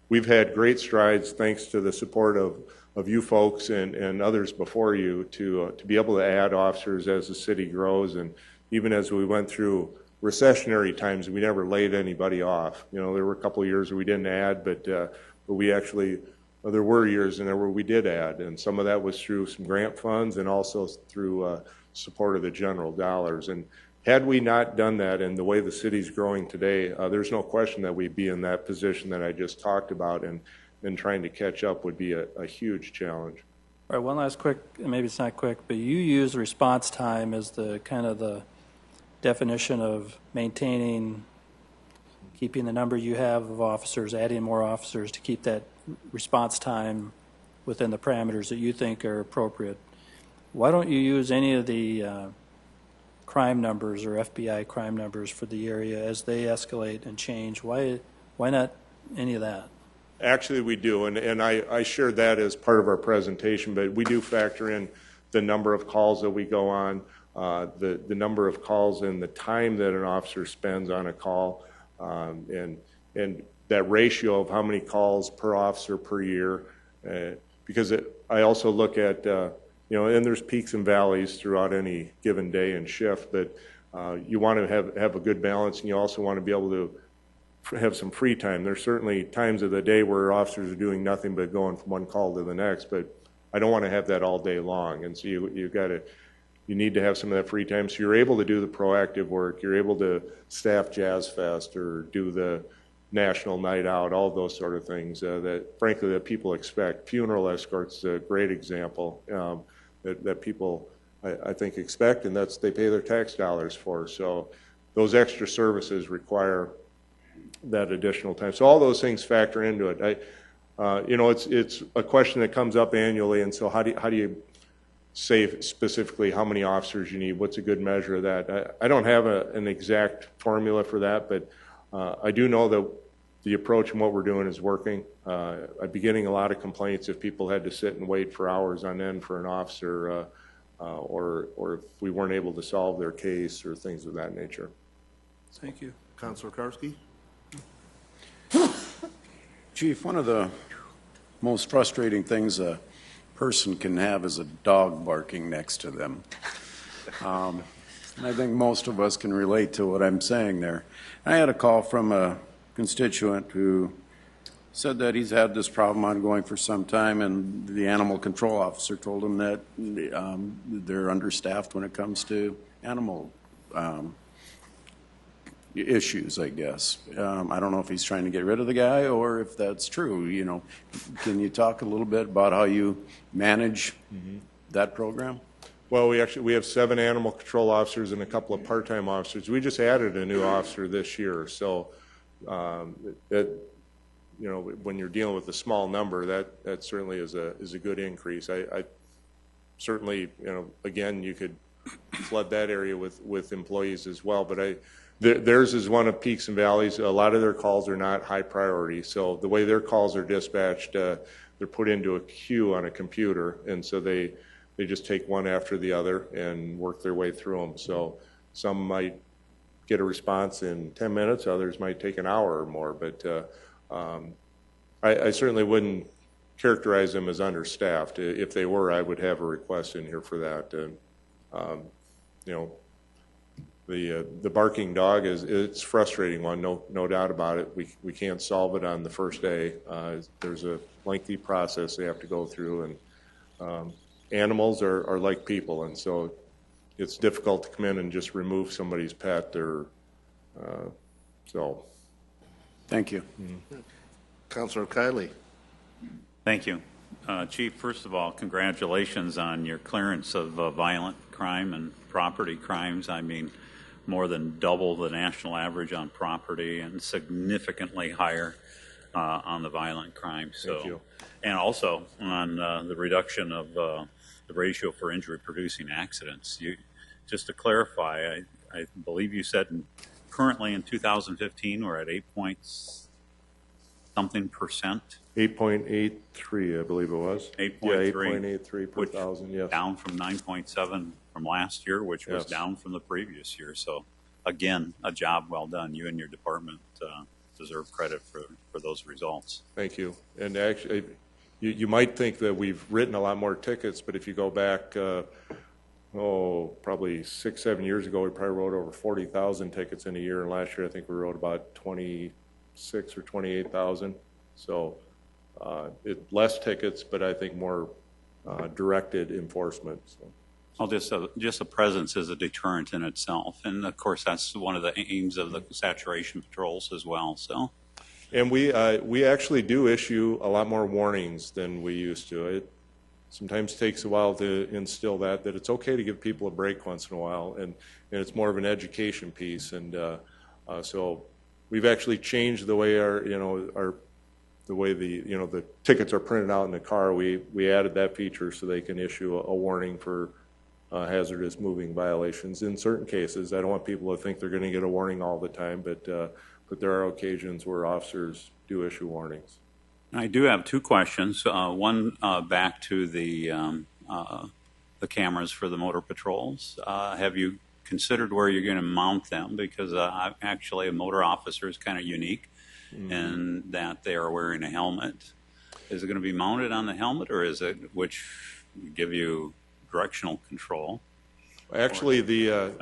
We've had great strides thanks to the support of you folks and others before you to be able to add officers as the city grows, and even as we went through recessionary times, we never laid anybody off. There were a couple of years where we didn't add, but we actually, there were years in there where we did add, and some of that was through some grant funds and also through support of the general dollars. And had we not done that, and the way the city's growing today, there's no question that we'd be in that position that I just talked about, and trying to catch up would be a huge challenge.
All right, one last quick, maybe it's not quick, but you use response time as the kind of the definition of maintaining, keeping the number you have of officers, adding more officers to keep that response time within the parameters that you think are appropriate. Why don't you use any of the crime numbers or FBI crime numbers for the area as they escalate and change? Why not any of that?
Actually, we do, and I shared that as part of our presentation, but we do factor in the number of calls that we go on, the number of calls and the time that an officer spends on a call, and that ratio of how many calls per officer per year, because I also look at, and there's peaks and valleys throughout any given day and shift, but you want to have a good balance, and you also want to be able to have some free time. There's certainly times of the day where officers are doing nothing but going from one call to the next, but I don't want to have that all day long. And so you need to have some of that free time, so you're able to do the proactive work. You're able to staff Jazz Fest or do the National Night Out, all those sort of things that frankly that people expect. Funeral escorts is a great example that people I think expect, and they pay their tax dollars for. So those extra services require that additional time. So all those things factor into it. It's a question that comes up annually, and so how do you say specifically how many officers you need? What's a good measure of that? I don't have an exact formula for that, but I do know that the approach and what we're doing is working. I'd be getting a lot of complaints if people had to sit and wait for hours on end for an officer, or if we weren't able to solve their case or things of that nature.
Thank you.
Councilor Karski?
Chief, one of the most frustrating things a person can have is a dog barking next to them. And I think most of us can relate to what I'm saying there. I had a call from a constituent who said that he's had this problem ongoing for some time, and the animal control officer told him that they're understaffed when it comes to animal issues, I guess. I don't know if he's trying to get rid of the guy or if that's true. You know, can you talk a little bit about how you manage that program?
Well, we have 7 animal control officers and a couple of part-time officers. We just added a new officer this year, so you know, when you're dealing with a small number, that certainly is a good increase. I certainly, you know, again, you could flood that area with employees as well, but theirs is one of peaks and valleys. A lot of their calls are not high priority, so the way their calls are dispatched, they're put into a queue on a computer, and so they just take one after the other and work their way through them. So some might get a response in 10 minutes, others might take an hour or more, but I certainly wouldn't characterize them as understaffed. If they were, I would have a request in here for that. You know, the barking dog it's a frustrating one, no doubt about it. We can't solve it on the first day. There's a lengthy process they have to go through, and animals are like people, and so it's difficult to come in and just remove somebody's pet or so.
Thank you.
Councilor Kiley.
Thank you. Chief, first of all, congratulations on your clearance of violent crime and property crimes. I mean, more than double the national average on property and significantly higher on the violent crime. So,
thank you.
And also on the reduction of the ratio for injury-producing accidents. Just to clarify, I believe you said currently in 2015 we're at 8.something%.
8.83, I believe it was.
8.3.
Yeah, 8.83 per thousand, yes.
Down from 9.7 from last year, which was down from the previous year. So, again, a job well done. You and your department deserve credit for those results.
Thank you. And actually, you might think that we've written a lot more tickets, but if you go back, probably 6-7 years ago, we probably wrote over 40,000 tickets in a year. And last year, I think we wrote about 26 or 28,000. So less tickets, but I think more directed enforcement. So.
Well, just a presence is a deterrent in itself, and of course that's one of the aims of the saturation patrols as well. So,
and we actually do issue a lot more warnings than we used to. It sometimes takes a while to instill that it's okay to give people a break once in a while, and it's more of an education piece. And so we've actually changed the way the tickets are printed out in the car. We added that feature so they can issue a warning for hazardous moving violations in certain cases. I don't want people to think they're going to get a warning all the time, but there are occasions where officers do issue warnings.
I do have 2 questions. One back to the cameras for the motor patrols. Have you considered where you're going to mount them? Because actually a motor officer is kind of unique in that they are wearing a helmet. Is it going to be mounted on the helmet, or is it which give you directional control?
Actually, the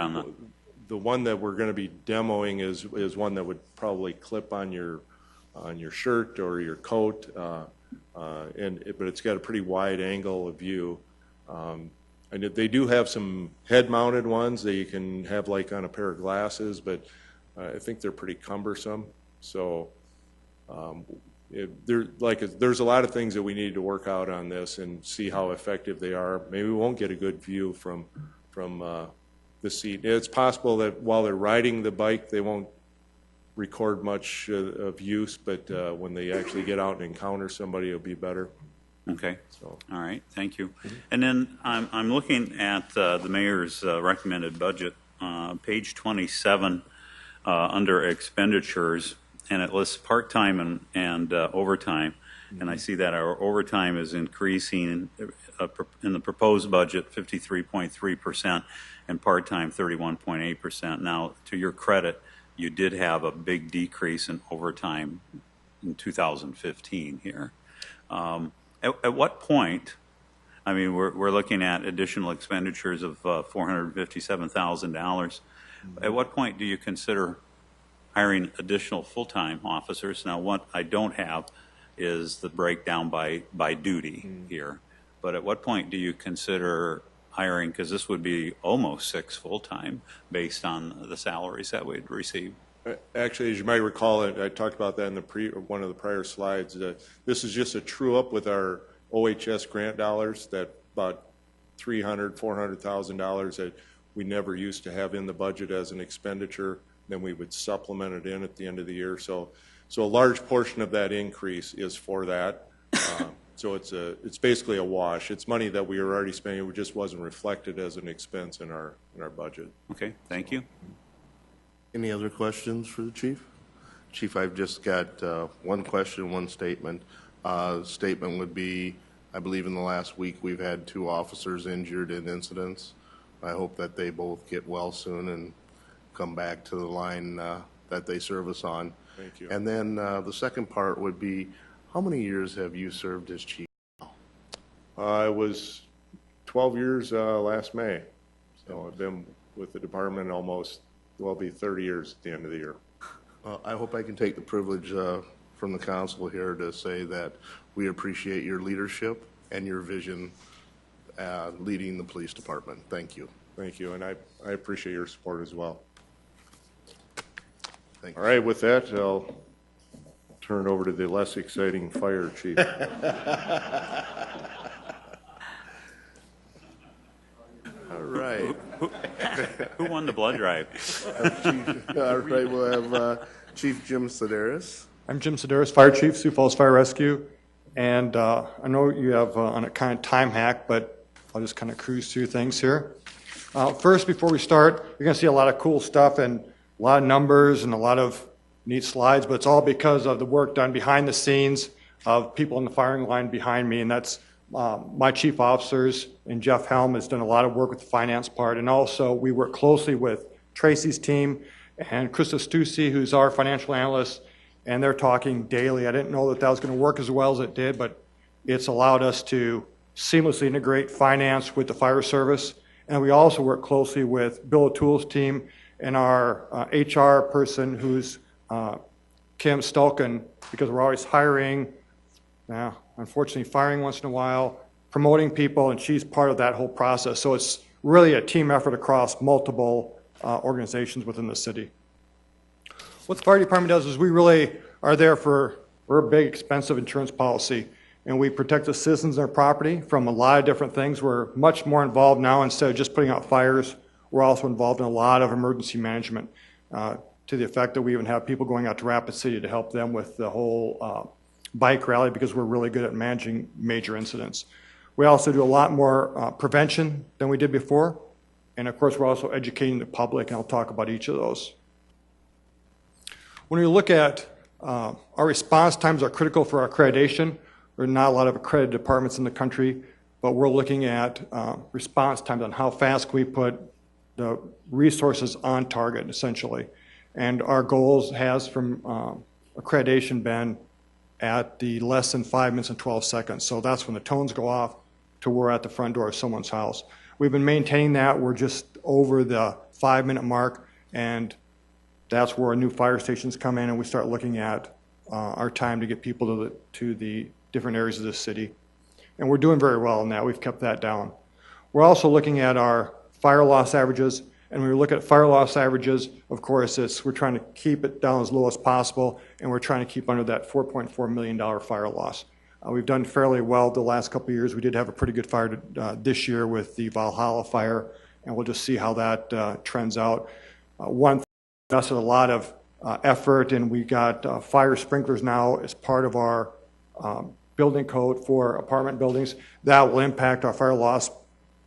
one that we're going to be demoing is one that would probably clip on your shirt or your coat, but it's got a pretty wide angle of view. And they do have some head-mounted ones that you can have like on a pair of glasses, but I think they're pretty cumbersome. So there's a lot of things that we need to work out on this and see how effective they are. Maybe we won't get a good view from the seat. It's possible that while they're riding the bike, they won't record much of use, but when they actually get out and encounter somebody, it'll be better.
Okay. So. All right. Thank you. And then I'm looking at the mayor's recommended budget, page 27, under expenditures, and it lists part-time and overtime. And I see that our overtime is increasing in the proposed budget 53.3% and part-time 31.8%. Now, to your credit, you did have a big decrease in overtime in 2015 here. At what point, I mean, we're looking at additional expenditures of $457,000. At what point do you consider hiring additional full-time officers? Now, what I don't have is the breakdown by duty here. But at what point do you consider hiring, because this would be almost 6 full-time based on the salaries that we'd receive?
Actually, as you might recall, I talked about that in one of the prior slides. This is just a true-up with our OHS grant dollars, that about $300,000, $400,000 that we never used to have in the budget as an expenditure. Then we would supplement it in at the end of the year. So a large portion of that increase is for that. So it's basically a wash. It's money that we were already spending. It just wasn't reflected as an expense in our budget.
Okay, thank you.
Any other questions for the chief? Chief, I've just got one question, one statement. Statement would be, I believe in the last week we've had 2 officers injured in incidents. I hope that they both get well soon and come back to the line that they serve us on.
Thank you.
And then the second part would be, how many years have you served as chief?
I was 12 years last May. So I've been with the department almost, well, it'll be 30 years at the end of the year.
I hope I can take the privilege from the council here to say that we appreciate your leadership and your vision leading the police department. Thank you.
Thank you, and I appreciate your support as well.
Thank you.
All right, with that, I'll turn it over to the less exciting fire chief.
All right.
Who won the blood drive?
All right, we'll have Chief Jim Sedaris.
I'm Jim Sedaris, Fire Chief, Sioux Falls Fire Rescue. And I know you have on a kind of time hack, but I'll just kind of cruise through things here. First, before we start, you're going to see a lot of cool stuff and a lot of numbers and a lot of neat slides, but it's all because of the work done behind the scenes of people in the firing line behind me, and that's my chief officers, and Jeff Helm has done a lot of work with the finance part, and also we work closely with Tracy's team and Krista Stussy, who's our financial analyst, and they're talking daily. I didn't know that was going to work as well as it did, but it's allowed us to seamlessly integrate finance with the fire service, and we also work closely with Bill O'Toole's team and our HR person, who's Kim Stulkin, because we're always hiring, unfortunately firing once in a while, promoting people, and she's part of that whole process. So it's really a team effort across multiple organizations within the city. What the fire department does is we really are there we're a big expensive insurance policy, and we protect the citizens and their property from a lot of different things. We're much more involved now. Instead of just putting out fires, we're also involved in a lot of emergency management, to the effect that we even have people going out to Rapid City to help them with the whole bike rally, because we're really good at managing major incidents. We also do a lot more prevention than we did before, and of course we're also educating the public, and I'll talk about each of those. When we look at our response times are critical for our accreditation. There are not a lot of accredited departments in the country, but we're looking at response times on how fast can we put the resources on target, essentially. And our goals has from accreditation been at the less than 5 minutes and 12 seconds. So that's when the tones go off to we're at the front door of someone's house. We've been maintaining that. We're just over the 5-minute mark, and that's where our new fire stations come in, and we start looking at our time to get people to the different areas of the city. And we're doing very well in that. We've kept that down. We're also looking at our fire loss averages. And when we look at fire loss averages, of course, we're trying to keep it down as low as possible, and we're trying to keep under that $4.4 million fire loss. We've done fairly well the last couple of years. We did have a pretty good fire this year with the Valhalla fire, and we'll just see how that trends out. One thing that's a lot of effort, and we got fire sprinklers now as part of our building code for apartment buildings. That will impact our fire loss.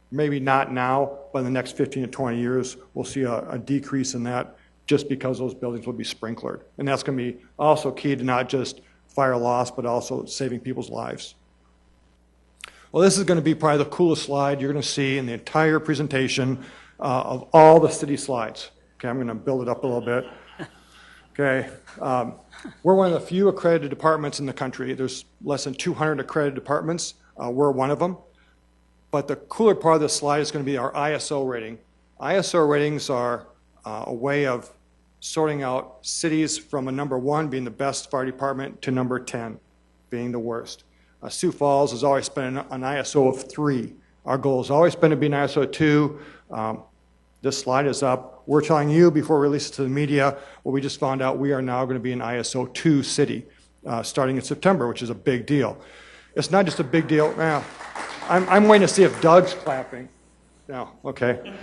Maybe not now, but in the next 15 to 20 years, we'll see a decrease in that just because those buildings will be sprinklered. And that's going to be also key to not just fire loss, but also saving people's lives. Well, this is going to be probably the coolest slide you're going to see in the entire presentation of all the city slides. Okay, I'm going to build it up a little bit. Okay. We're one of the few accredited departments in the country. There's less than 200 accredited departments. We're one of them. But the cooler part of this slide is going to be our ISO rating. ISO ratings are a way of sorting out cities from a number 1 being the best fire department to number 10 being the worst. Sioux Falls has always been an ISO of 3. Our goal has always been to be an ISO 2. This slide is up. We're telling you before we release it to the media, well, we just found out we are now going to be an ISO 2 city starting in September, which is a big deal. It's not just a big deal. Well, I'm waiting to see if Doug's clapping. No, okay.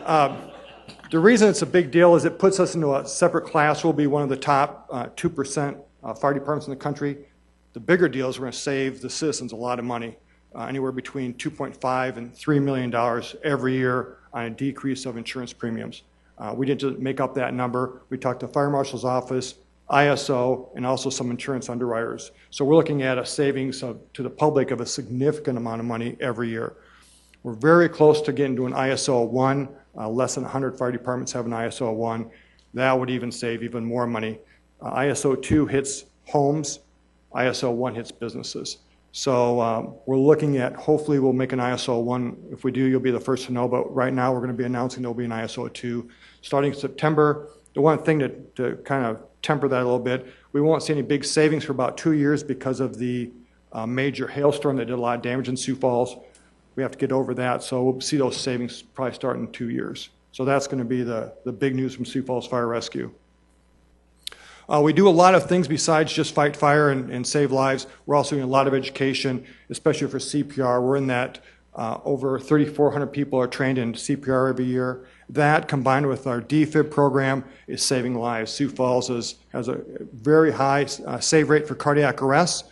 The reason it's a big deal is it puts us into a separate class. We'll be one of the top 2% fire departments in the country. The bigger deal is we're going to save the citizens a lot of money, anywhere between $2.5 and $3 million every year on a decrease of insurance premiums. We didn't just make up that number. We talked to the Fire Marshal's office, ISO, and also some insurance underwriters. So we're looking at a savings to the public of a significant amount of money every year. We're very close to getting to an ISO 1. Less than 100 fire departments have an ISO 1. That would even save even more money. ISO 2 hits homes. ISO 1 hits businesses. So we're looking at, hopefully we'll make an ISO 1. If we do, you'll be the first to know. But right now we're going to be announcing there'll be an ISO 2 starting in September. The one thing to kind of temper that a little bit, we won't see any big savings for about 2 years because of the major hailstorm that did a lot of damage in Sioux Falls. We have to get over that, so we'll see those savings probably start in 2 years. So that's going to be the big news from Sioux Falls Fire Rescue. We do a lot of things besides just fight fire and save lives. We're also doing a lot of education, especially for CPR. We're in that over 3,400 people are trained in CPR every year. That, combined with our DFib program, is saving lives. Sioux Falls has a very high save rate for cardiac arrest,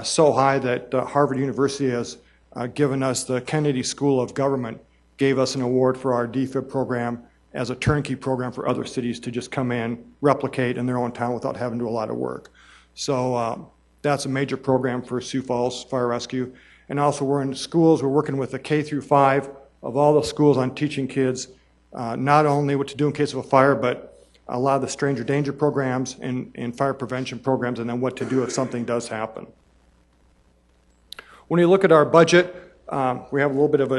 so high that Harvard University has given us, the Kennedy School of Government gave us an award for our DFib program as a turnkey program for other cities to just come in, replicate in their own town without having to do a lot of work. So that's a major program for Sioux Falls Fire Rescue. And also we're in schools, we're working with the K through 5 of all the schools on teaching kids not only what to do in case of a fire, but a lot of the stranger danger programs and fire prevention programs, and then what to do if something does happen. When you look at our budget, we have a little bit of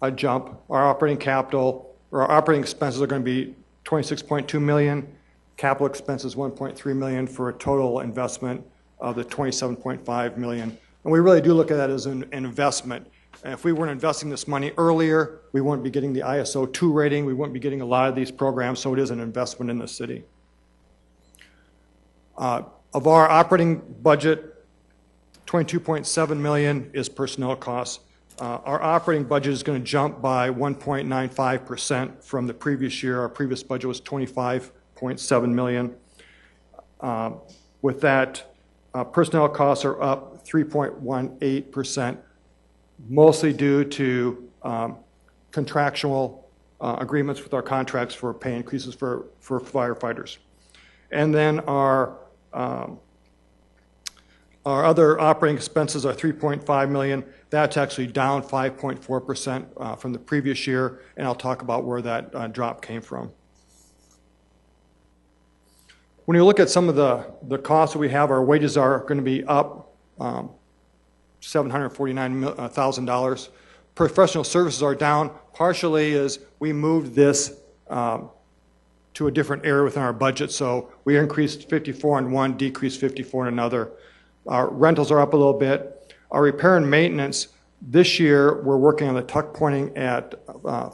a jump. Our operating capital, or our operating expenses are going to be $26.2 million. Capital expenses $1.3 million for a total investment of the $27.5 million. And we really do look at that as an investment. And if we weren't investing this money earlier, we wouldn't be getting the ISO 2 rating. We wouldn't be getting a lot of these programs, so it is an investment in the city. Of our operating budget, $22.7 million is personnel costs. Our operating budget is going to jump by 1.95% from the previous year. Our previous budget was $25.7 million. With that, personnel costs are up 3.18%, mostly due to contractual agreements with our contracts for pay increases for firefighters. And then our other operating expenses are $3.5 million. That's actually down 5.4% from the previous year, and I'll talk about where that drop came from. When you look at some of the costs that we have, our wages are going to be up $749,000. Professional services are down. Partially is we moved this to a different area within our budget, so we increased 54 in one, decreased 54 in another. Our rentals are up a little bit. Our repair and maintenance, this year we're working on the tuck pointing at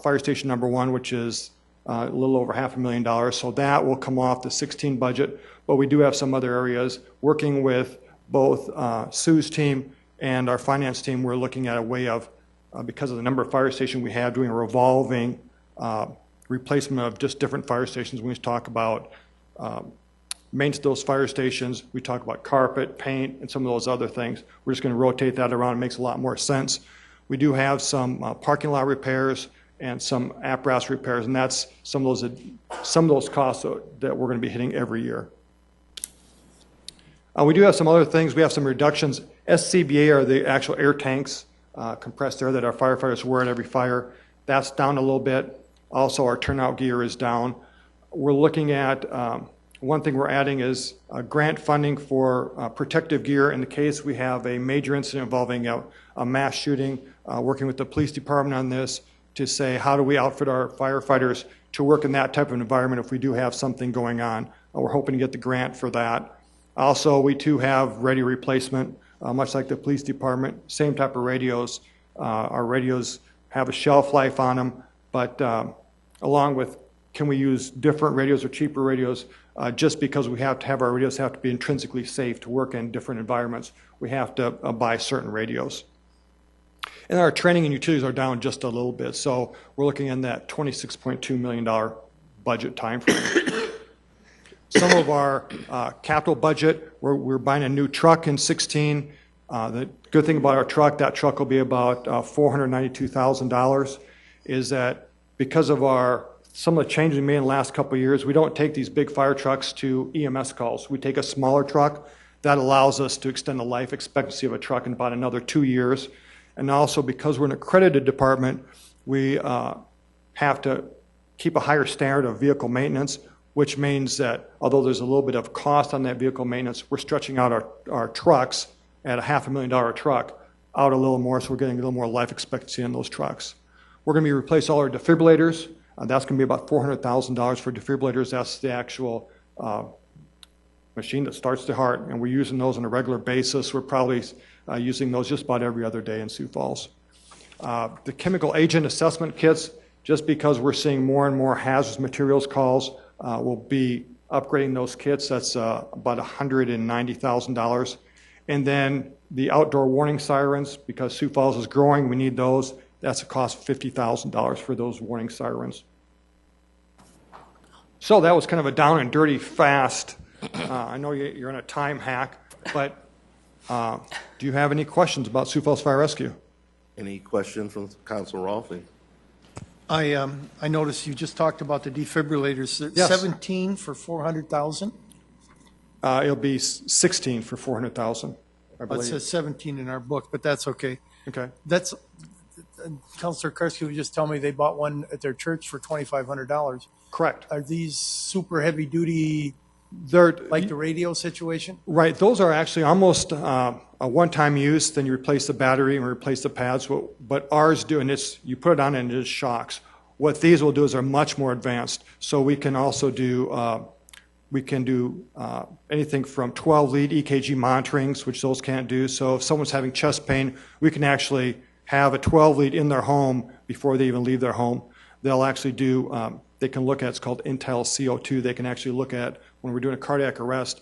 fire station number 1, which is a little over $500,000. So that will come off the 16 budget, but we do have some other areas. Working with both Sue's team and our finance team, we're looking at a way of, because of the number of fire stations we have, doing a revolving replacement of just different fire stations. When we talk about maintenance of those fire stations, we talk about carpet, paint, and some of those other things. We're just going to rotate that around. It makes a lot more sense. We do have some parking lot repairs and some apparatus repairs, and that's some of those costs that we're going to be hitting every year. We do have some other things. We have some reductions. SCBA are the actual air tanks, compressed air that our firefighters wear at every fire. That's down a little bit. Also, our turnout gear is down. We're looking at one thing we're adding is grant funding for protective gear in the case we have a major incident involving a mass shooting, working with the police department on this to say how do we outfit our firefighters to work in that type of environment if we do have something going on. We're hoping to get the grant for that. Also, we too have radio replacement, much like the police department, same type of radios. Our radios have a shelf life on them, but along with can we use different radios or cheaper radios, just because we have to have our radios have to be intrinsically safe to work in different environments, we have to buy certain radios. And our training and utilities are down just a little bit, so we're looking in that $26.2 million budget time frame. Some of our capital budget, we're buying a new truck in 16. The good thing about our truck, that truck will be about $492,000, is that because of some of the changes we made in the last couple of years, we don't take these big fire trucks to EMS calls. We take a smaller truck. That allows us to extend the life expectancy of a truck in about another 2 years. And also because we're an accredited department, we have to keep a higher standard of vehicle maintenance, which means that although there's a little bit of cost on that vehicle maintenance, we're stretching out our trucks at a $500,000 truck out a little more, so we're getting a little more life expectancy in those trucks. We're going to be replacing all our defibrillators. That's going to be about $400,000 for defibrillators. That's the actual machine that starts the heart, and we're using those on a regular basis. We're probably using those just about every other day in Sioux Falls. The chemical agent assessment kits, just because we're seeing more and more hazardous materials calls, we'll be upgrading those kits. That's about $190,000. And then the outdoor warning sirens, because Sioux Falls is growing, we need those. That's a cost of $50,000 for those warning sirens. So that was kind of a down and dirty fast. I know you're in a time hack, but do you have any questions about Sioux Falls Fire Rescue?
Any questions from Council Rolfing?
I noticed you just talked about the defibrillators.
Yes.
17 for 400,000?
It'll be 16 for 400,000, I
It
believe.
says 17 in our book, but that's okay.
Okay.
That's, Councilor Karski would just tell me they bought one at their church for $2,500.
Correct.
Are these super heavy duty,
They're
like the radio situation?
right. Those are actually almost a one-time use. Then you replace the battery and replace the pads. But ours do, and you put it on and it just shocks. What these will do is are much more advanced. So we can also do anything from 12-lead EKG monitorings, which those can't do. So if someone's having chest pain, we can actually have a 12-lead in their home before they even leave their home. They'll actually do, they can look at, it's called Intel CO2. They can actually look at, when we're doing a cardiac arrest,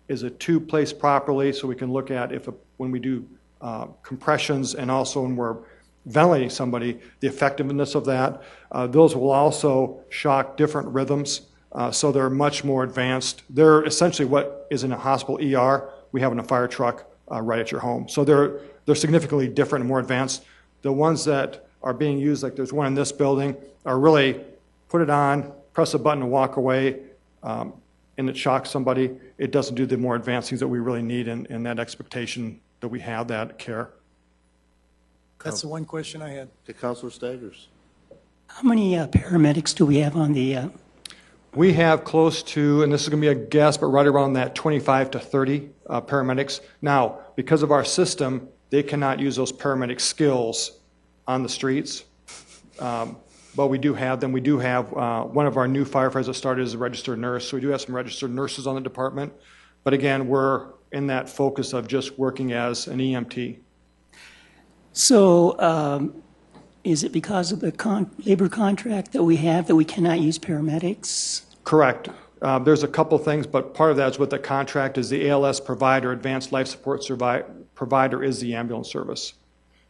is a tube placed properly? So we can look at when we do compressions and also when we're ventilating somebody, the effectiveness of that. Those will also shock different rhythms. So they're much more advanced. They're essentially what is in a hospital ER, we have in a fire truck right at your home. So they're significantly different and more advanced. The ones that are being used, like there's one in this building, are really put it on, press a button and walk away, and it shocks somebody. It doesn't do the more advanced things that we really need in that expectation that we have that care.
That's the one question I had.
To Councilor Staggers.
How many paramedics do we have on the?
We have close to, and this is going to be a guess, but right around that 25 to 30 paramedics. Now, because of our system, they cannot use those paramedic skills on the streets, but we do have them. We do have one of our new firefighters that started as a registered nurse, so we do have some registered nurses on the department. But again, we're in that focus of just working as an EMT.
So is it because of the labor contract that we have that we cannot use paramedics?
Correct. There's a couple things, but part of that is with the contract is the ALS provider, Advanced Life Support Provider, is the ambulance service.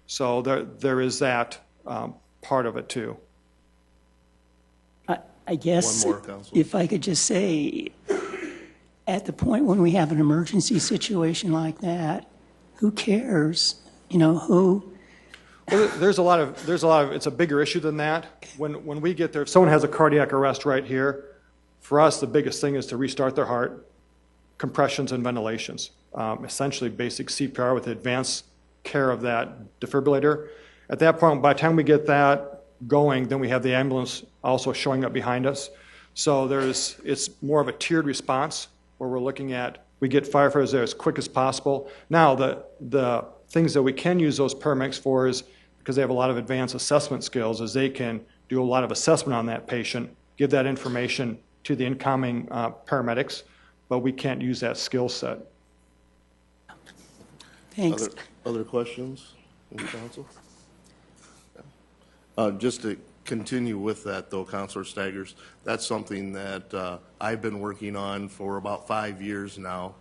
So there is that part of it too.
I guess
One more, Council.
if I could just say, at the point when we have an emergency situation like that, who cares? You know, who?
Well, there's a lot of, it's a bigger issue than that. When we get there, if someone has a cardiac arrest right here, for us, the biggest thing is to restart their heart, compressions and ventilations. Essentially basic CPR with advanced care of that defibrillator. At that point, by the time we get that going, then we have the ambulance also showing up behind us. So it's more of a tiered response where we're looking at, we get firefighters there as quick as possible. Now, the things that we can use those paramedics for is, because they have a lot of advanced assessment skills, is they can do a lot of assessment on that patient, give that information to the incoming paramedics, but we can't use that skill set.
Thanks.
Other questions from the council? Just to continue with that though, Councilor Staggers, that's something that I've been working on for about 5 years now,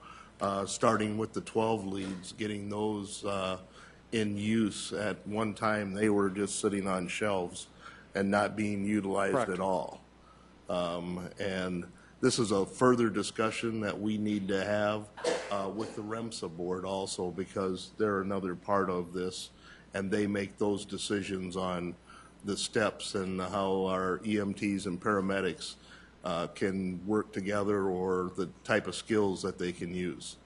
starting with the 12 leads, getting those in use. At one time, they were just sitting on shelves and not being utilized
Correct.
at all. And this is a further discussion that we need to have with the REMSA board also, because they're another part of this, and they make those decisions on the steps and how our EMTs and paramedics can work together, or the type of skills that they can use.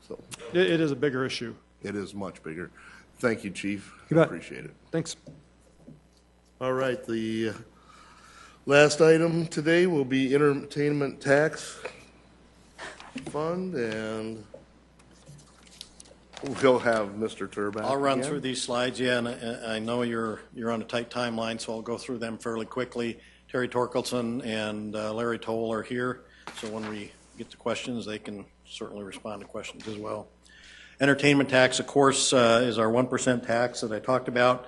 So
It is a bigger issue.
it is much bigger. Thank you, Chief.
You bet.
Appreciate it.
Thanks.
All right, the last item today will be entertainment tax fund, and we'll have Mr. Turback.
I'll run
again.
through these slides, yeah, and I know you're on a tight timeline, so I'll go through them fairly quickly. Terry Torkelson and Larry Toll are here, so when we get to questions, they can certainly respond to questions as well. Entertainment tax, of course, is our 1% tax that I talked about.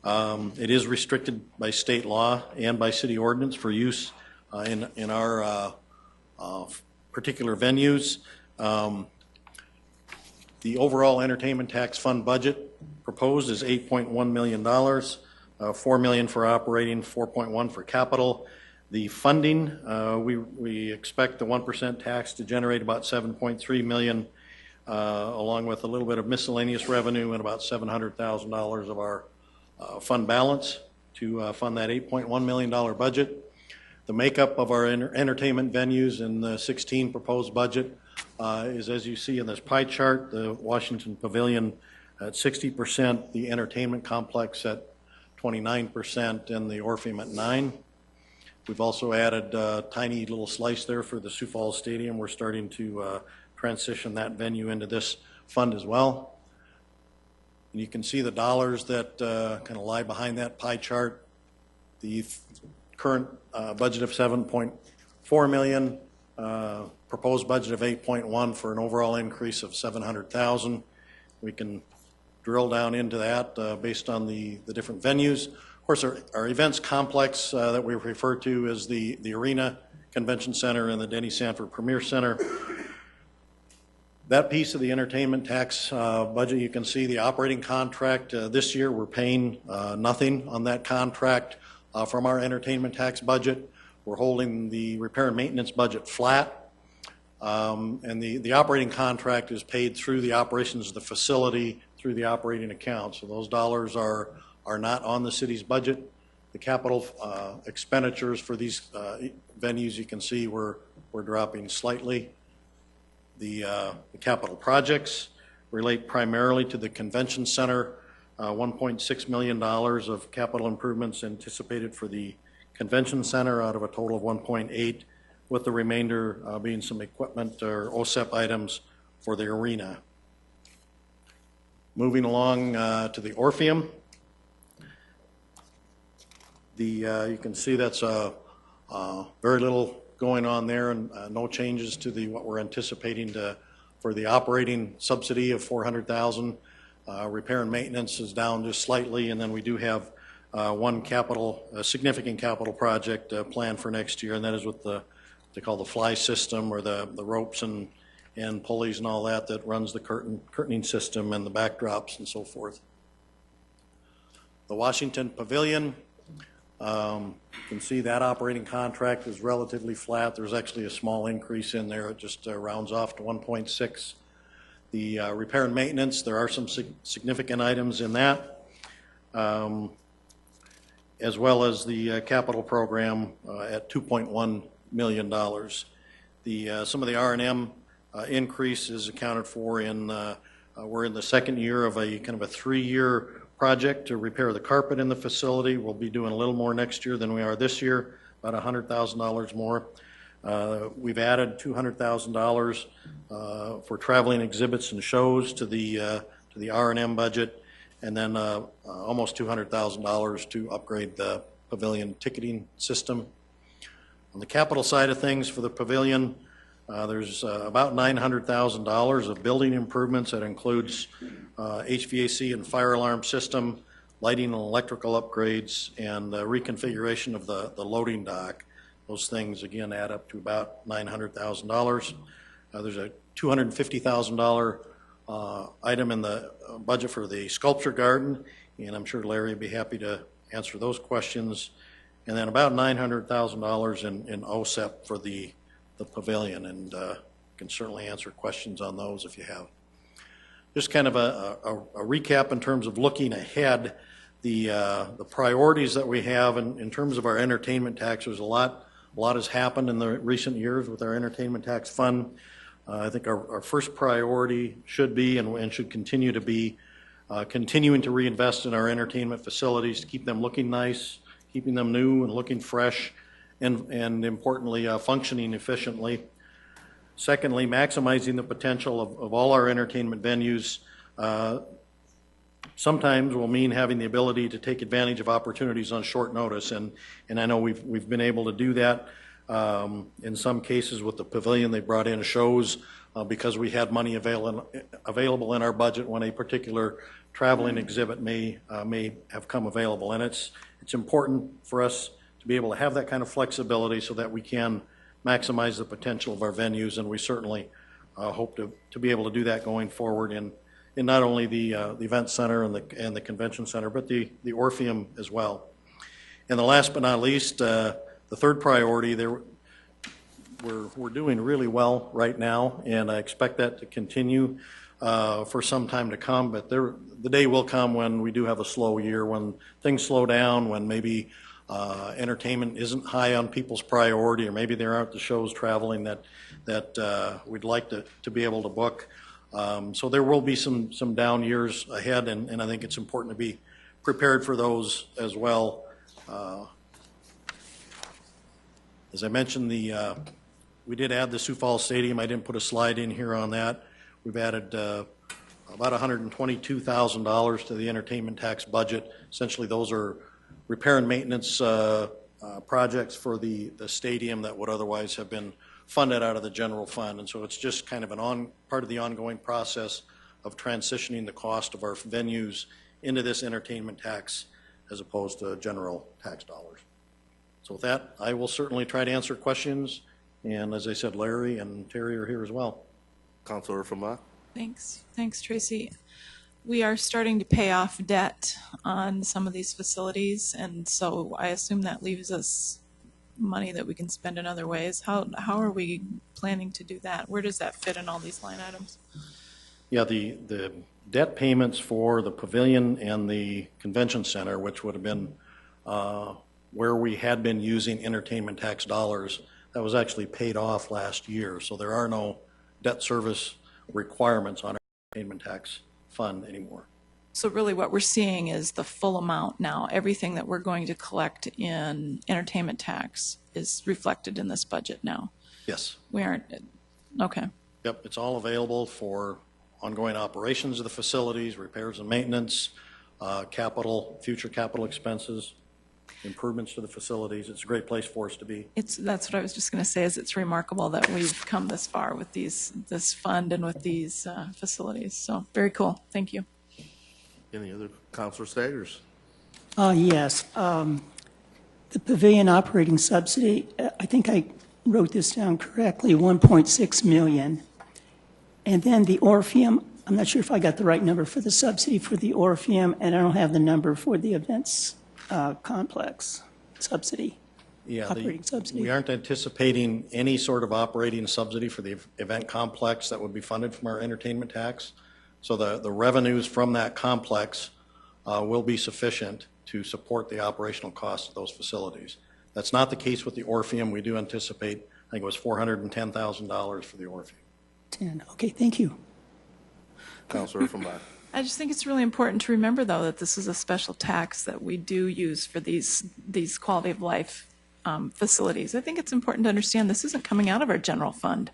It is restricted by state law and by city ordinance for use in our particular venues. The overall entertainment tax fund budget proposed is $8.1 million, $4 million for operating, $4.1 million for capital. The funding, we expect the 1% tax to generate about $7.3 million, along with a little bit of miscellaneous revenue and about $700,000 of our fund balance to fund that $8.1 million budget. The makeup of our entertainment venues in the 16 proposed budget is, as you see in this pie chart, the Washington Pavilion at 60%, the entertainment complex at 29%, and the Orpheum at 9%. We've also added a tiny little slice there for the Sioux Falls Stadium. We're starting to transition that venue into this fund as well. And you can see the dollars that kind of lie behind that pie chart. The current budget of $7.4 million, proposed budget of $8.1 million for an overall increase of $700,000. We can drill down into that based on the different venues. Of course, our events complex that we refer to as the Arena Convention Center and the Denny Sanford Premier Center. That piece of the entertainment tax budget, you can see the operating contract. This year, we're paying nothing on that contract from our entertainment tax budget. We're holding the repair and maintenance budget flat. And the operating contract is paid through the operations of the facility through the operating account. So those dollars are not on the city's budget. The capital expenditures for these venues, you can see we're dropping slightly. The capital projects relate primarily to the convention center, $1.6 million of capital improvements anticipated for the convention center out of a total of 1.8, with the remainder being some equipment or OSEP items for the arena. Moving along to the Orpheum. You can see that's very little going on there, and no changes to what we're anticipating for the operating subsidy of $400,000. Repair and maintenance is down just slightly, and then we do have one significant capital project planned for next year, and that is with they call the fly system, or the ropes and pulleys and all that runs the curtaining system and the backdrops and so forth. The Washington Pavilion, you can see that operating contract is relatively flat. There's actually a small increase in there. It just rounds off to 1.6. The repair and maintenance, there are some significant items in that, as well as the capital program at $2.1 million. Some of the R&M increase is accounted for we're in the second year of a kind of a 3-year project to repair the carpet in the facility. We'll be doing a little more next year than we are this year, about $100,000 more. We've added $200,000 for traveling exhibits and shows to the R&M budget, and then almost $200,000 to upgrade the pavilion ticketing system. On the capital side of things for the pavilion, there's about $900,000 of building improvements. That includes HVAC and fire alarm system, lighting and electrical upgrades, and reconfiguration of the loading dock. Those things, again, add up to about $900,000. There's a $250,000 item in the budget for the sculpture garden, and I'm sure Larry would be happy to answer those questions. And then about $900,000 in OSEP for the pavilion, and can certainly answer questions on those if you have. Just kind of a recap in terms of looking ahead, the priorities that we have in terms of our entertainment tax. There's a lot has happened in the recent years with our entertainment tax fund. I think our first priority should be and should continue to be continuing to reinvest in our entertainment facilities to keep them looking nice, keeping them new and looking fresh, and importantly, functioning efficiently. Secondly, maximizing the potential of all our entertainment venues sometimes will mean having the ability to take advantage of opportunities on short notice, and I know we've been able to do that. In some cases with the pavilion, they brought in shows because we had money available in our budget when a particular traveling exhibit may have come available, and it's important for us to be able to have that kind of flexibility so that we can maximize the potential of our venues, and we certainly hope to be able to do that going forward in not only the event center and the convention center, but the Orpheum as well. And the last but not least, the third priority, we're doing really well right now, and I expect that to continue for some time to come, but the day will come when we do have a slow year, when things slow down, when maybe entertainment isn't high on people's priority, or maybe there aren't the shows traveling that we'd like to be able to book. So there will be some down years ahead, and I think it's important to be prepared for those as well. As I mentioned, we did add the Sioux Falls Stadium. I didn't put a slide in here on that. We've added about $122,000 to the entertainment tax budget. Essentially, those are repair and maintenance projects for the stadium that would otherwise have been funded out of the general fund. And so it's just kind of part of the ongoing process of transitioning the cost of our venues into this entertainment tax as opposed to general tax dollars. So with that, I will certainly try to answer questions. And as I said, Larry and Terry are here as well.
Councilor Fama.
Thanks, Tracy. We are starting to pay off debt on some of these facilities, and so I assume that leaves us money that we can spend in other ways. How are we planning to do that? Where does that fit in all these line items?
Yeah, the debt payments for the pavilion and the convention center, which would have been where we had been using entertainment tax dollars, that was actually paid off last year. So there are no debt service requirements on our entertainment tax fund anymore.
So really what we're seeing is the full amount now. Everything that we're going to collect in entertainment tax is reflected in this budget now.
Yes.
We aren't, okay.
Yep, it's all available for ongoing operations of the facilities, repairs and maintenance, future capital expenses, improvements to the facilities. It's a great place for us to be.
That's what I was just going to say, is it's remarkable that we've come this far with this fund and with these facilities. So very cool. Thank you.
Any other Councilor Staggers?
Yes. The pavilion operating subsidy, I think I wrote this down correctly, $1.6 million. And then the Orpheum, I'm not sure if I got the right number for the subsidy for the Orpheum, and I don't have the number for the events complex subsidy.
Yeah,
operating subsidy.
We aren't anticipating any sort of operating subsidy for the event complex that would be funded from our entertainment tax. So the revenues from that complex will be sufficient to support the operational costs of those facilities. That's not the case with the Orpheum. We do anticipate, I think it was $410,000 for the Orpheum.
10. Okay, thank you.
Councilor from Bach.
I just think it's really important to remember, though, that this is a special tax that we do use for these quality of life facilities. I think it's important to understand this isn't coming out of our general fund.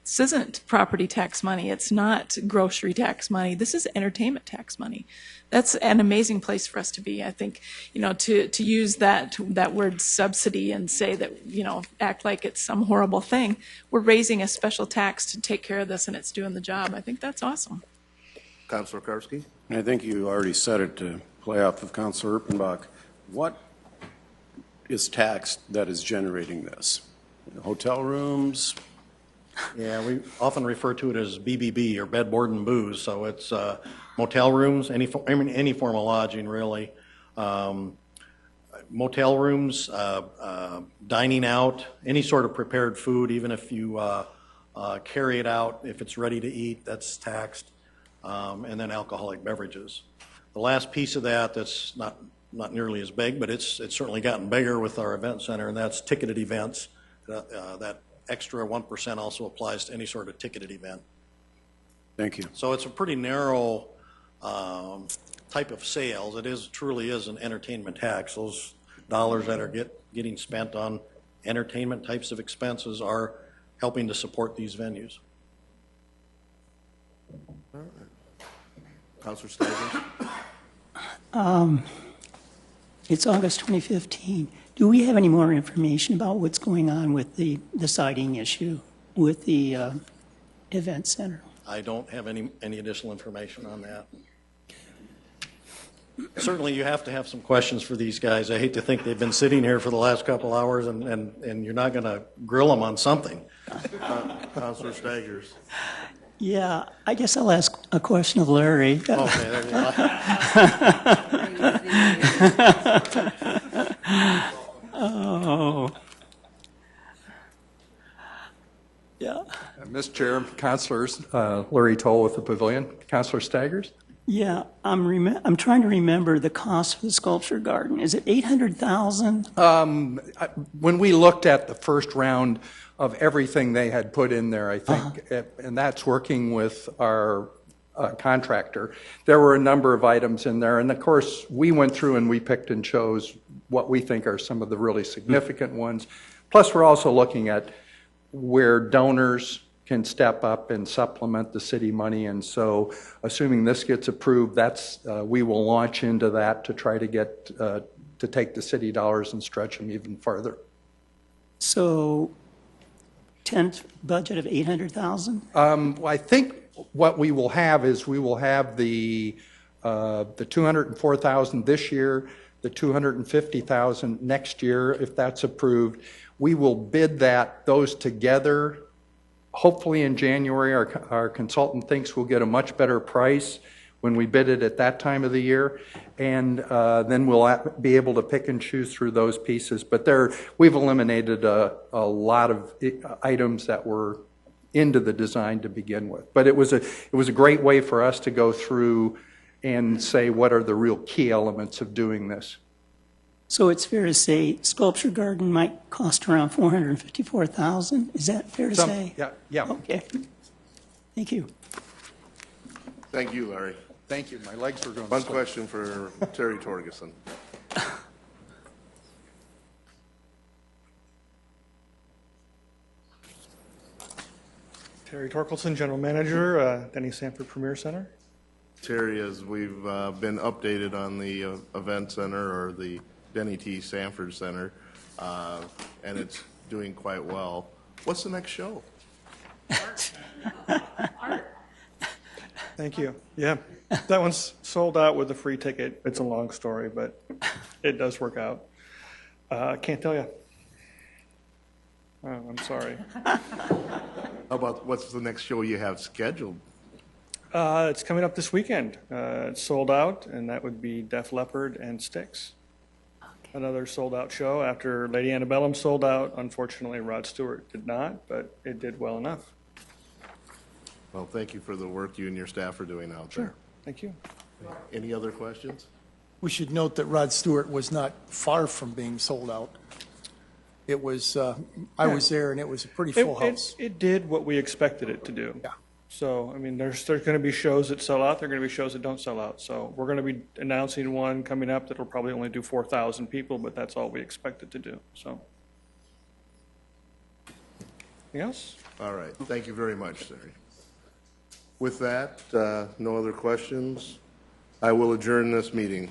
This isn't property tax money. It's not grocery tax money. This is entertainment tax money. That's an amazing place for us to be. I think, to use that word subsidy and say that, act like it's some horrible thing. We're raising a special tax to take care of this, and it's doing the job. I think that's awesome.
Councilor Karski?
I think you already said it to play off of Councilor Erpenbach. What is taxed that is generating this? Hotel rooms?
Yeah, we often refer to it as BBB, or bed, board, and booze. So it's motel rooms, any form of lodging, really. Motel rooms, dining out, any sort of prepared food, even if you carry it out, if it's ready to eat, that's taxed. And then alcoholic beverages. The last piece of that's not nearly as big, but it's certainly gotten bigger with our event center, and that's ticketed events. That extra 1% also applies to any sort of ticketed event.
Thank you.
So it's a pretty narrow type of sales. It truly is an entertainment tax. Those dollars that are getting spent on entertainment types of expenses are helping to support these venues.
All right. Councilor Stiggers?
It's August 2015. Do we have any more information about what's going on with the siding issue with the event center?
I don't have any additional information on that. Certainly you have to have some questions for these guys. I hate to think they've been sitting here for the last couple hours and you're not going to grill them on something.
Councilor Stiggers?
Yeah, I guess I'll ask a question of Larry.
Okay, there you go.
Oh. Yeah.
Mr. Chair, Councilors, Larry Toll with the Pavilion. Councilor Staggers?
Yeah, I'm trying to remember the cost for the sculpture garden. Is it $800,000?
When we looked at the first round of everything they had put in there, I think, and that's working with our contractor, there were a number of items in there. And of course, we went through and we picked and chose what we think are some of the really significant ones. Plus, we're also looking at where donors can step up and supplement the city money. And so, assuming this gets approved, we will launch into that to try to get to take the city dollars and stretch them even farther.
So, tent budget of $800,000?
I think what we will have is we will have the $204,000 this year, the $250,000 next year, if that's approved. We will bid those together. Hopefully in January, our consultant thinks we'll get a much better price when we bid it at that time of the year, and then we'll be able to pick and choose through those pieces. But we've eliminated a lot of items that were into the design to begin with. But it was a great way for us to go through and say what are the real key elements of doing this.
So it's fair to say sculpture garden might cost around $454,000. Is that fair to say?
Yeah.
Okay. Thank you.
Thank you, Larry.
Thank you. My legs were going.
One question for Terry Torgerson.
Terry Torkelson, General Manager, Denny Sanford Premier Center.
Terry, as we've been updated on the event center, or the Denny T. Sanford Center, and it's doing quite well. What's the next show?
Art. Thank you. Yeah, that one's sold out with a free ticket. It's a long story, but it does work out. Can't tell you. Oh, I'm sorry.
How about what's the next show you have scheduled?
It's coming up this weekend. It's sold out, and that would be Def Leppard and Styx. Another sold-out show after Lady Antebellum sold out. Unfortunately, Rod Stewart did not, but it did well enough.
Well, thank you for the work you and your staff are doing out there.
Sure. Thank you.
Any other questions?
We should note that Rod Stewart was not far from being sold out. It was, I was there, and it was a pretty full house.
It did what we expected it to do.
Yeah.
So, I mean, there's going to be shows that sell out. There are going to be shows that don't sell out. So we're going to be announcing one coming up that will probably only do 4,000 people, but that's all we expect it to do. So Anything else?
All right, thank you very much, sir. With that, no other questions. I will adjourn this meeting.